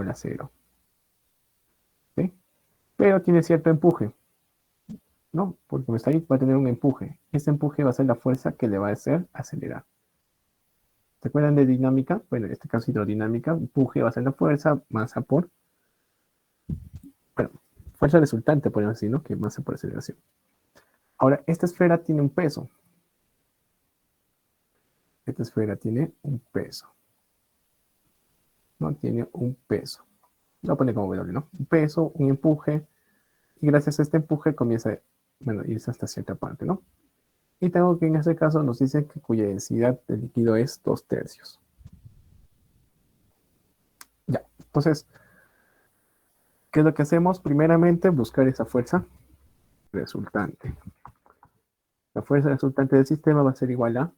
a cero, ¿sí? Pero tiene cierto empuje, ¿no? Porque como está ahí, va a tener un empuje. Ese empuje va a ser la fuerza que le va a hacer acelerar. ¿Se acuerdan de dinámica? Bueno, en este caso hidrodinámica, empuje va a ser la fuerza, masa por, bueno, fuerza resultante, podemos decir, ¿no? Que masa por aceleración. Ahora, esta esfera tiene un peso. Esta esfera tiene un peso, ¿no? Tiene un peso. Lo voy a poner como W, ¿no? Un peso, un empuje, y gracias a este empuje comienza, bueno, irse hasta cierta parte, ¿no? Y tengo que en este caso nos dice que cuya densidad del líquido es 2/3. Ya, entonces, ¿qué es lo que hacemos? Primeramente, buscar esa fuerza resultante. La fuerza resultante del sistema va a ser igual a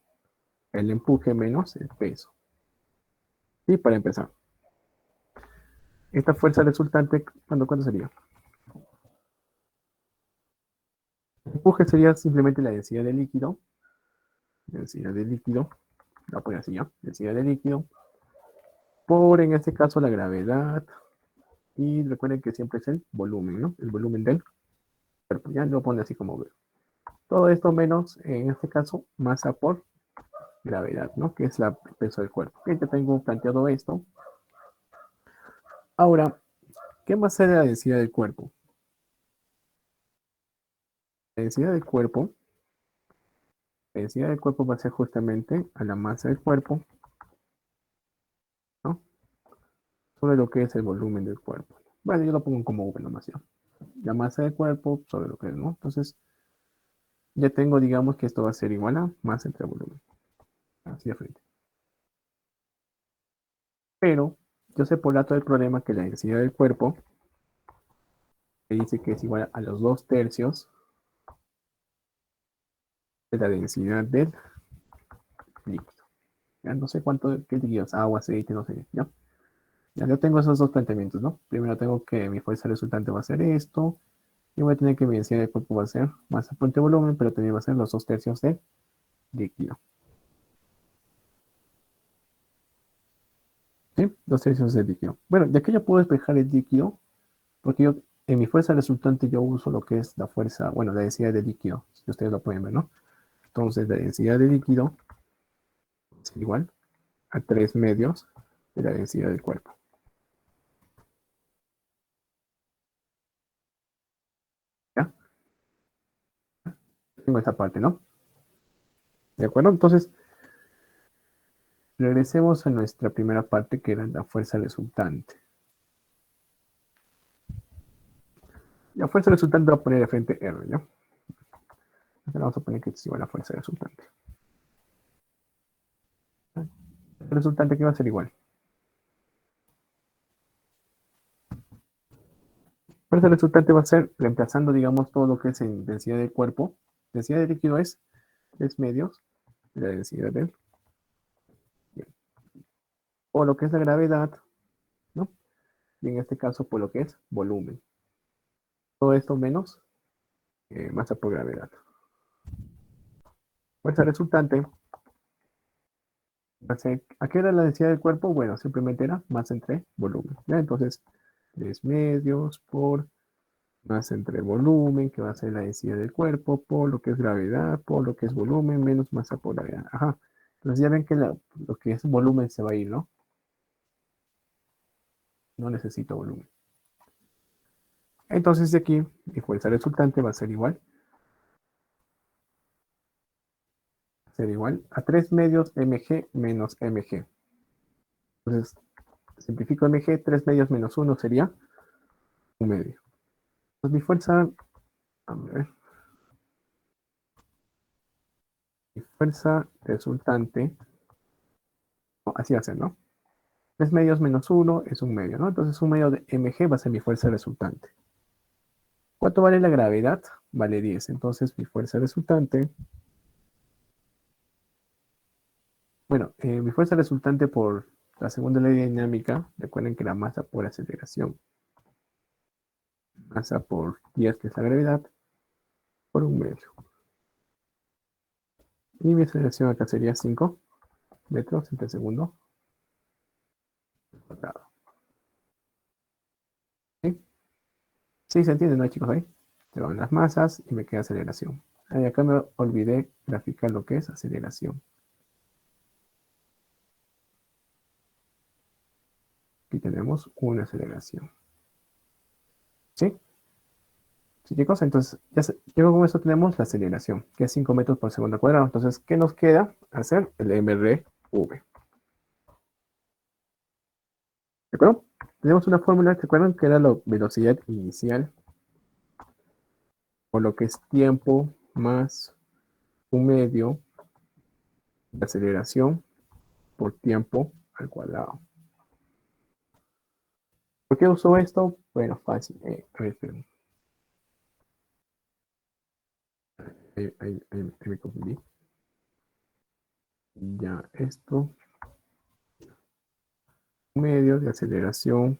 el empuje menos el peso. Y para empezar, esta fuerza resultante, ¿cuánto sería? El empuje sería simplemente la densidad del líquido. Densidad del líquido, la voy a poner así ya. Densidad del líquido por, en este caso, la gravedad. Y recuerden que siempre es el volumen, ¿no? El volumen del cuerpo. Ya lo pone así como veo. Todo esto menos, en este caso, masa por gravedad, ¿no? Que es el peso del cuerpo. Bien, ya tengo planteado esto. Ahora, ¿qué va a ser la densidad del cuerpo? La densidad del cuerpo, la densidad del cuerpo va a ser justamente a la masa del cuerpo, ¿no? Sobre lo que es el volumen del cuerpo. Bueno, yo lo pongo como V nomás ya. La masa del cuerpo sobre lo que es, ¿no? Entonces, ya tengo, digamos que esto va a ser igual a masa entre volumen. Así de frente. Pero, yo sé por dato del problema que la densidad del cuerpo me dice que es igual a los 2/3 de la densidad del líquido. Ya no sé cuánto, qué líquidos, agua, aceite, no sé, ¿ya? Ya yo tengo esos dos planteamientos, ¿no? Primero tengo que mi fuerza resultante va a ser esto, y voy a tener que mi densidad de cuerpo va a ser masa por volumen, pero también va a ser los 2/3 del líquido. ¿Sí? 2/3 del líquido. Bueno, ya que ya puedo despejar el líquido, porque yo en mi fuerza resultante yo uso lo que es la fuerza, bueno, la densidad de líquido, si ustedes lo pueden ver, ¿no? Entonces la densidad de líquido es igual a 3/2 de la densidad del cuerpo. ¿Ya? Tengo esta parte, ¿no? ¿De acuerdo? Entonces, regresemos a nuestra primera parte que era la fuerza resultante. La fuerza resultante va a poner de frente R, ¿ya? Entonces vamos a poner que es igual a la fuerza resultante. La resultante que va a ser igual. Fuerza resultante va a ser reemplazando, digamos, todo lo que es en densidad del cuerpo. Densidad del líquido es 3/2 de la densidad del. O lo que es la gravedad, ¿no? Y en este caso, por lo que es volumen. Todo esto menos masa por gravedad. Fuerza resultante va a ser, ¿a qué era la densidad del cuerpo? Bueno, simplemente era masa entre volumen, ¿ya? Entonces, 3/2 por masa entre volumen, que va a ser la densidad del cuerpo, por lo que es gravedad, por lo que es volumen, menos masa por gravedad. Ajá. Entonces ya ven que lo que es volumen se va a ir, ¿no? no necesito volumen. Entonces de aquí mi fuerza resultante va a ser igual a 3 medios mg menos mg. Entonces simplifico mg, 3 medios menos 1 sería 1 medio. Entonces mi fuerza, a ver, mi fuerza resultante, no, así va a ser, ¿no? 3 medios menos 1 es 1 medio, ¿no? Entonces 1 medio de mg va a ser mi fuerza resultante. ¿Cuánto vale la gravedad? Vale 10. Entonces mi fuerza resultante, bueno, mi fuerza resultante por la segunda ley de dinámica, recuerden que la masa por aceleración, masa por 10, que es la gravedad, por 1 medio. Y mi aceleración acá sería 5 metros entre segundo cuadrado. ¿Sí? Sí, se entiende, ¿no, chicos? Ahí se van las masas y me queda aceleración. Ahí acá me olvidé graficar lo que es aceleración. Aquí tenemos una aceleración. ¿Sí? ¿Sí, chicos? Entonces, ya con eso tenemos la aceleración, que es 5 metros por segundo cuadrado. Entonces, ¿qué nos queda? Hacer el MRV. ¿De acuerdo? Tenemos una fórmula, ¿recuerdan? Que era la velocidad inicial, por lo que es tiempo más 1 medio de aceleración por tiempo al cuadrado. ¿Por qué uso esto? Bueno, fácil. A ver, esperen. Ahí me confundí. Ya, esto. 1 medio de aceleración.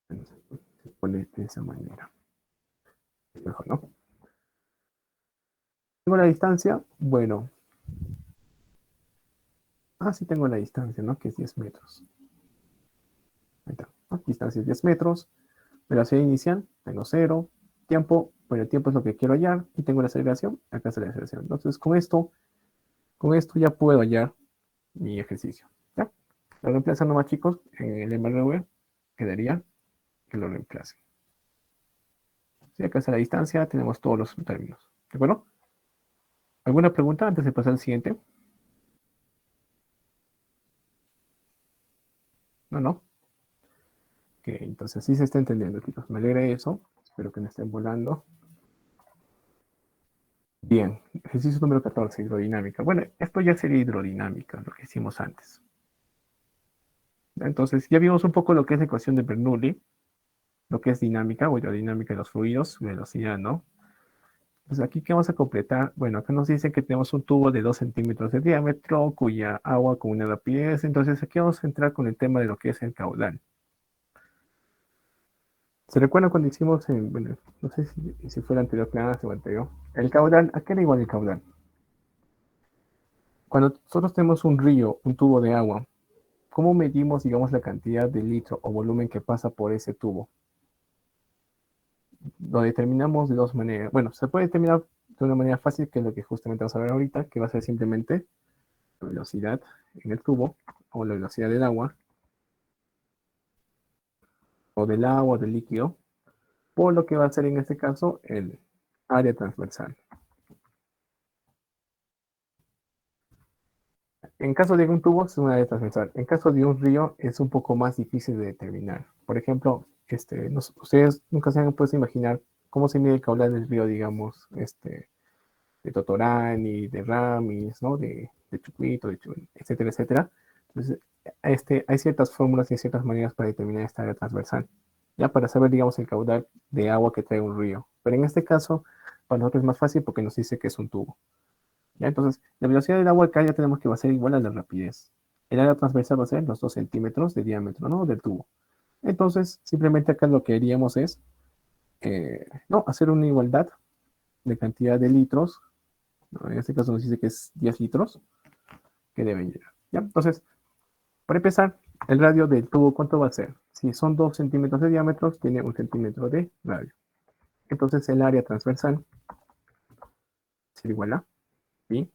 Se pone de esa manera. Es mejor, ¿no? ¿Tengo la distancia? Bueno. Sí tengo la distancia, ¿no? Que es 10 metros. Ahí está, ¿no? Distancia es 10 metros. Velocidad inicial, tengo 0. Tiempo, bueno, el tiempo es lo que quiero hallar. Y tengo la aceleración, acá está la aceleración. Entonces, con esto ya puedo hallar mi ejercicio. ¿Ya? Lo reemplazan nomás, chicos, en el MRV. Quedaría que lo reemplace. ¿Sí? Acá está la distancia, tenemos todos los términos. ¿De acuerdo? ¿Alguna pregunta antes de pasar al siguiente? No, no. Ok, entonces sí se está entendiendo, chicos. Me alegra eso. Espero que me estén volando. Bien, ejercicio número 14, hidrodinámica. Bueno, esto ya sería hidrodinámica, lo que hicimos antes. Entonces, ya vimos un poco lo que es la ecuación de Bernoulli, lo que es dinámica o hidrodinámica de los fluidos, velocidad, ¿no? Entonces, aquí, ¿qué vamos a completar? Bueno, acá nos dice que tenemos un tubo de 2 centímetros de diámetro, cuya agua con una rapidez. Entonces, aquí vamos a entrar con el tema de lo que es el caudal. ¿Se recuerdan cuando hicimos, bueno, no sé si fue la anterior clase o anterior? El caudal, ¿a qué era igual el caudal? Cuando nosotros tenemos un río, un tubo de agua, ¿cómo medimos, digamos, la cantidad de litro o volumen que pasa por ese tubo? Lo determinamos de dos maneras. Bueno, se puede determinar de una manera fácil, que es lo que justamente vamos a ver ahorita, que va a ser simplemente la velocidad en el tubo, o la velocidad del agua, o del líquido, por lo que va a ser en este caso el área transversal. En caso de un tubo es una área transversal. En caso de un río es un poco más difícil de determinar. Por ejemplo, ustedes nunca se han puesto a imaginar cómo se mide el caudal del río, digamos, de Totorani, de Ramis, ¿no? de Chucuito, etcétera, etcétera. Entonces, hay ciertas fórmulas y ciertas maneras para determinar esta área transversal, ya para saber, digamos, el caudal de agua que trae un río. Pero en este caso, para nosotros es más fácil porque nos dice que es un tubo. ¿Ya? Entonces, la velocidad del agua acá ya tenemos que va a ser igual a la rapidez. El área transversal va a ser los 2 centímetros de diámetro, ¿no? Del tubo. Entonces, simplemente acá lo que haríamos es, no, hacer una igualdad de cantidad de litros. ¿No? En este caso nos dice que es 10 litros que deben llegar. ¿Ya? Entonces, para empezar, el radio del tubo, ¿cuánto va a ser? Si son 2 centímetros de diámetro, tiene 1 centímetro de radio. Entonces, el área transversal será igual a, ¿sí?